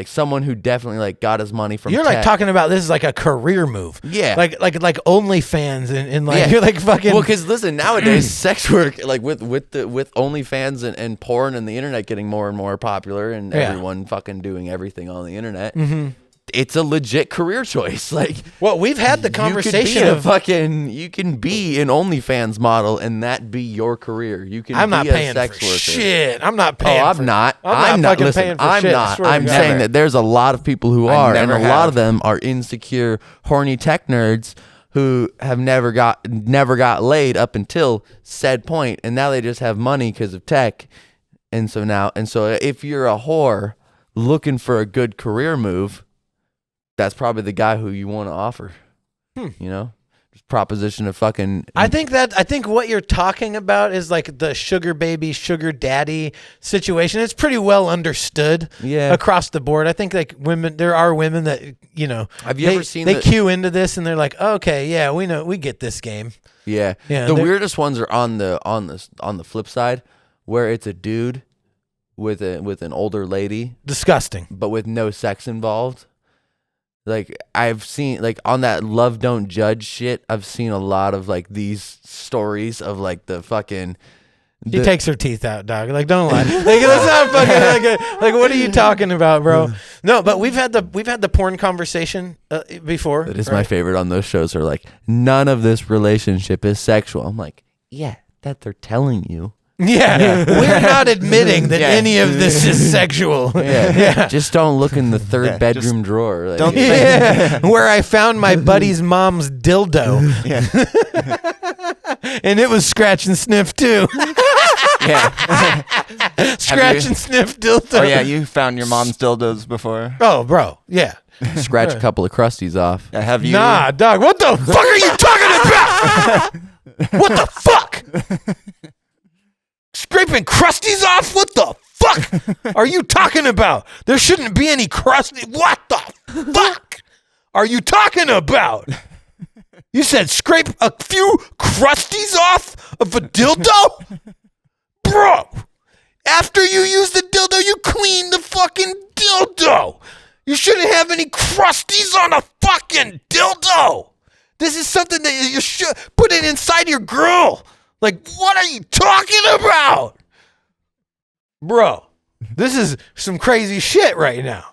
someone who definitely like got his money from You're tech. like talking about this is like a career move. Yeah. Like OnlyFans and like you're like fucking. Well, because listen, nowadays sex work, like with OnlyFans and porn and the internet getting more and more popular and everyone fucking doing everything on the internet. Mm-hmm. It's a legit career choice. Like, well, we've had the conversation you can be an OnlyFans model and that be your career. You can. I'm not be a paying sex for worker. shit. I'm not paying. Oh, I'm not. I'm not. fucking Listen, paying for I'm shit. not. I I'm saying that there's a lot of people who are, and a lot of them are insecure, horny tech nerds who have never got laid up until said point, and now they just have money because of tech, and so if you're a whore looking for a good career move, that's probably the guy who you want to offer. You know, just proposition of fucking. I think what you're talking about is like the sugar baby, sugar daddy situation. It's pretty well understood across the board. I think like there are women that, you know, have you ever seen they cue into this and they're like, okay, yeah, we get this game. Yeah. The weirdest ones are on the flip side, where it's a dude with an older lady. Disgusting. But with no sex involved. Like I've seen like on that Love Don't Judge shit, I've seen a lot of like these stories of like the fucking. She takes her teeth out, dog. Like, don't lie. Like, that's not fucking like what are you talking about, bro? No, but we've had the porn conversation before. That is my favorite on those shows. Are like, none of this relationship is sexual. I'm like, yeah, that they're telling you. Yeah, we're not admitting that any of this is sexual. Yeah. Just don't look in the third bedroom drawer. Like, don't where I found my buddy's mom's dildo. And it was scratch and sniff too. Scratch and sniff dildo. Oh yeah, you found your mom's dildos before. Oh, bro, yeah. Scratch a couple of crusties off. Have you? Nah, dog. What the fuck are you talking about? What the fuck? Scraping crusties off? What the fuck are you talking about? There shouldn't be any crusty. What the fuck are you talking about? You said scrape a few crusties off of a dildo? Bro, after you use the dildo, you clean the fucking dildo. You shouldn't have any crusties on a fucking dildo. This is something that you should put it inside your grill. Like, what are you talking about? Bro, this is some crazy shit right now.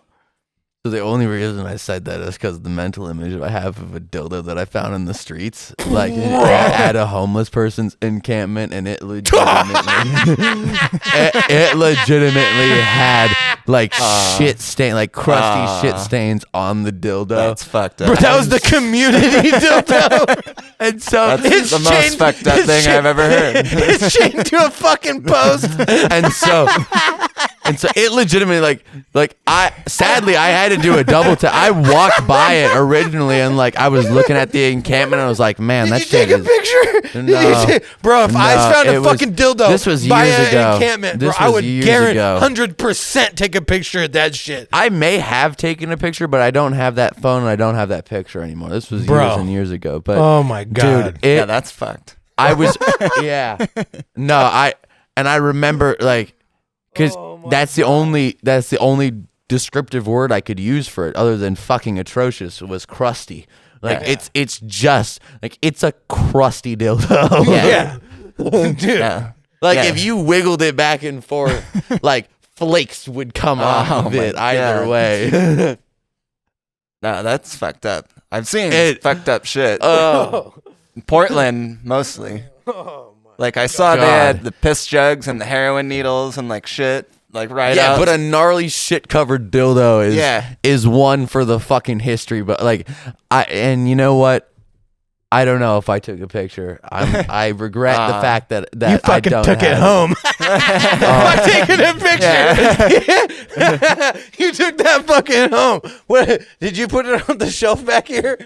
So the only reason I said that is because of the mental image I have of a dildo that I found in the streets, like at a homeless person's encampment, and it legitimately, it legitimately had like shit stain, like crusty shit stains on the dildo. That's fucked up. But that was the community dildo. And so That's the most fucked up thing I've ever heard. It's chained to a fucking post. and so it legitimately like I had to do a double tap. I walked by it originally and like I was looking at the encampment and I was like, man, that shit Did you take a picture? No. Bro, if I found a fucking dildo this was by years an ago. encampment, This bro, I was would years guarantee ago. 100% take a picture of that shit. I may have taken a picture, but I don't have that phone and I don't have that picture anymore. This was years and years ago. But oh my god, dude, Yeah, that's fucked. I was No, I remember like because that's the only descriptive word I could use for it other than fucking atrocious was crusty. Like it's just like it's a crusty dildo. Yeah. Dude. Yeah. Like if you wiggled it back and forth, like flakes would come off of it either way. No, that's fucked up. I've seen fucked up shit. Portland mostly. Like I saw they had the piss jugs and the heroin needles and like shit. Like right out. But a gnarly shit covered dildo is one for the fucking history. But like and you know what? I don't know if I took a picture. I regret the fact that you fucking I don't took it home. I'm taking a picture. You took that fucking home. What did you put it on the shelf back here?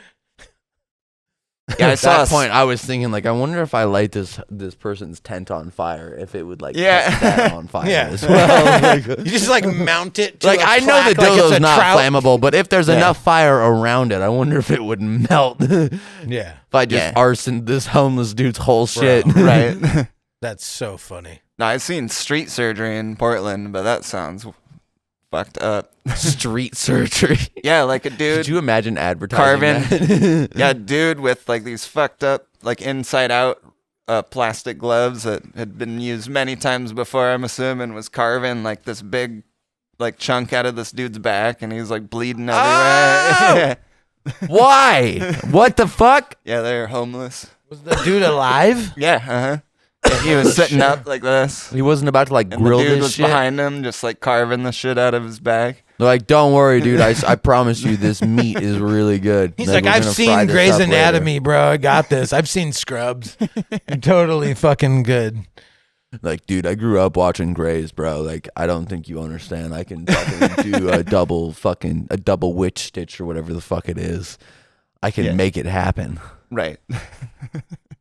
Yeah, I At saw that point, I was thinking, like, I wonder if I light this person's tent on fire, if it would, like, Yeah. catch that on fire Yeah. as well. Like, You just like mount it to like, a I know the plaque like it's dildo's a not trout. flammable, but if there's Yeah. enough fire around it, I wonder if it would melt. If Yeah. I just Yeah. arsoned this homeless dude's whole shit. right. That's so funny. No, I've seen street surgery in Portland, but that sounds fucked up. Street surgery. Yeah, like a dude Could you imagine advertising carving. that? Yeah, dude with like these fucked up, like inside out plastic gloves that had been used many times before, I'm assuming, was carving like this big like chunk out of this dude's back, and he's like bleeding everywhere. Why? What the fuck? Yeah, they're homeless. Was the dude alive? Yeah, uh-huh. Yeah, he was sitting up like this. He wasn't about to, like, And grill the dude this was shit? behind him, just like carving the shit out of his back. They're like, don't worry, dude. I promise you this meat is really good. He's Like, like, we're I've gonna seen fry this Grey's up later." Anatomy, bro. I got this. I've seen Scrubs. Totally fucking good. Like, dude, I grew up watching Grey's, bro. Like, I don't think you understand. I can fucking do a double witch stitch or whatever the fuck it is. I can make it happen. Right.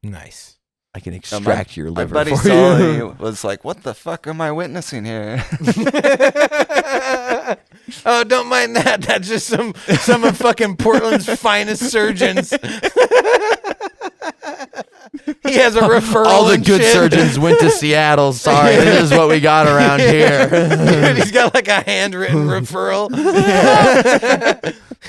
Nice. I can extract your My liver buddy for Sully you. was like, what the fuck am I witnessing here? Oh, don't mind that. That's just some of fucking Portland's finest surgeons. He has a referral. All the and good shit. surgeons went to Seattle. Sorry, this is what we got around here. Dude, he's got like a handwritten referral.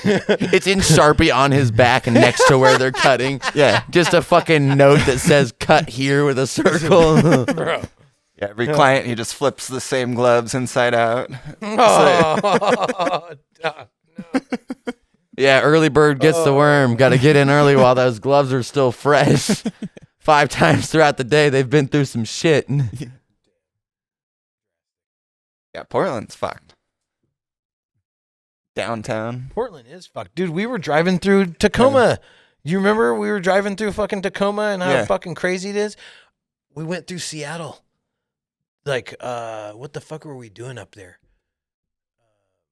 It's in Sharpie on his back next to where they're cutting. Yeah. Just a fucking note that says cut here with a circle. Bro. Yeah, every client, he just flips the same gloves inside out. Oh, no. Yeah, early bird gets the worm. Got to get in early while those gloves are still fresh. 5 times throughout the day, they've been through some shit. Yeah, Portland's fucked. Downtown. Portland is fucked. Dude, we were driving through Tacoma. You remember we were driving through fucking Tacoma and how fucking crazy it is? We went through Seattle. Like, what the fuck were we doing up there?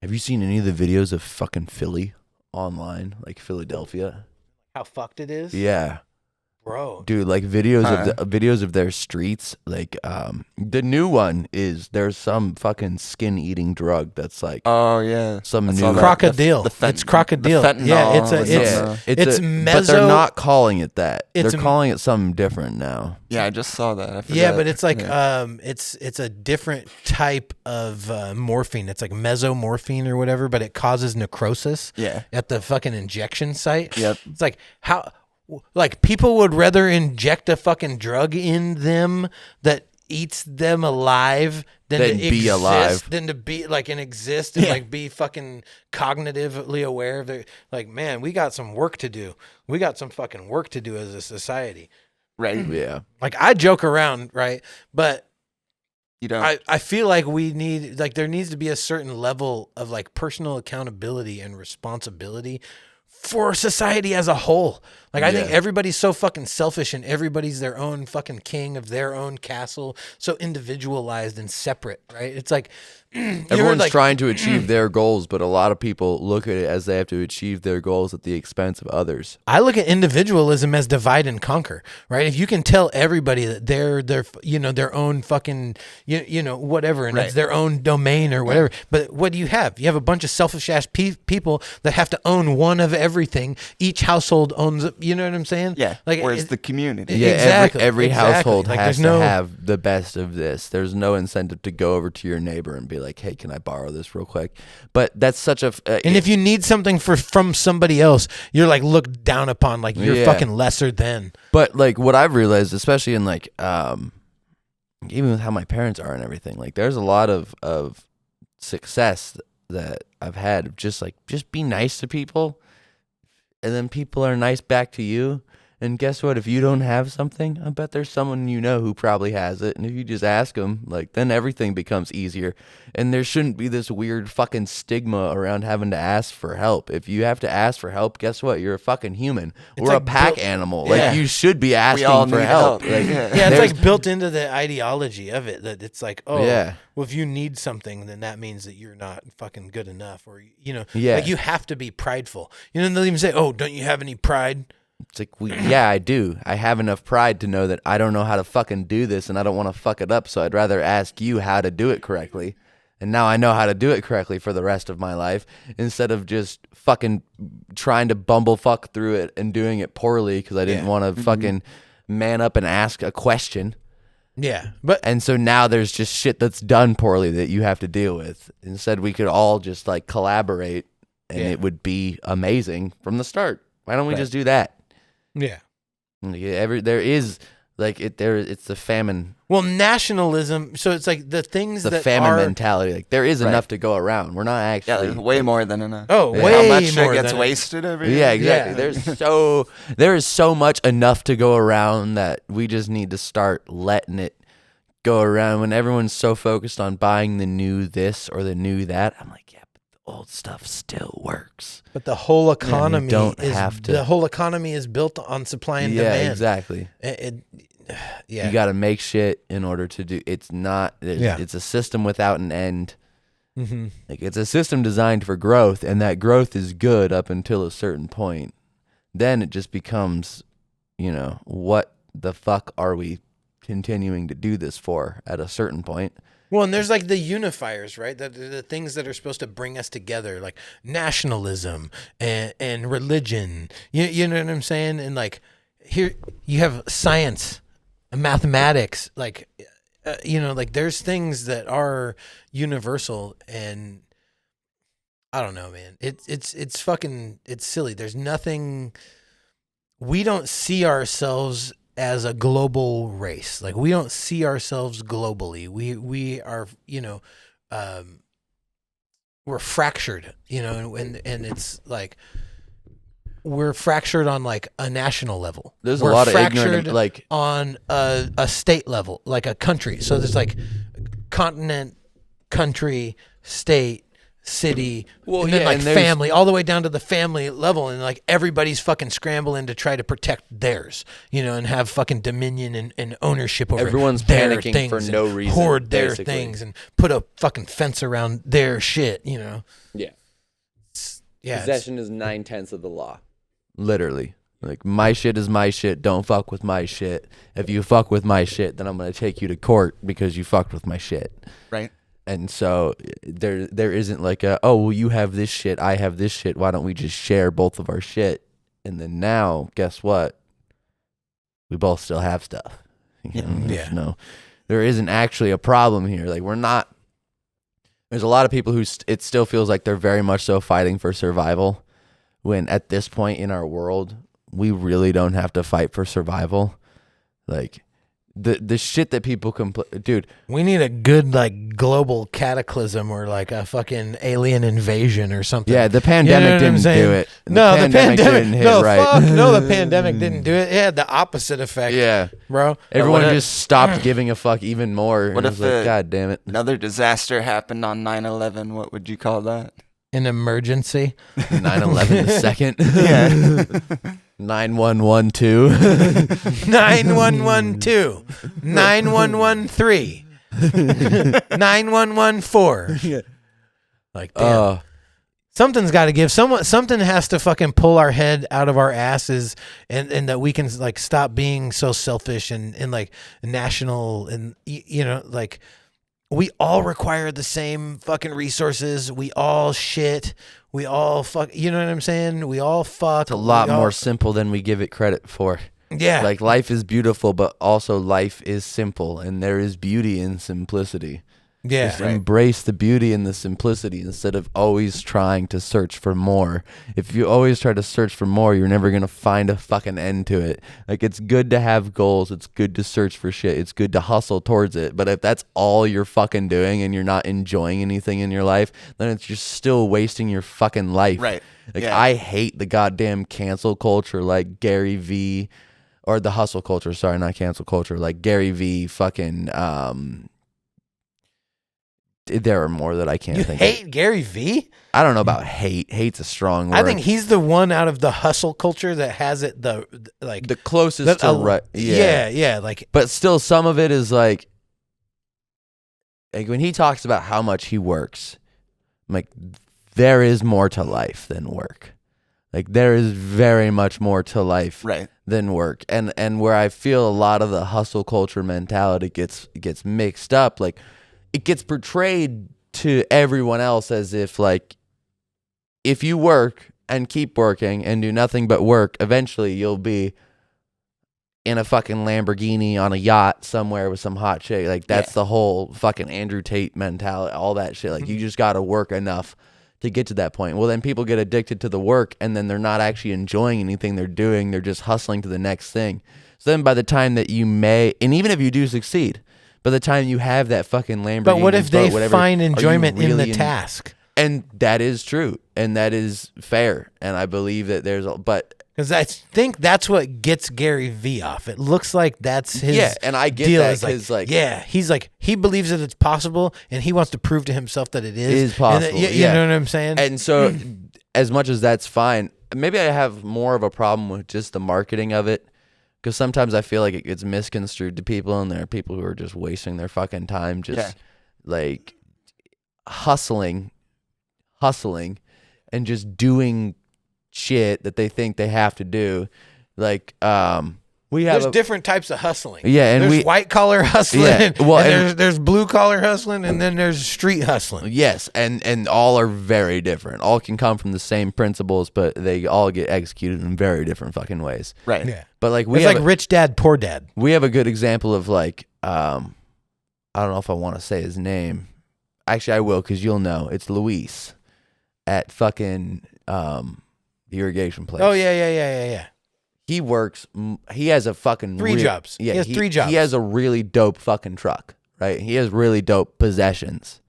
Have you seen any of the videos of fucking Philly online? Like Philadelphia? How fucked it is? Yeah. Bro. Dude, like videos of their streets, like the new one is there's some fucking skin eating drug that's like Oh, yeah. some I new saw that. Crocodile. The it's crocodile. fentanyl Yeah, it's was it's something. meso. but they're not calling it that. It's They're calling it something different now. Yeah, I just saw that. I forgot. Yeah, but it's like Yeah. it's a different type of morphine. It's like mesomorphine or whatever, but it causes necrosis. Yeah. At the fucking injection site. Yep. It's like how, like people would rather inject a fucking drug in them that eats them alive than Than to be exist, alive. than to be like and exist and like be fucking cognitively aware of it. Like, man, we got some work to do. We got some fucking work to do as a society. Right. Yeah. Like I joke around, right? But You don't. I feel like we need, like, there needs to be a certain level of like personal accountability and responsibility for society as a whole. Like, I think everybody's so fucking selfish and everybody's their own fucking king of their own castle, so individualized and separate, right? It's like, Everyone's like, trying to achieve their goals, but a lot of people look at it as they have to achieve their goals at the expense of others. I look at individualism as divide and conquer, right? If you can tell everybody that they're their own fucking whatever, and it's their own domain or whatever. But what do you have? You have a bunch of selfish ass people that have to own one of everything. Each household owns, you know what I'm saying? Yeah. Like, Where's the community? Yeah, Exactly, every exactly. household Like, has there's no- to have the best of this. There's no incentive to go over to your neighbor and be like, "Hey, can I borrow this real quick?" But that's such a And if you need something from somebody else, you're like looked down upon, like you're fucking lesser than. But like what I've realized, especially in like even with how my parents are and everything, like there's a lot of success that I've had of just be nice to people, and then people are nice back to you. And guess what? If you don't have something, I bet there's someone you know who probably has it. And if you just ask them, like, then everything becomes easier. And there shouldn't be this weird fucking stigma around having to ask for help. If you have to ask for help, guess what? You're a fucking human. We're like a pack built- animal. Yeah. Like, you should be asking all for need help. help. Like, Yeah. Yeah, it's there's- like built into the ideology of it that it's like, oh, Yeah. well, if you need something, then that means that you're not fucking good enough, or Yeah. like you have to be prideful. They'll even say, oh, don't you have any pride? It's like, yeah, I do. I have enough pride to know that I don't know how to fucking do this and I don't want to fuck it up. So I'd rather ask you how to do it correctly. And now I know how to do it correctly for the rest of my life instead of just fucking trying to bumblefuck through it and doing it poorly because I didn't want to fucking man up and ask a question. Yeah. But And so now there's just shit that's done poorly that you have to deal with. Instead, we could all just like collaborate and it would be amazing from the start. Why don't we just do that? yeah. There is like it's the famine. Well, nationalism. So it's like the things The that famine are mentality. Like there is enough to go around. We're not Yeah, actually. there's way more than enough. Oh, Yeah. way How much more shit gets than wasted every year? Yeah, exactly. Yeah. There is so much enough to go around that we just need to start letting it go around. When everyone's so focused on buying the new this or the new that, I'm like, yeah, but the old stuff still works. But the whole economy the whole economy is built on supply and Yeah, demand. exactly. Yeah. You got to make shit in order to do. It's not. It's a system without an end. Mm-hmm. Like it's a system designed for growth, and that growth is good up until a certain point. Then it just becomes, what the fuck are we continuing to do this for at a certain point? Well, and there's like the unifiers, right? The things that are supposed to bring us together, like nationalism and religion. You know what I'm saying? And like here you have science and mathematics, like like there's things that are universal, and I don't know, man. It's fucking silly. There's nothing. We don't see ourselves as a global race. Like we don't see ourselves globally. We are, we're fractured, and it's like we're fractured on like a national level. There's we're a lot of fractured ignorant, like on a state level, like a country. So there's like continent, country, state, city, and then like family, all the way down to the family level, and like everybody's fucking scrambling to try to protect theirs, and have fucking dominion and ownership over Everyone's their panicking things for and no reason, hoard their basically. things and put a fucking fence around their shit, Yeah. Yeah, Possession is 9/10 of the law. Literally. Like, my shit is my shit. Don't fuck with my shit. If you fuck with my shit, then I'm going to take you to court because you fucked with my shit. Right. And so there isn't like well, you have this shit, I have this shit. Why don't we just share both of our shit? And then now, guess what? We both still have stuff. No, there isn't actually a problem here. Like, we're not. There's a lot of people who it still feels like they're very much so fighting for survival. When at this point in our world, we really don't have to fight for survival. Like, the shit that people dude. we need a good like global cataclysm or like a fucking alien invasion or something. Yeah, the pandemic what I'm didn't saying? do it. No, the pandemic didn't hit no, right. fuck, no, the pandemic didn't do it. It had the opposite effect. Yeah, bro. everyone what if- just stopped giving a fuck even more. What and if it was like, the- God damn it. Another disaster happened on 9/11. What would you call that? An emergency. 9/11 the second. Yeah. 9112. 9112, 9113, 9114. Like, damn. Something's got to give. Something has to fucking pull our head out of our asses, and that we can like stop being so selfish and like national and like we all require the same fucking resources. We all shit. We all fuck. You know what I'm saying? We all fuck. It's a lot more simple than we give it credit for. Yeah. Like, life is beautiful, but also life is simple, and there is beauty in simplicity. Yeah. Just embrace the beauty and the simplicity instead of always trying to search for more. If you always try to search for more, you're never going to find a fucking end to it. Like, it's good to have goals. It's good to search for shit. It's good to hustle towards it. But if that's all you're fucking doing and you're not enjoying anything in your life, then it's just still wasting your fucking life. Right. Like, Yeah. I hate the goddamn cancel culture, like Gary V, or the hustle culture. Sorry, not cancel culture. Like Gary V, fucking, there are more that I can't You think hate Gary V? I don't know about hate. Hate's a strong word. I think he's the one out of the hustle culture that has it the closest to right. Yeah, like, But still, some of it is like when he talks about how much he works, I'm like, there is more to life than work. Like there is very much more to life Right. than work. And where I feel a lot of the hustle culture mentality gets mixed up, like it gets portrayed to everyone else as if like if you work and keep working and do nothing but work, eventually you'll be in a fucking Lamborghini on a yacht somewhere with some hot chick. Like that's the whole fucking Andrew Tate mentality, all that shit. Like you just got to work enough to get to that point. Well, then people get addicted to the work and then they're not actually enjoying anything they're doing. They're just hustling to the next thing. So then by the time that you may, and even if you do succeed, by the time you have that fucking Lamborghini, But what if they whatever, find are you enjoyment in really the task? And that is true. And that is fair. And I believe that but Because I think that's what gets Gary Vee off. It looks like that's his and I get deal that is because he's like, he believes that it's possible and he wants to prove to himself that it is possible. And you know what I'm saying? And so as much as that's fine, maybe I have more of a problem with just the marketing of it. Because sometimes I feel like it gets misconstrued to people, and there are people who are just wasting their fucking time just like hustling, and just doing shit that they think they have to do. Like, we have there's different types of hustling. Yeah, and there's white collar hustling. Yeah, well, and there's blue collar hustling, and then there's street hustling. Yes, and all are very different. All can come from the same principles, but they all get executed in very different fucking ways. Right. Yeah. But like It's like rich dad, poor dad. We have a good example of like, I don't know if I want to say his name. Actually, I will because you'll know. It's Luis at fucking the irrigation place. Oh yeah. He works. He has a fucking Three jobs. Yeah, he has 3 jobs. He has a really dope fucking truck, right? He has really dope possessions,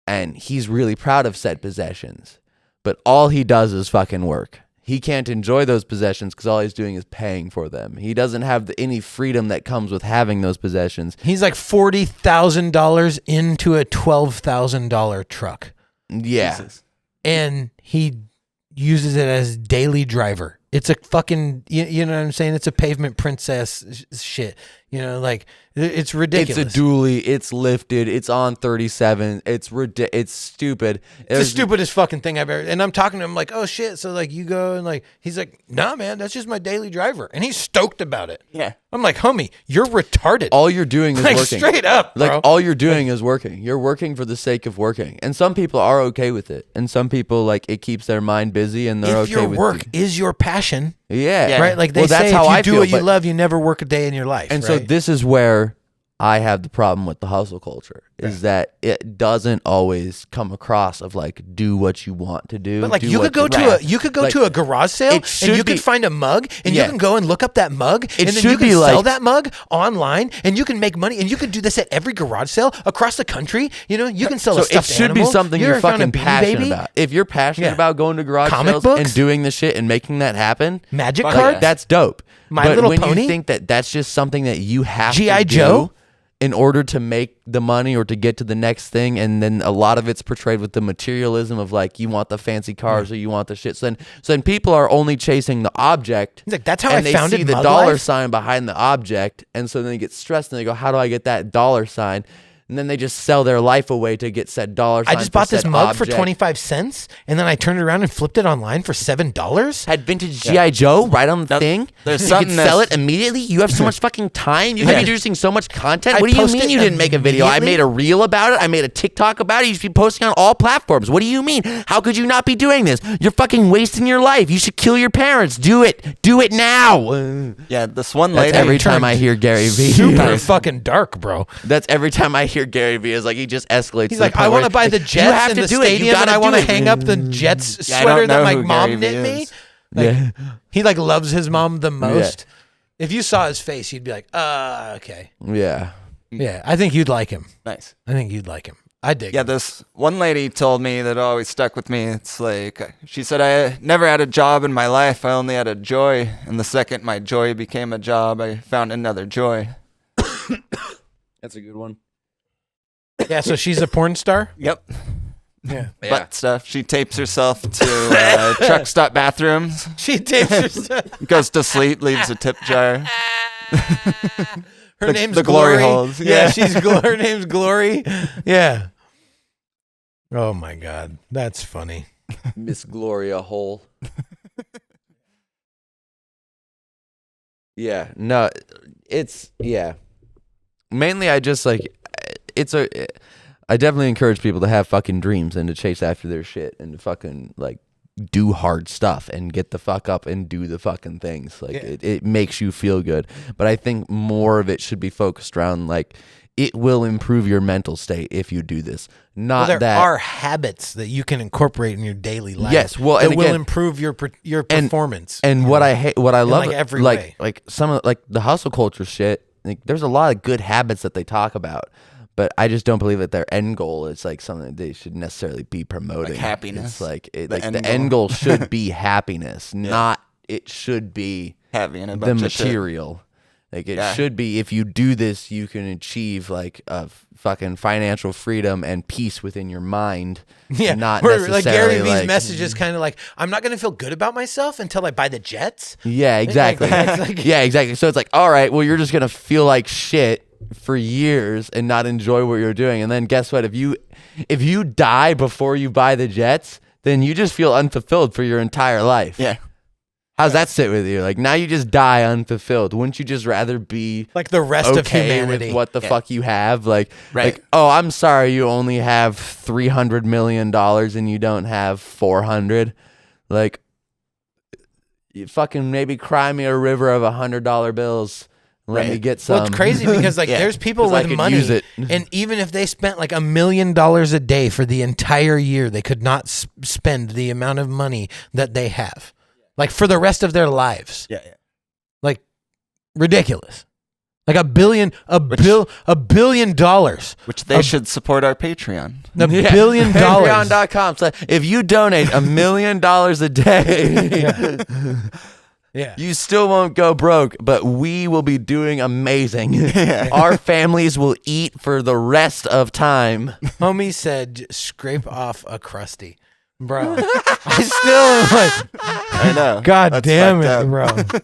and he's really proud of said possessions. But all he does is fucking work. He can't enjoy those possessions because all he's doing is paying for them. He doesn't have any freedom that comes with having those possessions. He's like $40,000 into a $12,000 truck. Yeah, Jesus. And he uses it as daily driver. It's a fucking, you know what I'm saying? It's a pavement princess shit. You know, like it's ridiculous. It's a dually. It's lifted. It's on 37. It's it's stupid. It's the stupidest fucking thing I've ever. And I'm talking to him like, oh shit. So like you go and like, he's like, nah, man, that's just my daily driver. And he's stoked about it. Yeah. I'm like, homie, you're retarded. All you're doing is like working. Straight up, bro. Like all you're doing is working. You're working for the sake of working. And some people are okay with it. And some people like it keeps their mind busy and they're if okay your with work is your passion, Yeah. right? Like they Well, that's say, how if you I do feel, what you but- love, you never work a day in your life. And so right? this is where I have the problem with the hustle culture is that it doesn't always come across of like do what you want to do. But like do you what could go to right. a you could go Like, to a garage sale it and should you be- could find a mug and Yeah. you can go and look up that mug and then should you can be sell like- that mug online and you can make money and you can do this at every garage sale across the country. You know, you can sell So a it stuffed should be animal. something You you're ever found a fucking Beanie passionate Baby? about. If you're passionate Yeah. about going to garage Comic sales books? and doing the shit and making that happen, Magic Fuck cards? yeah. that's dope. My but Little when Pony? you think that that's just something that you have G.I. to do Joe? in order to make the money or to get to the next thing, and then a lot of it's portrayed with the materialism of like you want the fancy cars or you want the shit. So then people are only chasing the object. He's like, that's how and I they founded see the Mug dollar Life? sign behind the object, and so then they get stressed and they go, "How do I get that dollar sign?" And then they just sell their life away to get said dollar sign. I just bought this said mug for object. 25 cents and then I turned it around and flipped it online for $7. Had vintage G.I. Joe right on the Now, thing. there's you something could sell it that's- immediately. You have so much fucking time. You could Yeah. be producing so much content. I What do you post mean it you didn't make a video? I immediately. made a reel about it. I made a TikTok about it. You should be posting on all platforms. What do you mean? How could you not be doing this? You're fucking wasting your life. You should kill your parents. Do it. Do it now. Yeah, this one That's lady. every time I hear Gary Vee. Super fucking dark, bro. That's every time I hear Gary Vee is like he just escalates. He's to the like, point I where want to buy the you Jets have in to the do it. You stadium and gotta I want to do it. hang up the Jets Yeah, I sweater don't that know my who mom Gary knit Vee me. is. Like, Yeah. He like loves his mom the most. If you saw his face, you'd be like, okay. Yeah. Yeah, I think you'd like him. Nice. I think you'd like him. I dig Yeah, him. this one lady told me that always stuck with me. It's like, she said, I never had a job in my life. I only had a joy. And the second my joy became a job, I found another joy. That's a good one. Yeah, so she's a porn star? Yep. Yeah. Butt stuff. She tapes herself to truck stop bathrooms, She tapes herself. goes to sleep, leaves a tip jar. Her name's the glory Glory. holes, Yeah, yeah. her name's Glory. Yeah. Oh my God. That's funny. Miss Gloria Hole. Yeah, no, it's mainly I just like I definitely encourage people to have fucking dreams and to chase after their shit and to fucking like do hard stuff and get the fuck up and do the fucking things. Like it makes you feel good. But I think more of it should be focused around like it will improve your mental state if you do this. Not there that are habits that you can incorporate in your daily life. Yes, well, that and will again, improve your performance. And what I hate, what I love, like every like way. like some of like the hustle culture shit. Like, there's a lot of good habits that they talk about, but I just don't believe that their end goal is like something that they should necessarily be promoting. Like happiness. It's like The end goal should be happiness, not it should be Having a the bunch of shit. material. Like it Yeah. should be, if you do this, you can achieve like a fucking financial freedom and peace within your mind. Yeah, not where, necessarily like Gary Vee's like, message is kind of like, I'm not going to feel good about myself until I buy the jets. Yeah, exactly. It's like- Yeah, exactly. So it's like, all right, well, you're just gonna feel like shit for years and not enjoy what you're doing, and then guess what? If you die before you buy the jets, then you just feel unfulfilled for your entire life. Yeah. How's that sit with you? Like now you just die unfulfilled. Wouldn't you just rather be Like the rest of okay humanity. with what the fuck you have? Like, Right. like, oh, I'm sorry, you only have $300 million and you don't have 400. Like, you fucking maybe cry me a river of $100 bills. Let me get some. Well, it's crazy because like Yeah, there's people 'cause I with could money, use it. and even if they spent like $1 million a day for the entire year, they could not spend the amount of money that they have, like for the rest of their lives. Yeah. Like ridiculous. Like $1 billion, $1 billion, Which they should support our Patreon. $1 billion. Patreon.com. So if you donate $1 million a day, Yeah. you still won't go broke, but we will be doing amazing. Our families will eat for the rest of time. Homie said, scrape off a crusty. Bro, I still am like, I know. God That's damn fucked it, up. bro.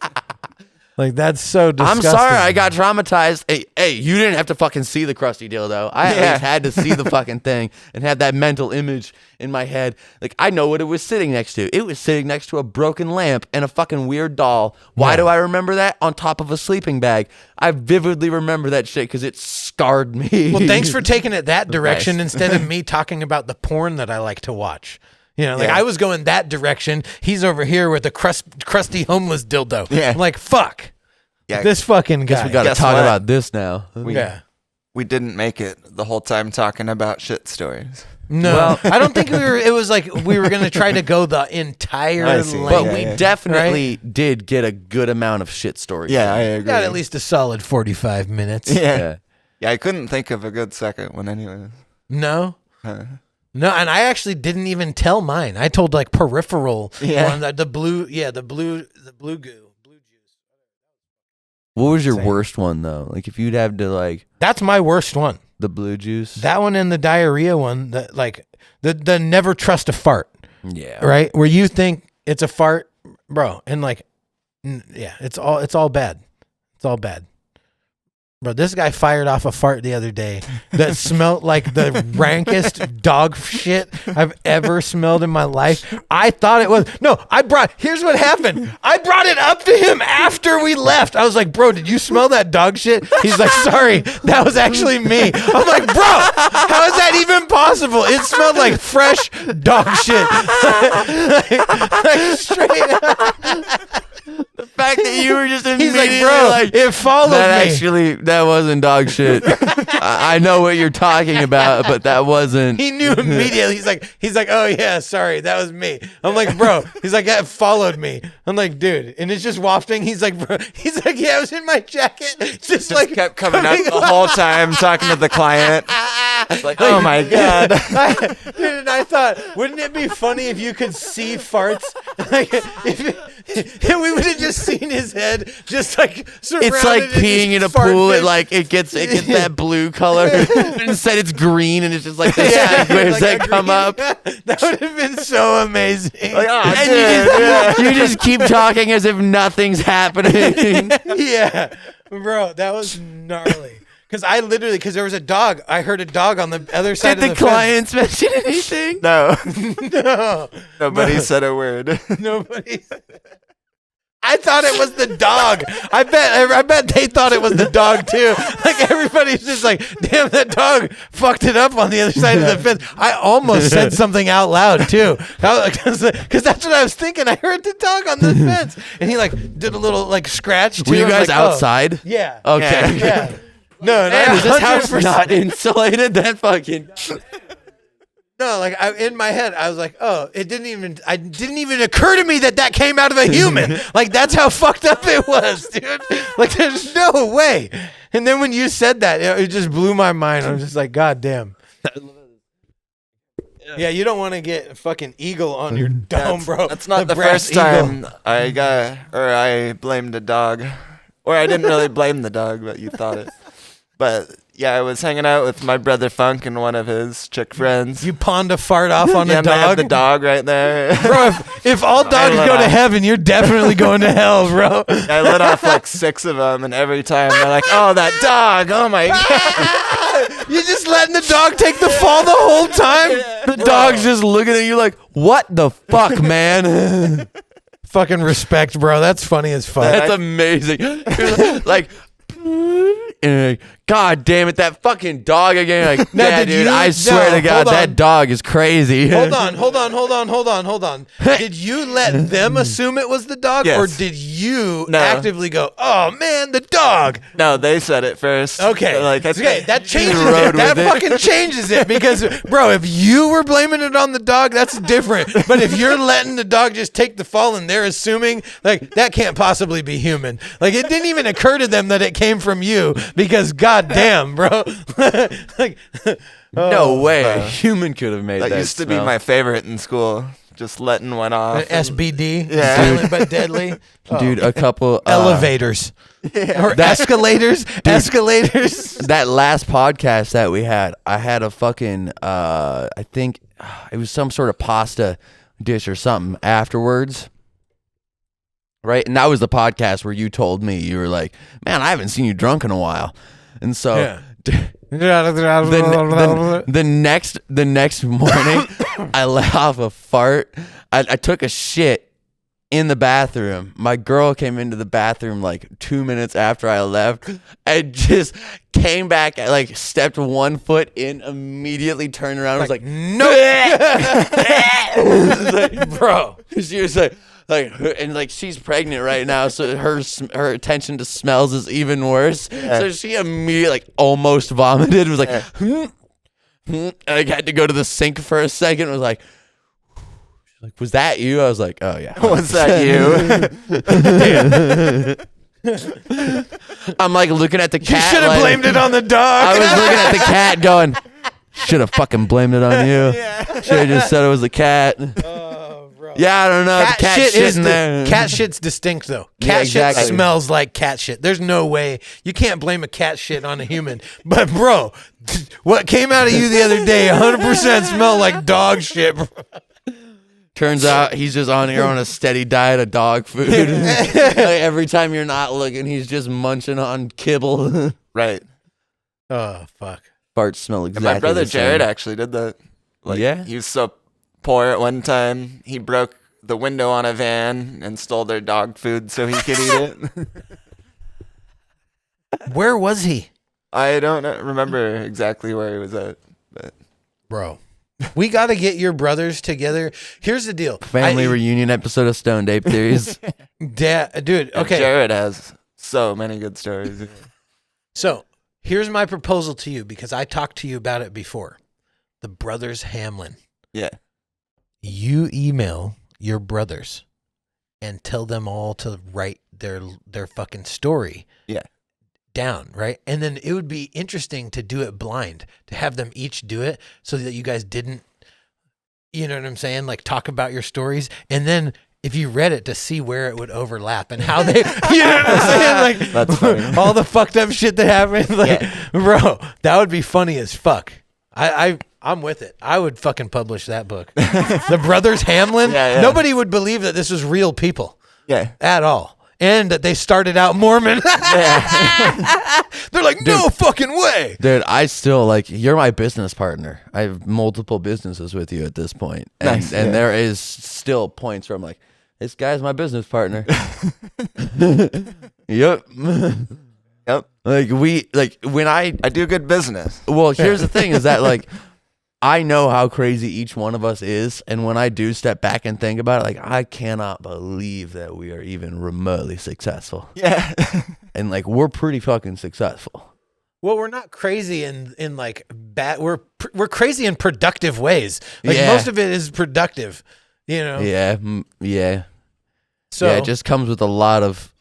Like, that's so I'm disgusting. sorry I got traumatized. Hey, you didn't have to fucking see the crusty dildo. I at Yeah. least had to see the fucking thing and have that mental image in my head. Like, I know what it was sitting next to. It was sitting next to a broken lamp and a fucking weird doll. Why do I remember that? On top of a sleeping bag. I vividly remember that shit because it scarred me. Well, thanks for taking it that direction Nice. instead of me talking about the porn that I like to watch. You know, like Yeah. I was going that direction. He's over here with the crusty homeless dildo. Yeah. I'm like, fuck. Yeah. This fucking guy. We got to Guess talk what? about this now. yeah. We didn't make it the whole time talking about shit stories. No, Well- I don't think we were. It was like we were going to try to go the entire I see. length. But Yeah, we yeah. definitely did get a good amount of shit stories. Yeah, I agree. Got at least a solid 45 minutes. Yeah. Yeah, I couldn't think of a good second one anyway. No. No, and I actually didn't even tell mine. I told like peripheral Yeah. one, the blue goo, blue juice. What was your Same. worst one though? Like if you'd have to like That's my worst one. the blue juice. That one and the diarrhea one, that like the never trust a fart, yeah. right? Where you think it's a fart, bro, and like, yeah, it's all bad. It's all bad. Bro, this guy fired off a fart the other day that smelled like the rankest dog shit I've ever smelled in my life. I thought it was, here's what happened. I brought it up to him after we left. I was like, bro, did you smell that dog shit? He's like, sorry, that was actually me. I'm like, bro, how is that even possible? It smelled like fresh dog shit. like straight up. The fact that you were just He's immediately like, bro, it followed that me. actually that wasn't dog shit. I know what you're talking about, but that wasn't. He knew immediately. He's like, oh yeah, sorry, that was me. I'm like, bro. He's like, yeah, it followed me. I'm like, dude, and it's just wafting. He's like, bro. He's like, yeah, it was in my jacket. Just like Kept coming up the whole time talking to the client. It's like, oh my God. Dude, and I thought, wouldn't it be funny if you could see farts? Like, if we would have just seen his head, just like surrounded. It's like in peeing this in a fart pool. It fish. like it gets that blue color. Instead, it's green, and it's just like the Yeah, waves like that a come green- up. That would have been so amazing. Like, oh, And dude, you just keep talking as if nothing's happening. Yeah, bro, that was gnarly. Because there was a dog. I heard a dog on the other side Did of the clients mention anything? No, fence. No, nobody said a word. nobody. I thought it was the dog. I bet they thought it was the dog too. Like everybody's just like, damn, that dog fucked it up on the other side of the fence. I almost said something out loud too, because that's what I was thinking. I heard the dog on the fence, and he like did a little like scratch too. Were you I'm guys like, oh. outside? Yeah. Okay. Yeah. No, Man, is this house 100%. not insulated? That fucking. No, like in my head, I was like, "Oh, it didn't even occur to me that came out of a human." Like that's how fucked up it was, dude. Like there's no way. And then when you said that, it just blew my mind. I was just like, "God damn." Yeah, you don't want to get fucking eagle on your dome, bro. That's not the brass first time I blamed a dog. Or I didn't really blame the dog, but you thought it. But yeah, I was hanging out with my brother Funk and one of his chick friends. You pawned a fart off on Yeah, a and I had dog, the dog right there. bro. If all dogs lit go to off. heaven, you're definitely going to hell, bro. I lit off like 6 of them, and every time they're like, "Oh, that dog! Oh my god!" You're just letting the dog take the fall the whole time. The dog's just looking at you like, what the fuck, man? Fucking respect, bro. That's funny as fuck. That's amazing. Like, and God damn it, that fucking dog again. Like, Now, yeah, did dude, you- I swear no, to God, hold on. that dog is crazy. Hold on. Did you let them assume it was the dog, Yes. or did you No. actively go, "Oh man, the dog"? No, they said it first. Okay, Like, okay, that changes rode it. That with it. fucking changes it because, bro, if you were blaming it on the dog, that's different. But if you're letting the dog just take the fall and they're assuming like that can't possibly be human, like it didn't even occur to them that it came from you because, goddamn, bro, like. No way. A human could have made that. that used to be smell. my favorite in school. Just letting one off. SBD, Yeah. silent but deadly. Dude, a couple. Elevators. Or escalators. Escalators. That last podcast that we had, I had a fucking, I think it was some sort of pasta dish or something afterwards. Right? And that was the podcast where you told me, you were like, man, I haven't seen you drunk in a while. And so Yeah. the next morning, I let off a fart. I took a shit in the bathroom. My girl came into the bathroom like 2 minutes after I left. I just came back, like stepped 1 foot in, immediately turned around. I was like, no. Bro. she was like, and like she's pregnant right now, so her attention to smells is even worse. So she immediately like almost vomited. It was like, and I had to go to the sink for a second. It was like, she's like, was that you? I was like, oh yeah. Was that you? I'm like looking at the You cat. should have like, blamed it on the dog. I was looking at the cat, going, should have fucking blamed it on you. Should have just said it was the cat. Yeah, I don't know. Cat the cat shit is in there. cat shit's distinct though. Yeah, Cat exactly. shit smells like cat shit. There's no way you can't blame a cat shit on a human. But bro, what came out of you the other day 100% smelled like dog shit. Bro. Turns out he's just on here on a steady diet of dog food. Like, every time you're not looking, he's just munching on kibble. Right. Oh fuck. Farts smell And exactly my brother the same. Jared actually did that. Like, Yeah? he was so poor at one time, he broke the window on a van and stole their dog food so he could eat it. Where was he? I don't remember exactly where he was at, but Bro. We got to get your brothers together. Here's the deal. Family reunion episode of Stone Ape Theories. Dude, okay. Jared has so many good stories. So here's my proposal to you because I talked to you about it before. The brothers Hamlin. Yeah. You email your brothers and tell them all to write their fucking story Yeah. down, right? And then it would be interesting to do it blind, to have them each do it so that you guys didn't, you know what I'm saying? Like talk about your stories. And then if you read it to see where it would overlap and how they, you know what I'm saying? Like That's funny. all the fucked up shit that happened. Like, bro, that would be funny as fuck. I'm with it. I would fucking publish that book. The Brothers Hamlin. Yeah. Nobody would believe that this was real people Yeah. at all. And that they started out Mormon. They're like, no fucking way. Dude, I still like, you're my business partner. I have multiple businesses with you at this point. And, Nice, and yeah. there is still points where I'm like, This guy's my business partner. Yep. Yep. When I do good business. well, here's the thing is that like I know how crazy each one of us is, and when I do step back and think about it, like I cannot believe that we are even remotely successful. Yeah. And like we're pretty fucking successful. Well, we're not crazy in like bad. We're crazy in productive ways. Like Yeah. most of it is productive, you know. Yeah. Yeah. So yeah, it just comes with a lot of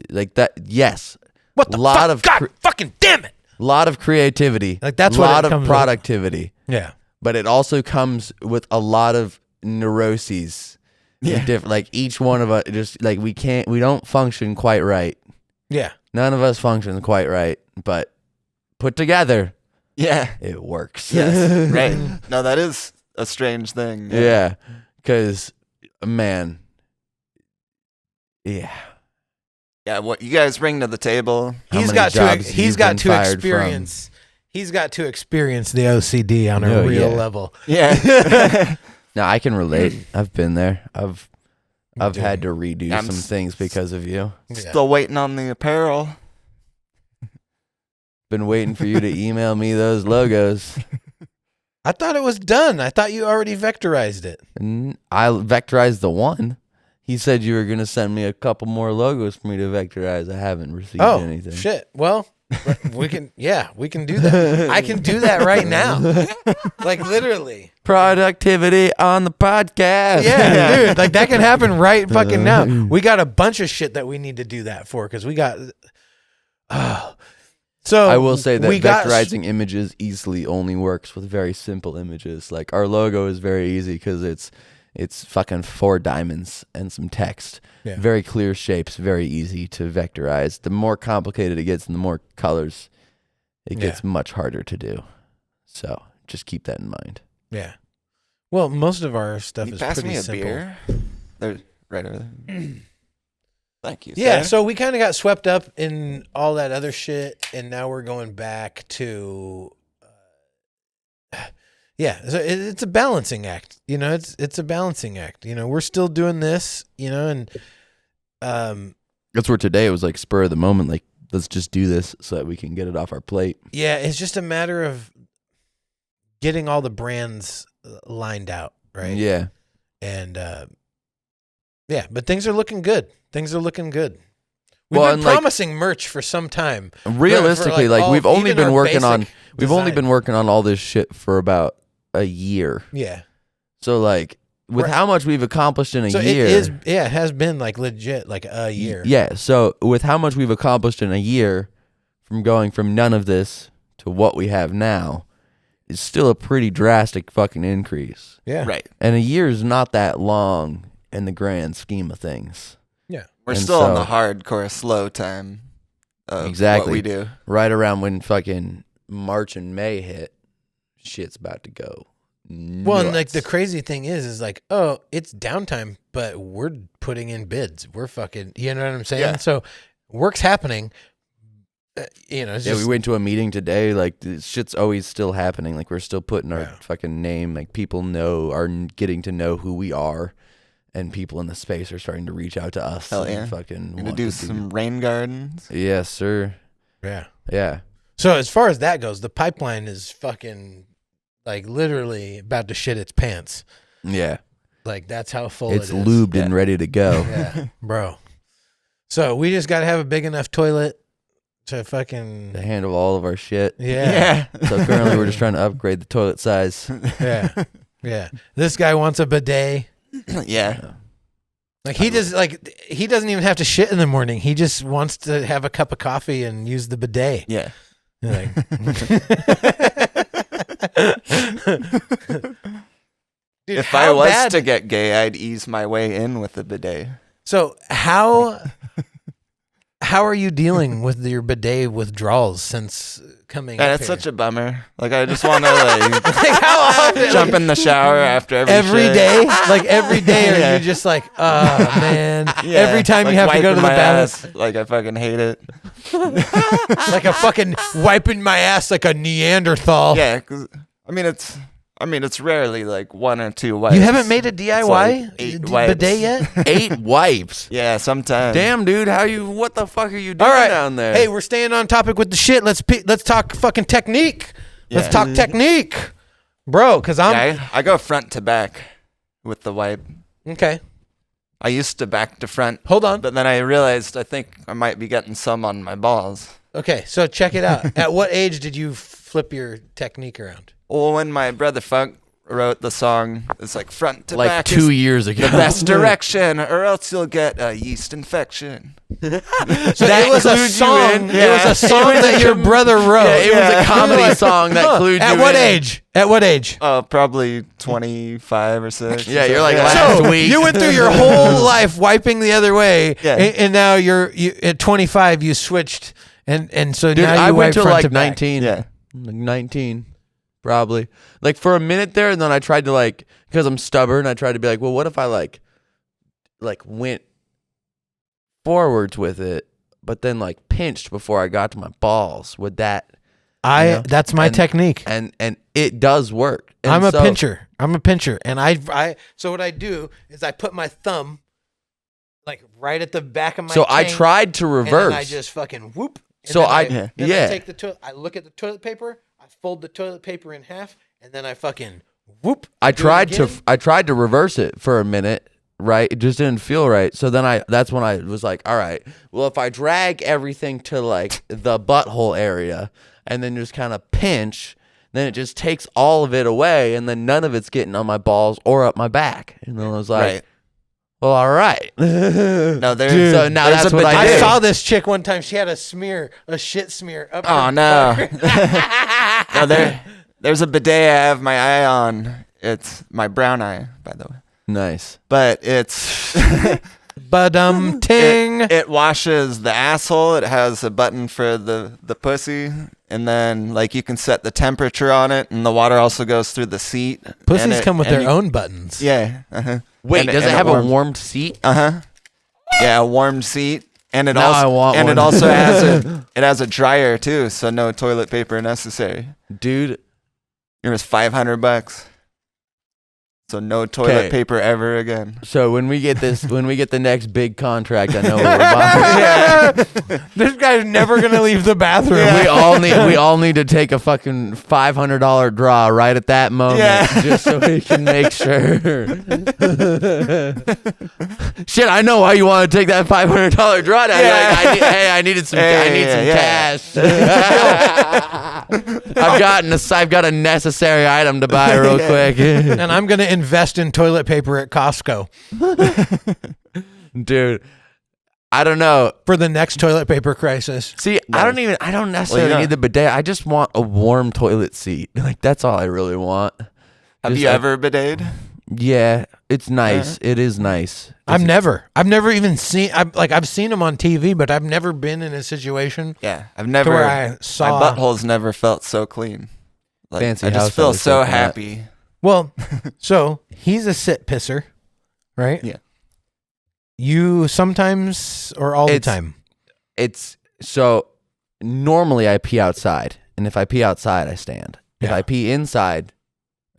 like that. Yes. what the lot fuck? of God fucking damn it! lot of creativity. Like, that's a what it lot of comes with. productivity. Yeah. But it also comes with a lot of neuroses. Yeah. Like each one of us just like we don't function quite right. Yeah. None of us function quite right, but put together, Yeah. it works. Yes. Right. No, that is a strange thing. Yeah. Cause man. Yeah. Yeah. What you guys bring to the table. How He's many got to jobs he's you've got been to fired experience. He's got to experience the OCD on a Oh, real yeah. level. Yeah. No, I can relate. I've been there. I've Dude. had to redo I'm some things because of you. Yeah. Still waiting on the apparel. Been waiting for you to email me those logos. I thought it was done. I thought you already vectorized it. I vectorized the one. He said you were gonna send me a couple more logos for me to vectorize. I haven't received Oh anything. shit! Well, we can do that. I can do that right now. Like literally. Productivity on the podcast. Yeah, dude. Like that can happen right fucking now. We got a bunch of shit that we need to do that for because we got. So I will say that we got vectorizing images easily only works with very simple images. Like our logo is very easy because it's fucking 4 diamonds and some text. Yeah. Very clear shapes, very easy to vectorize. The more complicated it gets and the more colors, it gets much harder to do. So just keep that in mind. Yeah. Well, most of our stuff Can you is pass pretty me a simple. beer? There's right over there. Thank you. Yeah, sir. so we kind of got swept up in all that other shit, and now we're going back to, so it's a balancing act. You know, it's a balancing act. You know, we're still doing this. You know, and That's where today it was like spur of the moment. Like let's just do this so that we can get it off our plate. yeah, it's just a matter of getting all the brands lined out, right? Yeah. And but things are looking good. Things are looking good. We've Well, been and, like, promising merch for some time. Realistically, like, all- we've only even been our working on basic we've only design. been working on all this shit for about a year. Yeah. So like with Right. how much we've accomplished in a So year. it has been like legit like a year. Yeah, so with how much we've accomplished in a year from going from none of this to what we have now, it's still a pretty drastic fucking increase. Yeah. Right. And a year is not that long in the grand scheme of things. Yeah. We're And still in so- the hardcore slow time of Exactly. what we do. Right around when fucking March and May hit, shit's about to go. Well, and like nuts. the crazy thing is like, oh, it's downtime, but we're putting in bids. We're fucking, you know what I'm saying? Yeah. So work's happening. You know, it's Yeah, just, we went to a meeting today. Like, this shit's always still happening. Like, we're still putting our Yeah. fucking name. Like, people getting to know who we are, and people in the space are starting to reach out to us. Hell and yeah. fucking Gonna want do to some rain gardens. Yes, sir. yeah. Yeah. So as far as that goes, the pipeline is fucking like literally about to shit its pants. Yeah. Like that's how full It's it is. lubed and Yeah. ready to go. Yeah, bro. So we just got to have a big enough toilet to fucking To handle all of our shit. yeah. So currently, we're just trying to upgrade the toilet size. Yeah. Yeah. This guy wants a bidet. Yeah. Like he doesn't even have to shit in the morning. He just wants to have a cup of coffee and use the bidet. Yeah. You're like, dude, If I how was bad- to get gay, I'd ease my way in with a bidet. So how are you dealing with your bidet withdrawals since coming? And up it's here? such a bummer. Like I just want to like like how often? jump in the shower after Every shit. day, like every day, or Yeah. you're just like, oh man. Yeah, Every time like you have to go to wiping the my bathroom, ass, like I fucking hate it. like a fucking wiping my ass like a Neanderthal. Yeah, 'cause, I mean it's I mean, it's rarely like 1 or 2 wipes. You haven't made a DIY like 8 wipes. bidet yet? 8 wipes. Yeah, sometimes. Damn, dude, what the fuck are you doing All right. down there? Hey, we're staying on topic with the shit. Let's talk fucking technique. Let's Yeah. talk technique, bro. Because I'm I go front to back with the wipe. okay. I used to back to front. Hold on. But then I realized I think I might be getting some on my balls. Okay, so check it out. At what age did you flip your technique around? Well, when my brother Funk wrote the song, it's like front to like back 2 is years ago. the best direction, or else you'll get a yeast infection. So it was a clued you song. in. It was a song that your brother wrote. Yeah, it was a comedy song that clued At you what in. age? At what age? Oh, probably 25 or 6. Yeah, you're like Yeah. last So week. you went through your whole life wiping the other way, Yeah. and now you at 25 you switched, and so Dude, now you I went wipe to front like to back. 19. Yeah. Like 19, probably. Like for a minute there, and then I tried to like, because I'm stubborn, I tried to be like, well, what if I like went forwards with it, but then like pinched before I got to my balls? Would that? know? That's my And- technique. And it does work. And I'm a so- pincher. I'm a pincher, and I so what I do is I put my thumb like right at the back of my. So I tank, tried to and reverse. then I just fucking whoop. And So then I- then yeah. I take the toilet. I look at the toilet paper. I fold the toilet paper in half, and then I fucking whoop. I do it tried to again. I tried to reverse it for a minute, right? It just didn't feel right. So then that's when I was like, all right, well, if I drag everything to like the butthole area and then just kind of pinch, then it just takes all of it away, and then none of it's getting on my balls or up my back. And then I was like, Right. well, all right. No, there's Dude, so now there's that's a what I I did. saw this chick one time. She had a shit smear up. Oh her no. butt. No, there's a bidet I have my eye on. It's my brown eye, by the way. Nice. But it's But ting. it washes the asshole. It has a button for the pussy, and then like you can set the temperature on it, and the water also goes through the seat. Pussies and come with and their you- own buttons. Yeah. Uh-huh. Wait, And does it and have a warms. warmed seat? Uh-huh. Yeah, a warmed seat. And it Now I also want and one. it also has a dryer too, so no toilet paper necessary. Dude, It was $500. So no toilet 'Kay. paper ever again. so when we get the next big contract, I know what we're buying. This guy's never gonna leave the bathroom. We all need to take a fucking $500 draw right at that moment, Yeah. just so we can make sure. Shit, I know why you want to take that $500 draw down. You're like, I needed some cash. I've got a necessary item to buy real quick, And I'm gonna invest in toilet paper at Costco dude. I don't know. for the next toilet paper crisis. See, I don't necessarily yeah. need the bidet. I just want a warm toilet seat. Like that's all I really want. Have Just you like- ever bideted? Yeah, it's nice. It is nice. I've never even seen. I've seen them on TV, but I've never been in a situation. Yeah. I've never where I saw- my butthole's never felt so clean. Like Fancy I house just feel always so says that. happy. Well, so he's a sit pisser, right? Yeah. You sometimes or all the It's- time? It's so normally I pee outside, and if I pee outside, I stand. If Yeah. I pee inside,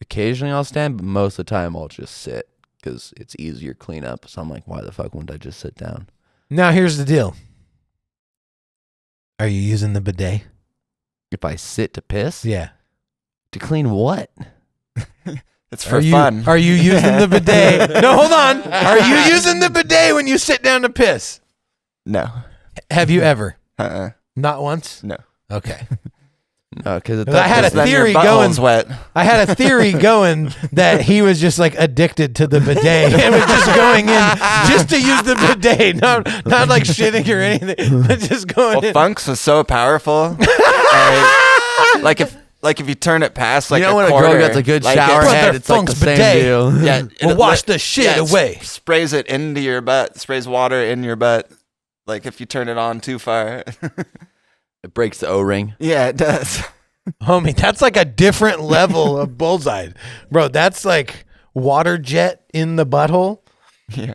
occasionally I'll stand, but most of the time I'll just sit because it's easier cleanup. So I'm like, why the fuck wouldn't I just sit down? Now here's the deal. Are you using the bidet? If I sit to piss, Yeah. to clean what? It's for Are you, fun. Are you using the bidet? No, hold on. Are you using the bidet when you sit down to piss? No. Have you ever? Uh-uh. Not once? No. Okay. No, because I had a Then your theory butthole's going. wet. I had a theory going that he was just like addicted to the bidet and was just going in just to use the bidet, not like shitting or anything, but just going Well, in. Funks was so powerful. like if you turn it past like you know a when quarter, a girl gets a good like shower Put head, their it's like the Funk's same bidet. deal. yeah, We'll wash it the shit away. Sprays it into your butt. Sprays water in your butt. Like if you turn it on too far. It breaks the O-ring. Yeah, it does. Homie, that's like a different level of bullseye. Bro, that's like water jet in the butthole. Yeah.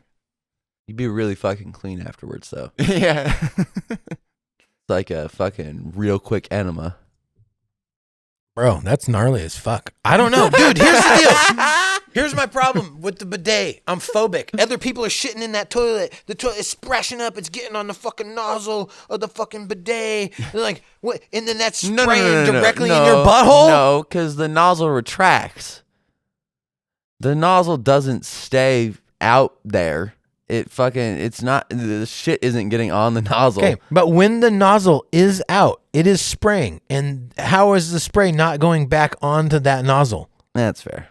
You'd be really fucking clean afterwards, though. Yeah. It's like a fucking real quick enema. Bro, that's gnarly as fuck. I don't know. Dude, here's the deal. Here's my problem with the bidet. I'm phobic. Other people are shitting in that toilet. The toilet is splashing up. It's getting on the fucking nozzle of the fucking bidet. They're like, what? And then that's spraying directly in your butthole? No, because the nozzle retracts. The nozzle doesn't stay out there. It's not, the shit isn't getting on the nozzle. Okay, but when the nozzle is out, it is spraying. And how is the spray not going back onto that nozzle? That's fair.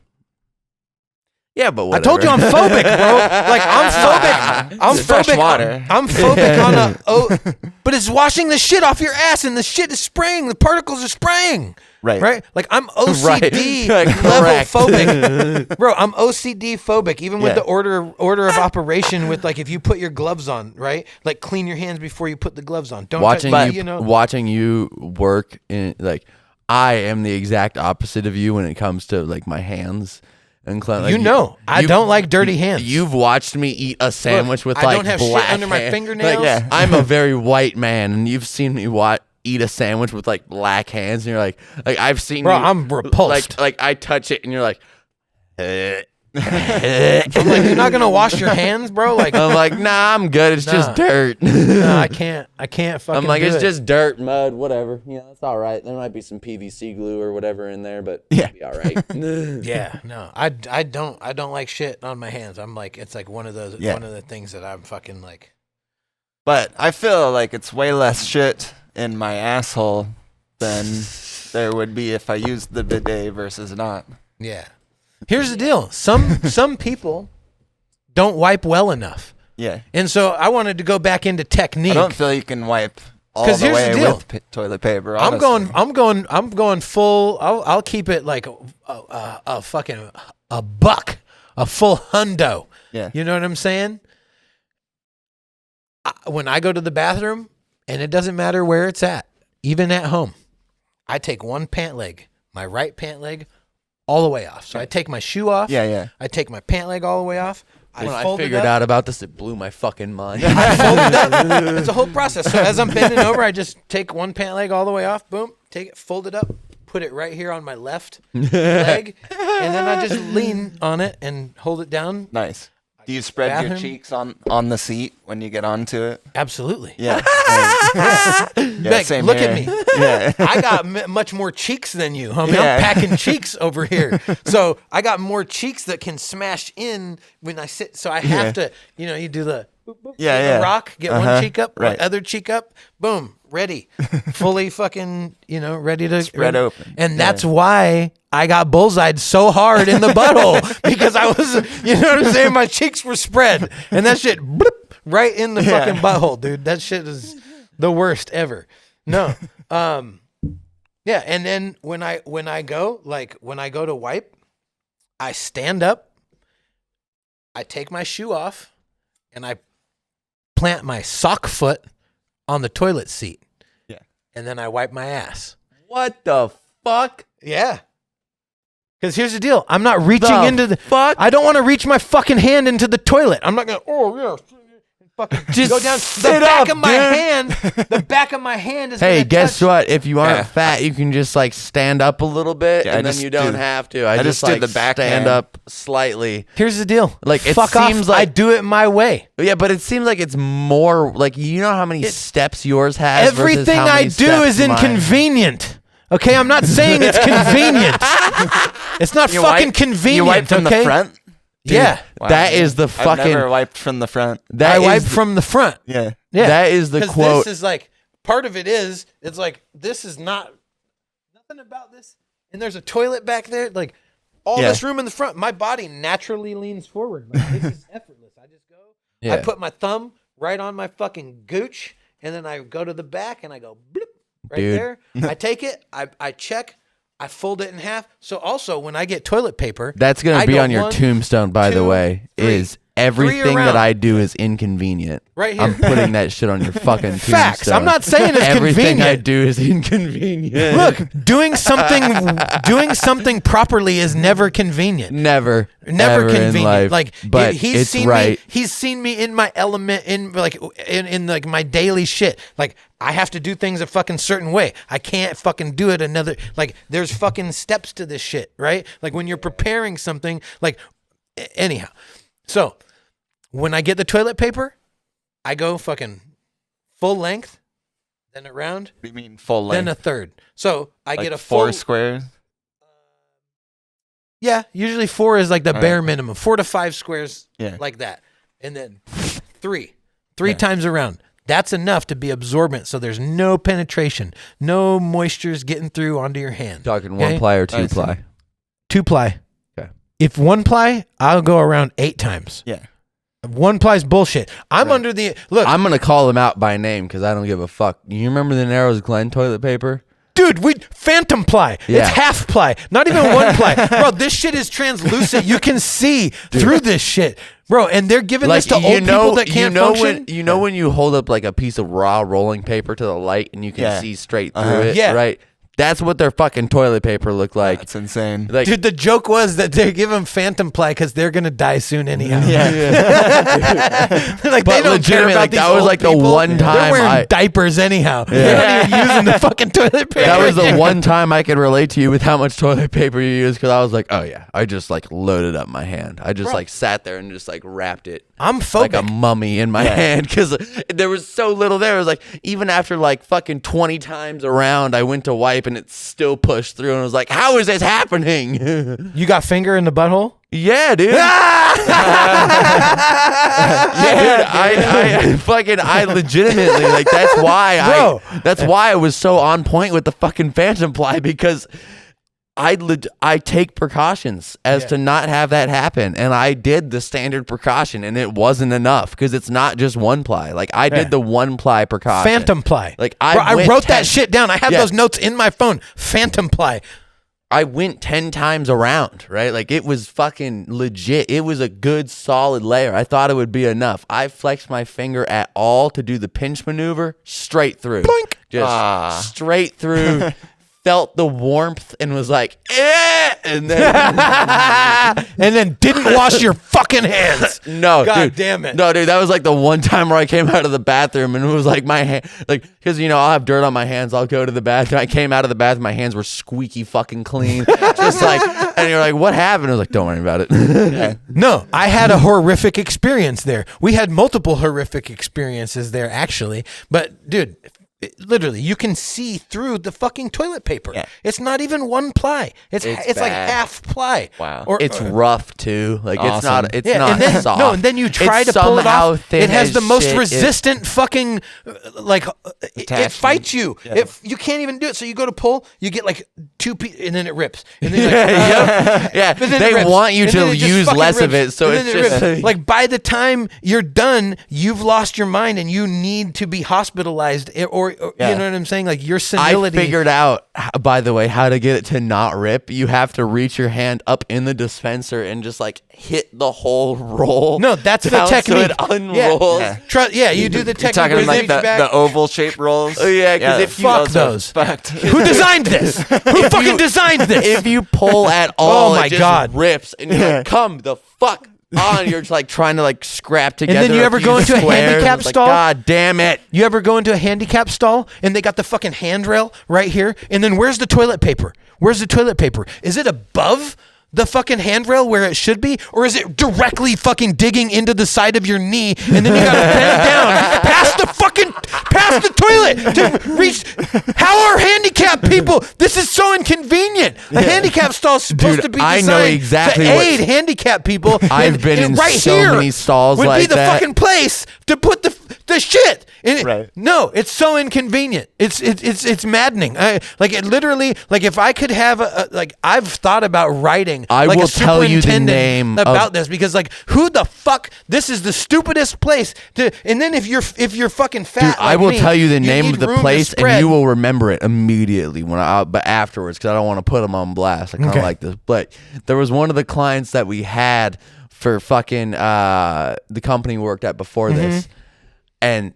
Yeah, but whatever. I told you I'm phobic, bro. Like, I'm phobic. I'm It's fresh phobic. water. I'm phobic on but it's washing the shit off your ass, and the shit is spraying. The particles are spraying. Right. Like, I'm OCD Right. level Correct. phobic. Bro, I'm OCD phobic, even with the order of operation with, like, if you put your gloves on, right? Like, clean your hands before you put the gloves on. Don't watching touch, you, you know. watching you work in, like, I am the exact opposite of you when it comes to, like, my hands. And like, I don't like dirty hands. You've watched me eat a sandwich with I like don't have black shit under my hand- fingernails. Like, I'm a very white man, and you've seen me eat a sandwich with like black hands, and you're like I've seen. Bro, you, I'm repulsed. Like I touch it, and you're like. I'm like, you're not gonna wash your hands, bro? Like, I'm like, nah, I'm good. It's just dirt. no, I can't fucking. I'm like, do it's it. just dirt, mud, whatever. You know, it's all right. There might be some PVC glue or whatever in there, but Yeah. it'll be all right. Yeah, no, I don't like shit on my hands. I'm like, it's like one of those one of the things that I'm fucking like. But I feel like it's way less shit in my asshole than there would be if I used the bidet versus not. Yeah. Here's the deal. Some people don't wipe well enough. Yeah. And so I wanted to go back into technique. I don't feel you can wipe all 'Cause the here's way the deal. with toilet paper. I'm honestly. going full. I'll keep it like a fucking a buck, a full hundo. Yeah. You know what I'm saying? When I go to the bathroom, and it doesn't matter where it's at, even at home, I take one pant leg, my right pant leg, all the way off. So I take my shoe off. Yeah. I take my pant leg all the way off. When I fold it figured up. out about this, it blew my fucking mind. I fold it up. It's a whole process. So as I'm bending over, I just take one pant leg all the way off. Boom. Take it, fold it up, put it right here on my left leg, and then I just lean on it and hold it down. Nice. Do you spread your Bathroom? cheeks on the seat when you get onto it? Absolutely. Yeah. Meg, same look here. at me. Yeah. I got much more cheeks than you, homie. Yeah. I'm packing cheeks over here. So I got more cheeks that can smash in when I sit. So I have to, you do the boop, boop, Yeah, do the yeah. rock, get one cheek up, right. other cheek up, boom, ready. Fully fucking, ready to Spread open. And that's why I got bullseyed so hard in the butthole because I was, you know what I'm saying? My cheeks were spread and that shit bloop, right in the fucking butthole, dude. That shit is the worst ever. No. Yeah. And then when I go to wipe, I stand up, I take my shoe off, and I plant my sock foot on the toilet seat. Yeah. And then I wipe my ass. What the fuck? Yeah. Because here's the deal. I'm not reaching into the fuck? I don't want to reach my fucking hand into the toilet. I'm not going to, fucking Just go down. sit The back up, of my dude. hand. The back of my hand is Hey, gonna guess touch. what? If you aren't Yeah. fat, you can just like stand up a little bit, Yeah, I and then just you don't do- have to. I just just do like the back stand hand. up slightly. Here's the deal. Like, it fuck off. seems like- I do it my way. Yeah, but it seems like it's more like, you know how many steps yours has. versus Everything how I many do steps is mine- inconvenient. Okay, I'm not saying it's convenient. It's not fucking convenient. You wipe from okay? the front? Yeah, Wow. That is the I've fucking. never wiped from the front. That I is wipe the- from the front. Yeah. Yeah, That is the 'Cause quote. This is like part of it is it's like this is not nothing about this, and there's a toilet back there. Like all Yeah. this room in the front, my body naturally leans forward. Like, this is effortless. I just go. I Yeah. put my thumb right on my fucking gooch, and then I go to the back and I go bloop, right Dude. there. I take it. I check. I fold it in half. So also when I get toilet paper, That's gonna I be go on your 1, tombstone, by the 2, way. 3. Is everything around. that I do is inconvenient. Right here. I'm putting that shit on your fucking tombstone. Facts. I'm not saying it's Everything I convenient. do is inconvenient. Look, doing something properly is never convenient. never Never ever convenient. in life, Like but he's it's seen right. me. He's seen me in my element, in like my daily shit. Like I have to do things a fucking certain way. I can't fucking do it another, like, there's fucking steps to this shit, right? Like, when you're preparing something, like, anyhow. So, when I get the toilet paper, I go fucking full length, then around, What do you mean full length? then a third. So, I like get a 4 full, squares? yeah, usually 4 is like the bare minimum. 4 to 5 squares, Yeah. like that. And then 3 times around. That's enough to be absorbent, so there's no penetration, no moisture's getting through onto your hand. Talking Okay? 1 ply or 2 I see. ply? 2 ply. Okay. If 1 ply, I'll go around 8 times. Yeah. 1 ply's bullshit. I'm under the look. I'm gonna call them out by name because I don't give a fuck. You remember the Narrows Glen toilet paper? Dude, we phantom ply. Yeah. It's half ply, not even 1 ply. Bro, this shit is translucent. You can see through this shit. Bro, and they're giving this to old people that can't function. When you hold up like a piece of raw rolling paper to the light and you can see straight through it, Yeah. right? That's what their fucking toilet paper looked like. That's insane. Like, Dude, the joke was that they give them phantom ply because they're gonna die soon anyhow. Like, But they don't care legitimately, about like, these that was old like the people. one They're time wearing diapers anyhow. They're not even using the fucking toilet paper. that was the one time I could relate to you with how much toilet paper you use because I was like, oh yeah, I just like loaded up my hand. I just like sat there and just like wrapped it. I'm Like phobic. a mummy in my hand because there was so little there. It was like even after like fucking 20 times around, I went to wipe and it still pushed through and I was like, how is this happening? You got finger in the butthole? Yeah, dude. Yeah, dude. I legitimately like that's why I was so on point with the fucking phantom ply because I take precautions as to not have that happen, and I did the standard precaution, and it wasn't enough because it's not just 1 ply. Like I did the 1 ply precaution, Phantom ply. Like Bro, I went wrote 10 that shit down. I have those notes in my phone. Phantom ply. I went 10 times around, right? Like it was fucking legit. It was a good solid layer. I thought it would be enough. I flexed my finger at all to do the pinch maneuver straight through. Boink. Just straight through. Felt the warmth and was like, eh! And then And then didn't wash your fucking hands. no, God dude, damn it. no, dude, that was like the one time where I came out of the bathroom and it was like my hand, like, because I'll have dirt on my hands. I'll go to the bathroom. I came out of the bathroom, my hands were squeaky fucking clean, just like, and you're like, what happened? I was like, don't worry about it. No, I had a horrific experience there. We had multiple horrific experiences there, actually. But, dude, literally, you can see through the fucking toilet paper. Yeah. It's not even 1 ply. It's like bad. half ply. Wow. Or, It's rough too. Like it's Awesome. not. It's yeah, not and then, soft. No, and then you try It's to pull it somehow off. thin It has as the most shit. resistant fucking it Attachment. fights you. Yeah. You can't even do it. So you go to pull, you get like 2 and then it rips. And then you're like, Yeah, but then it they rips. want you And to then it just use fucking less of rips. it, so And it's then it just rips. like by the time you're done, you've lost your mind and you need to be hospitalized or you Yeah. know what I'm saying? Like your I senility. figured out, by the way, how to get it to not rip. You have to reach your hand up in the dispenser and just like hit the whole roll. No, that's the down technique. So it unrolls. Yeah. You do the You're technique. talking where like you reach back. the oval shaped rolls? Oh, yeah, 'cause if you- Fuck are those. fucked. Who designed this? Who fucking designed this? If you pull at all, Oh my it just God. rips, and you're like, come the fuck on. You're just like trying to like scrap together. then you a ever few go into a squares. handicap It's like, stall? God damn it. You ever go into a handicap stall and they got the fucking handrail right here? And then where's the toilet paper? Where's the toilet paper? Is it above the fucking handrail where it should be? Or is it directly fucking digging into the side of your knee and then you gotta bend down past the toilet to reach? How are handicapped people? This is so inconvenient. A handicap stall is supposed Dude, to be I designed know exactly to what- aid handicapped people. I've been in right so here many stalls would be like the that. fucking place to put the shit. Right. No, it's so inconvenient. It's maddening. Like it literally. Like if I could have I've thought about writing. I like will a tell you the superintendent name about of- this because like who the fuck? This is the stupidest place to. And then if you're fucking fat, Dude, I like will me, tell you the you name need of the room to place, and spread. you will remember it immediately but afterwards, because I don't want to put them on blast. I kind of Okay. like this, but there was one of the clients that we had for fucking the company we worked at before this, and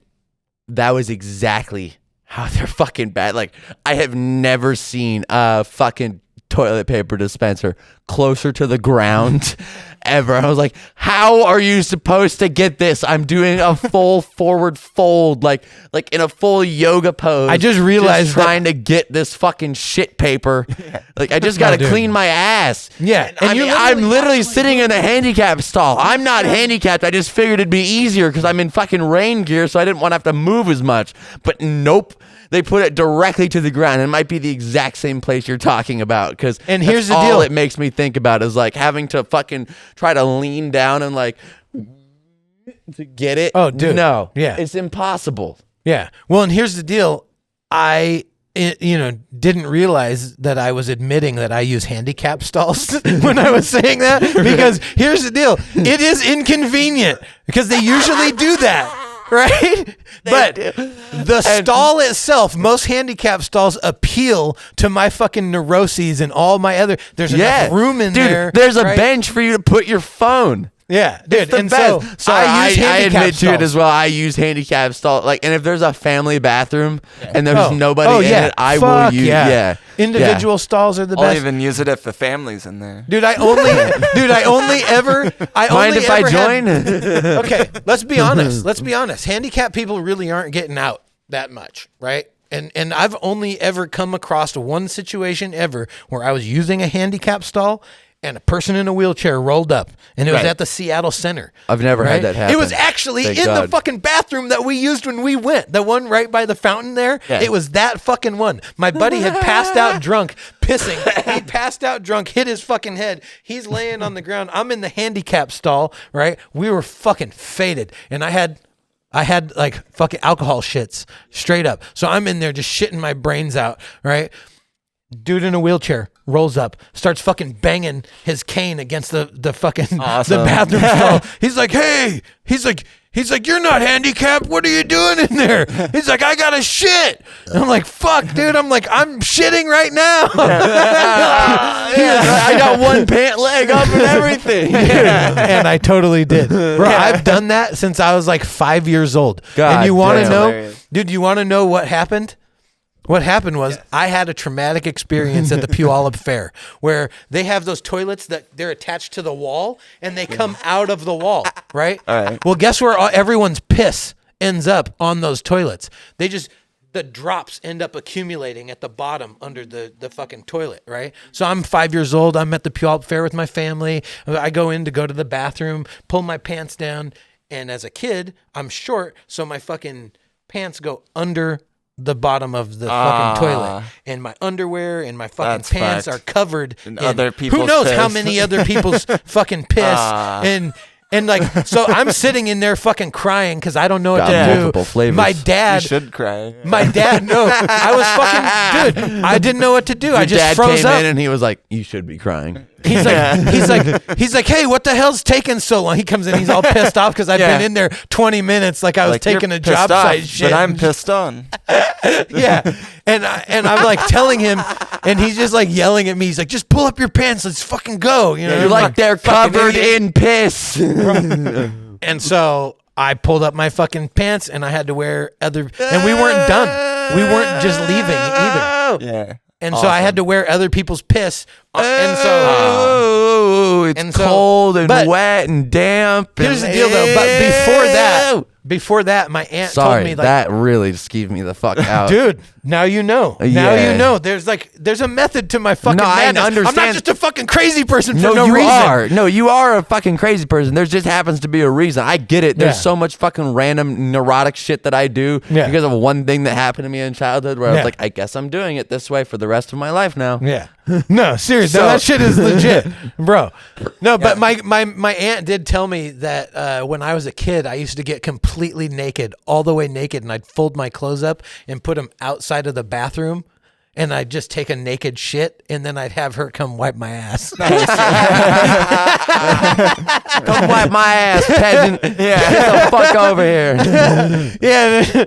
that was exactly how they're fucking bad. Like I have never seen a fucking toilet paper dispenser closer to the ground ever. I was like, how are you supposed to get this? I'm doing a full forward fold, like in a full yoga pose. I just realized trying to get this fucking shit paper. Like, I just got to clean my ass. Yeah. And I'm literally sitting in a handicap stall. I'm not handicapped. I just figured it'd be easier because I'm in fucking rain gear, so I didn't want to have to move as much. But nope. They put it directly to the ground. It might be the exact same place you're talking about. Because here's the all deal. It makes me think about is like having to fucking try to lean down and like to get it. Oh, dude. No. Yeah. It's impossible. Yeah. Well, and here's the deal. I didn't realize that I was admitting that I use handicap stalls when I was saying that, because here's the deal. It is inconvenient because they usually do that. Right? But the stall itself, most handicap stalls appeal to my fucking neuroses and all my other, there's enough room in there. There's a bench for you to put your phone. Yeah, dude. It's the And best. so I use I handicap admit stalls. to it as well. I use handicap stall. Like, and if there's a family bathroom and there's nobody in it, I will use. Yeah. Individual stalls are the I'll best. even use it if the family's in there. Dude, I only ever. Mind if I join? Okay, let's be honest. Let's be honest. Handicapped people really aren't getting out that much, right? And I've only ever come across one situation ever where I was using a handicap stall and a person in a wheelchair rolled up, and it was at the Seattle Center. I've never had that happen. It was actually Thank in the God. fucking bathroom that we used when we went. The one right by the fountain there. Yeah. It was that fucking one. My buddy had passed out drunk, pissing. He passed out drunk, hit his fucking head. He's laying on the ground. I'm in the handicap stall, right? We were fucking faded, and I had like fucking alcohol shits straight up. So I'm in there just shitting my brains out, right? Dude in a wheelchair rolls up, starts fucking banging his cane against the fucking Awesome. the bathroom stall. He's like, hey, he's like, you're not handicapped. What are you doing in there? He's like, I got a shit. And I'm like, fuck, dude. I'm like, I'm shitting right now. I got one pant leg up and everything. And I totally did. Bro, I've done that since I was like 5 years old. God and you want to damn. know, Hilarious. dude, you want to know what happened? What happened was I had a traumatic experience at the Puyallup Fair where they have those toilets that they're attached to the wall and they come out of the wall, right? All right. Well, guess where everyone's piss ends up on those toilets? The drops end up accumulating at the bottom under the fucking toilet, right? So I'm 5 years old. I'm at the Puyallup Fair with my family. I go to the bathroom, pull my pants down, and as a kid, I'm short, so my fucking pants go under the bottom of the fucking toilet, and my underwear and my fucking That's pants fucked. are covered In in other who people's knows how piss. many other people's fucking piss, and like, so I'm sitting in there fucking crying because I don't know what Got to do. multiple flavors. My You dad, should cry. no, I was fucking, dude, I didn't know what to do. I Your just dad froze came up. in and he was like, "You should be crying." He's like, hey, what the hell's taking so long? He comes in, he's all pissed off because I've been in there 20 minutes, like I was Like, you're taking a pissed job off, site shit. But I'm pissed on. Yeah. And I'm like telling him, and he's just like yelling at me. He's like, just pull up your pants. Let's fucking go. You know, You're I'm like, they're fucking covered idiot. in piss. And so I pulled up my fucking pants and I had to wear other, and we weren't done. We weren't just leaving either. Yeah. And so I had to wear other people's piss. And so Oh, it's And so- cold and but wet and damp. here's the and- deal though. But before that, my aunt told Sorry, me like, that really skeeved me the fuck out. dude, now you know. Now Yeah. you know. There's a method to my fucking No, I madness. I'm not understand. just a fucking crazy person for No, no you reason. are. No, you are a fucking crazy person. There just happens to be a reason. I get it. There's Yeah. so much fucking random neurotic shit that I do Yeah. because of one thing that happened to me in childhood where I Yeah. was like, I guess I'm doing it this way for the rest of my life now. Yeah. No, seriously. So- That shit is legit, bro. No, but my aunt did tell me that when I was a kid, I used to get completely naked, all the way naked, and I'd fold my clothes up and put them outside of the bathroom. And I'd just take a naked shit, and then I'd have her come wipe my ass. Come wipe my ass, peasant. Yeah. Get the fuck over here. Yeah,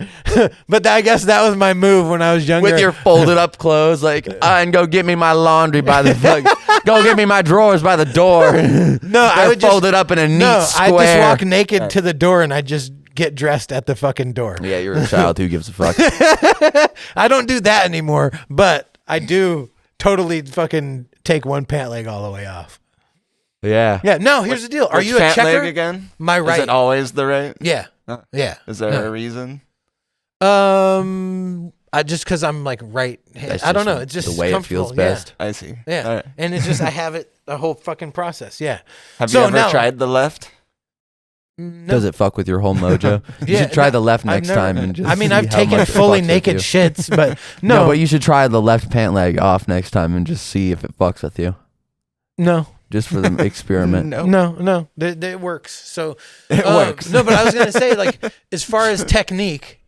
but I guess that was my move when I was younger. With your folded up clothes, like, and go get me my laundry by the fuck. Go get me my drawers by the door. no, I They're would just folded up in a neat I square. just walk naked to the door, and I just get dressed at the fucking door. Yeah, you're a child. Who gives a fuck? I don't do that anymore, but I do totally fucking take one pant leg all the way off. Yeah. Yeah. No, here's the deal. Are Which you a pant checker? leg again? My right. Is it always the right? Yeah. No. Yeah. Is there a reason? I just because I'm like right. That's I don't just know. It's just the way it comfortable. feels best. I see. Yeah. All right. And it's just I have it the whole fucking process. Yeah. Have So you ever now- tried the left? No. Does it fuck with your whole mojo? You Yeah, should try no, the left I've next never- time and just. I mean, see I've how taken much it fully fucks with naked you. shits, but No, no, but you should try the left pant leg off next time and just see if it fucks with you, no. just for the experiment. No, it works. So It works. No, but I was gonna say, like, as far as technique,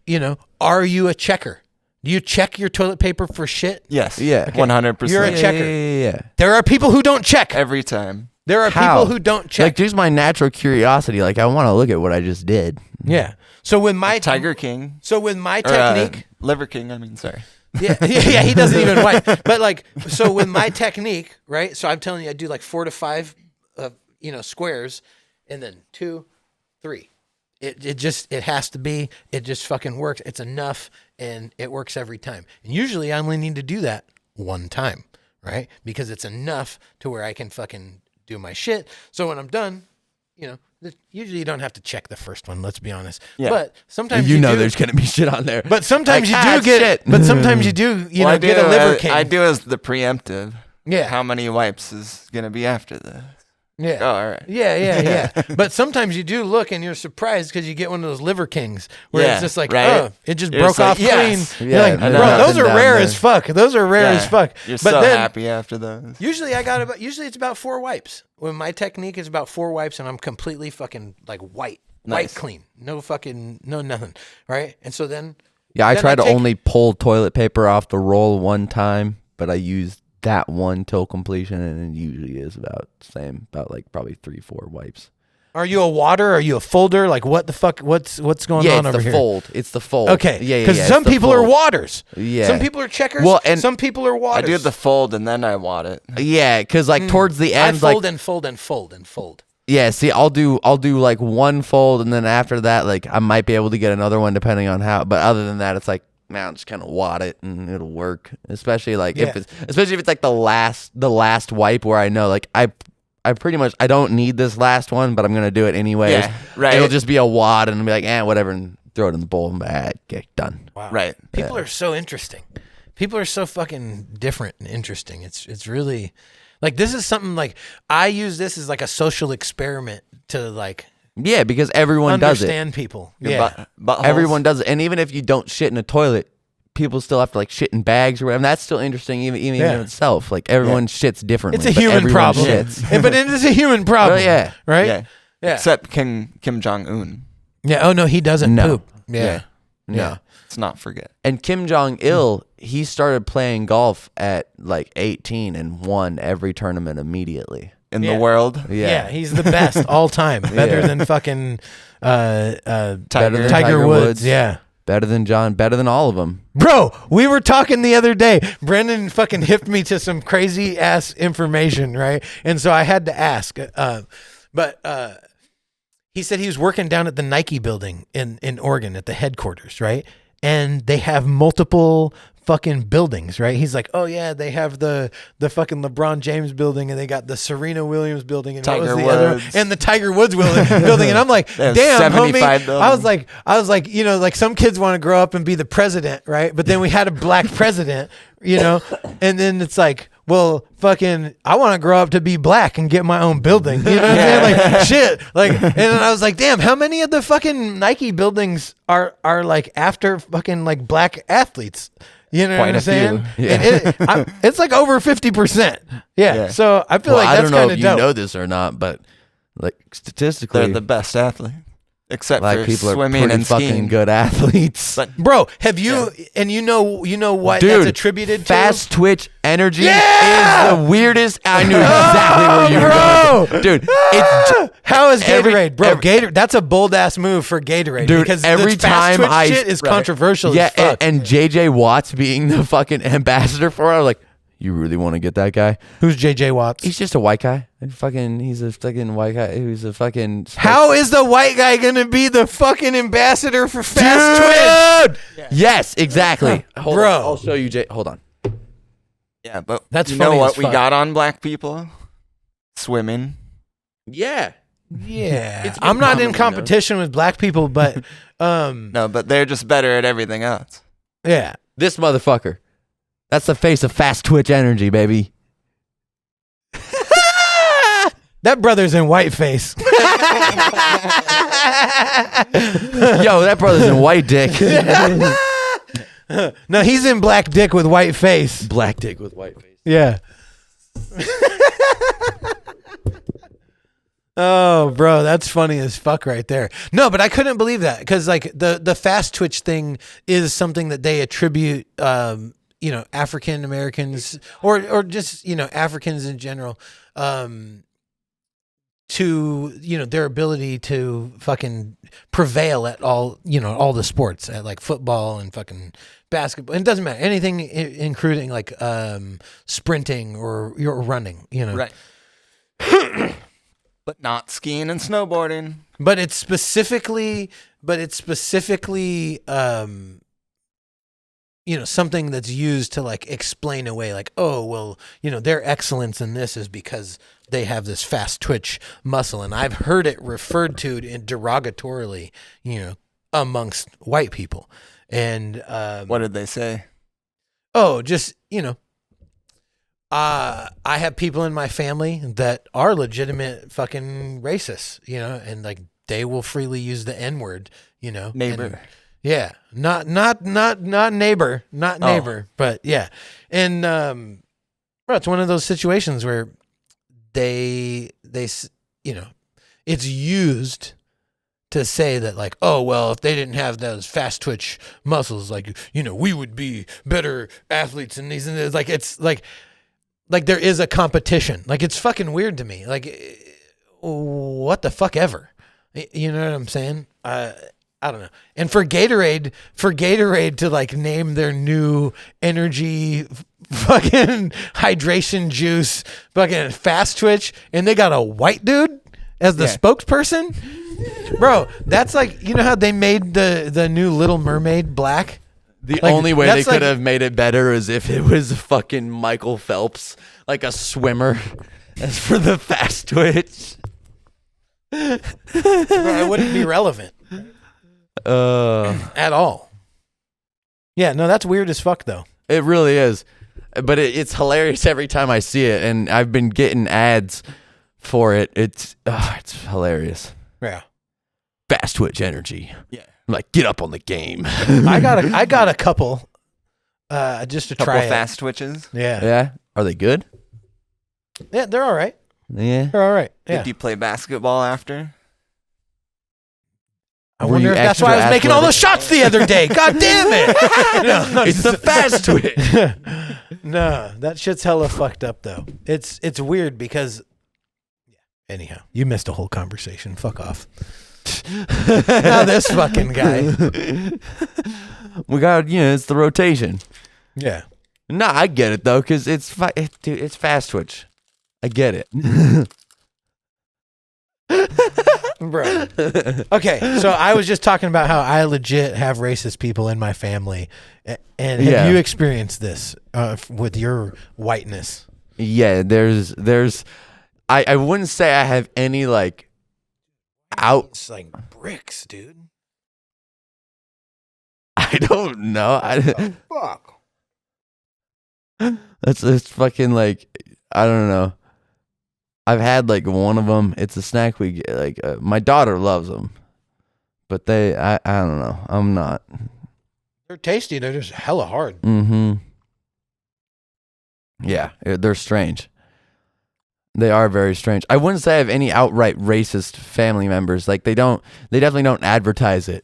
are you a checker? Do you check your toilet paper for shit? Yes. Yeah. 100%. You're a Yeah, checker. yeah. There are people who don't check. Every time. There are How? people who don't check. Like, just my natural curiosity. Like, I want to look at what I just did. Yeah. So with my Tiger King. So with my Or, technique, Liver King, I mean, sorry. yeah, he doesn't even wipe. But like, so with my technique, right? So I'm telling you, I do like 4 to 5, squares, and then 2, 3. It has to be. It just fucking works. It's enough, and it works every time. And usually, I only need to do that one time, right? Because it's enough to where I can fucking do my shit. So when I'm done, usually you don't have to check the first one. Let's be honest. Yeah. But sometimes You know do. there's going to be shit on there. But sometimes Like, you do get. shit. But sometimes you do. I Get a liver king. I do as the preemptive. Yeah. How many wipes is going to be after this? Yeah. Oh, all right. Yeah. But sometimes you do look and you're surprised because you get one of those liver kings where Yeah, it's just like, right? oh, it just You're broke just like, off yes. clean. Yeah, You're like, I bro, know. those are Down rare there. as fuck. Those are rare as fuck. You're but so then, happy after those. Usually it's about 4 wipes. When my technique is about 4 wipes and I'm completely fucking like white Nice. clean. No nothing. Right? And so then. Yeah, I then try to take- only pull toilet paper off the roll one time, but I use that one till completion, and it usually is about the same, about like probably 3-4 wipes. Are you a water? Are you a folder? Like what the fuck? What's going on over it's the here? fold. It's the fold. Okay. Yeah, Because it's some the people are fold. waters. Yeah. Some people are checkers. Well, and- some people are I waters. do the fold and then I wad it. Yeah, because like towards the I end, fold like and fold and fold and fold. yeah. See, I'll do like one fold, and then after that, like I might be able to get another one depending on how. But other than that, it's like man, I'll just kind of wad it and it'll work. Especially like if it's like the last wipe where I know like I pretty much I don't need this last one, but I'm gonna do it anyways. Yeah, right. It'll just be a wad and I'll be like, whatever, and throw it in the bowl and okay, done. Wow. Right. People are so interesting. People are so fucking different and interesting. It's really like this is something like I use this as like a social experiment to like Yeah, because everyone does it. understand people. Your Yeah. buttholes. Everyone does it, and even if you don't shit in a toilet, people still have to like shit in bags or whatever. And that's still interesting, even Yeah. in itself. Like everyone shits differently. It's a but human everyone problem. Shits. But it is a human problem. Well, yeah. Right? Yeah. Yeah. Except Kim Jong Un. Yeah. Oh no, he doesn't No. poop. Yeah. No. Let's not forget. And Kim Jong Il, he started playing golf at like 18 and won every tournament immediately. In Yeah. the world. Yeah. He's the best all time. Better Yeah. than fucking Better than Tiger Woods. Yeah. Better than John. Better than all of them. Bro, we were talking the other day. Brendan fucking hipped me to some crazy ass information, right? And so I had to ask. But he said he was working down at the Nike building in Oregon at the headquarters, right? And they have multiple fucking buildings, right? He's like, oh yeah, they have the fucking LeBron James building, and they got the Serena Williams building, and what was Tiger the other one? Woods. And the Tiger Woods building. And I'm like, They have damn, 75 homie. buildings. I was like, like some kids want to grow up and be the president, right? But then we had a black president, and then it's like, well, fucking, I want to grow up to be black and get my own building. You know what I'm saying? Like, shit. Like, and then I was like, damn, how many of the fucking Nike buildings are like after fucking like black athletes? You know Quite what I'm a saying? few. And it's like over 50%. Yeah. So I feel Well, like I that's don't know kind if of you dope. know this or not, but like statistically, They're the best athlete. Except black for people are swimming pretty and fucking skiing. good athletes. But Bro, have you, and you know what Dude, that's attributed to? fast twitch energy Yeah! is the weirdest. I knew exactly where you were going. bro. Dude, it's How is every- Gatorade, bro? every- Gator. That's a bold ass move for Gatorade, Dude, because every this fast time twitch I- shit is Right. controversial. yeah, as fuck. and JJ Watts being the fucking ambassador for it. I was like, you really want to get that guy? Who's JJ Watts? He's just a white guy. He's a fucking white guy who's a fucking. How is the white guy gonna be the fucking ambassador for fast twitch? Dude! Yes, exactly. Hold Bro. on, I'll show you. Hold on. Yeah, but That's you know funny what as we fuck. got on black people? Swimming. Yeah. Yeah, It's I'm not in commonly known. competition with black people, but No, but they're just better at everything else. yeah. This motherfucker. That's the face of fast twitch energy, baby. That brother's in whiteface. Yo, that brother's in white dick. No, he's in black dick with white face. Black dick with white face. Yeah. Oh, bro, that's funny as fuck right there. No, but I couldn't believe that because like the fast twitch thing is something that they attribute, African Americans or just Africans in general, to their ability to fucking prevail at all the sports, at like football and fucking basketball. It doesn't matter, anything including like sprinting or running. Right. But not skiing and snowboarding. But it's specifically something that's used to like explain away like, oh, well, their excellence in this is because they have this fast twitch muscle. And I've heard it referred to derogatorily, amongst white people. And What did they say? oh, just, I have people in my family that are legitimate fucking racists, and like they will freely use the N-word, Neighbor. and- yeah, not neighbor, but yeah, and bro, it's one of those situations where they it's used to say that like, oh well, if they didn't have those fast twitch muscles, like we would be better athletes and these and this. Like it's like there is a competition. Like it's fucking weird to me. Like what the fuck ever. You know what I'm saying? I don't know. And for Gatorade to like name their new energy fucking hydration juice fucking fast twitch, and they got a white dude as the spokesperson, bro. That's like, how they made the new Little Mermaid black. The Like, only way they that's could like- have made it better is if it was fucking Michael Phelps, like a swimmer, as for the fast twitch. Bro, it wouldn't be relevant at all. Yeah, no, that's weird as fuck though. It really is. But it's hilarious every time I see it, and I've been getting ads for it. It's hilarious. Yeah. Fast twitch energy. Yeah. I'm like, get up on the game. I got a couple just to Couple try fast twitches. it. Yeah. Yeah. Are they good? Yeah, they're all right. Yeah. They're all right. Yeah. Did you play basketball after? I Were wonder you if that's why I was extra making all those athletic? shots the other day. God damn it. No, It's the fast twitch. no, that shit's hella fucked up though. It's weird because anyhow, you missed a whole conversation. Fuck off. Now this fucking guy. We got, it's the rotation. Yeah. Nah, I get it though, because dude, it's fast twitch. I get it. Bro. Okay, so I was just talking about how I legit have racist people in my family. And have Yeah. you experienced this with your whiteness? Yeah, I wouldn't say I have any like out. It's like bricks, dude. I don't know. Fuck. It's fucking like, I don't know. I've had like one of them. It's a snack we get. Like my daughter loves them, but I don't know. I'm not. They're tasty. They're just hella hard. Mm-hmm. Yeah, they're strange. They are very strange. I wouldn't say I have any outright racist family members. Like they definitely don't advertise it.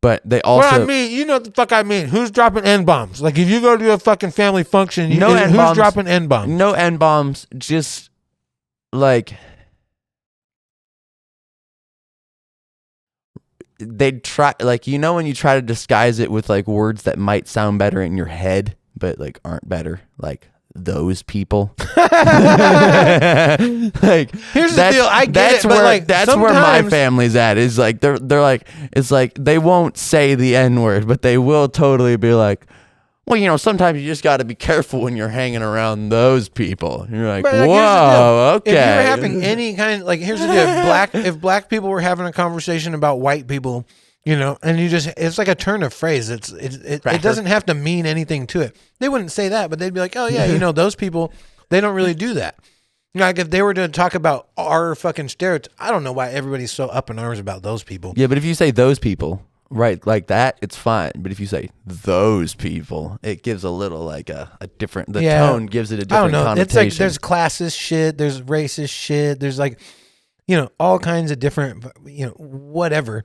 But they also. What I mean, you know what the fuck I mean. Who's dropping N-bombs? Like if you go to a fucking family function, No who's N-bombs. dropping N-bombs? No N-bombs, just like they'd try, like, when you try to disguise it with like words that might sound better in your head, but like aren't better, like those people. Like Here's the deal, I get it, but, where, like, that's where my sometimes- family's at. Is like they're like, it's like they won't say the N-word, but they will totally be like, well, sometimes you just got to be careful when you're hanging around those people. You're like, But, like, here's the whoa, deal. okay. If you're having any kind, like, here's the deal: if black people were having a conversation about white people, and it's like a turn of phrase. It doesn't have to mean anything to it. They wouldn't say that, but they'd be like, oh yeah, those people, they don't really do that. Like if they were to talk about our fucking stereotypes, I don't know why everybody's so up in arms about those people. Yeah, but if you say those people, right, like that, it's fine. But if you say those people, it gives a little like a different. The tone gives it a different connotation. It's like there's classist shit, there's racist shit, there's like, all kinds of different, whatever.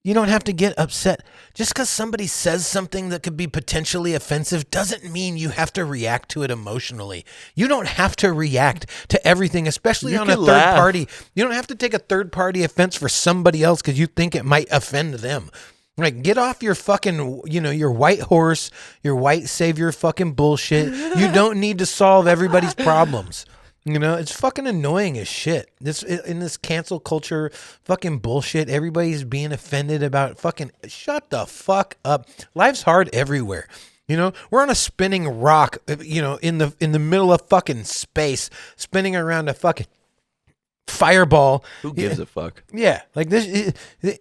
You don't have to get upset. Just because somebody says something that could be potentially offensive doesn't mean you have to react to it emotionally. You don't have to react to everything, especially on a third party. You don't have to take a third party offense for somebody else because you think it might offend them. Like, get off your fucking, your white horse, your white savior fucking bullshit. You don't need to solve everybody's problems. It's fucking annoying as shit. In this cancel culture fucking bullshit, everybody's being offended about fucking shut the fuck up. Life's hard everywhere. We're on a spinning rock, in the middle of fucking space, spinning around a fucking fireball. Who gives a fuck? Yeah, like this.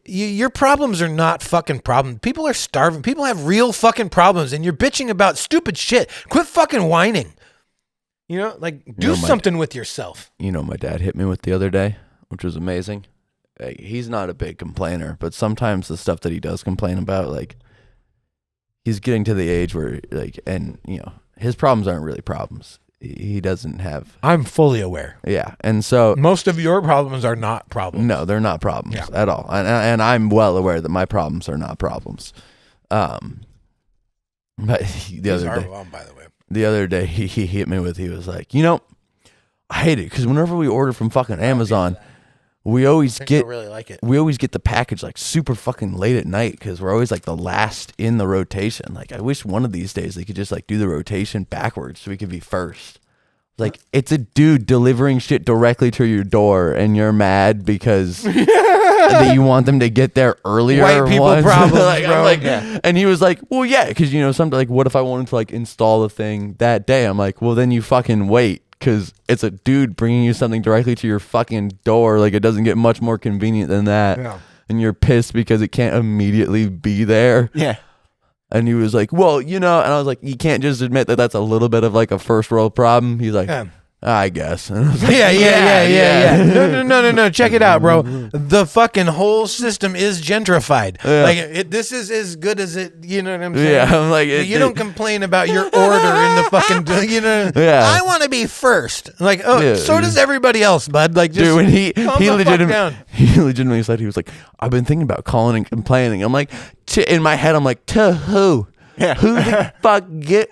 Your problems are not fucking problems. People are starving. People have real fucking problems, and you're bitching about stupid shit. Quit fucking whining. Do something with yourself. My dad hit me with the other day, which was amazing. Like, he's not a big complainer, but sometimes the stuff that he does complain about, like, he's getting to the age where, like, and, his problems aren't really problems. He doesn't have. I'm fully aware. Yeah. And so. Most of your problems are not problems. No, they're not problems at all. And I'm well aware that my problems are not problems. But the other day. By the way. The other day, he hit me with, he was like, I hate it because whenever we order from fucking Amazon, we always get really like it. We always get the package like super fucking late at night because we're always like the last in the rotation. Like, I wish one of these days they could just like do the rotation backwards so we could be first. Like, it's a dude delivering shit directly to your door and you're mad because that you want them to get there earlier. White people once. problems, like, bro. I'm like, and he was like, well, yeah, because, something like, what if I wanted to like install the thing that day? I'm like, well, then you fucking wait because it's a dude bringing you something directly to your fucking door. Like, it doesn't get much more convenient than that. Yeah. And you're pissed because it can't immediately be there. Yeah. And he was like, well, and I was like, you can't just admit that that's a little bit of like a first world problem. He's like, I guess. And I was like, yeah. No. Check it out, bro. The fucking whole system is gentrified. Yeah. Like, this is as good as it, you know what I'm saying? Yeah, I'm like, you don't complain about your order in the fucking, Yeah. I want to be first. Like, so does everybody else, bud. Like, just dude, when he legitimately said, he was like, I've been thinking about calling and complaining. I'm like, in my head, I'm like, to who? Yeah. Who the fuck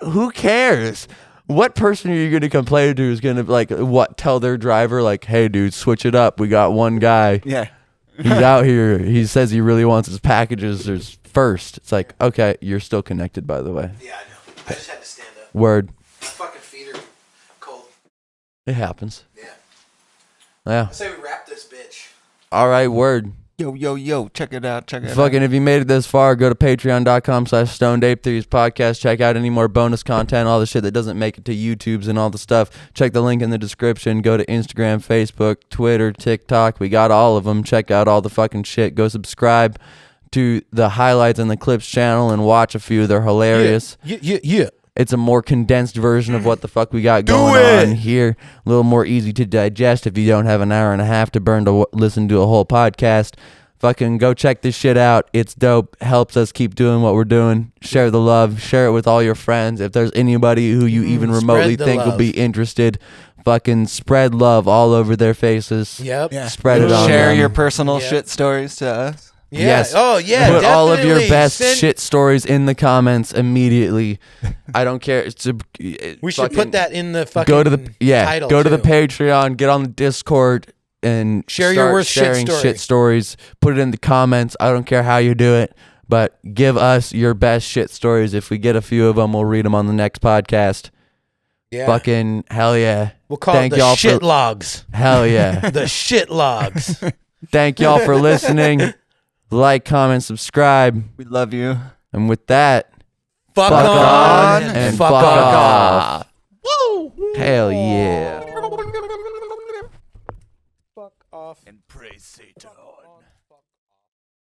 who cares? What person are you going to complain to is going to like tell their driver like, hey dude, switch it up. We got one guy. Yeah. He's out here. He says he really wants his packages first. It's like, okay, you're still connected, by the way. Yeah, I know. I just had to stand up. Word. My fucking feet are cold. It happens. Yeah. Yeah. I say we wrap this bitch. All right, word. Yo, check it out. Fucking, if you made it this far, go to patreon.com/StoneDape3's podcast. Check out any more bonus content, all the shit that doesn't make it to YouTube's and all the stuff. Check the link in the description. Go to Instagram, Facebook, Twitter, TikTok. We got all of them. Check out all the fucking shit. Go subscribe to the highlights and the clips channel and watch a few. They're hilarious. Yeah. It's a more condensed version of what the fuck we got going on here. A little more easy to digest if you don't have an hour and a half to burn to listen to a whole podcast. Fucking go check this shit out. It's dope. Helps us keep doing what we're doing. Share the love. Share it with all your friends. If there's anybody who you even remotely think will be interested, fucking spread love all over their faces. Yep. Yeah. Spread it on Share them. your personal shit stories to us. Yeah. Yes. Oh, yeah. Put all of your definitely. best shit stories in the comments immediately. I don't care. We should put that in the fucking go to the title, go to the too. Patreon, get on the Discord, and Share your start worst shit sharing story. shit stories. Put it in the comments. I don't care how you do it, but give us your best shit stories. If we get a few of them, we'll read them on the next podcast. Yeah. Fucking hell yeah. We'll call Thank it the y'all shit for, logs. Hell yeah. The shit logs. Thank y'all for listening. Like, comment, subscribe. We love you. And with that, Fuck on on and fuck fuck off. off. Hell yeah. Fuck off. And praise Satan.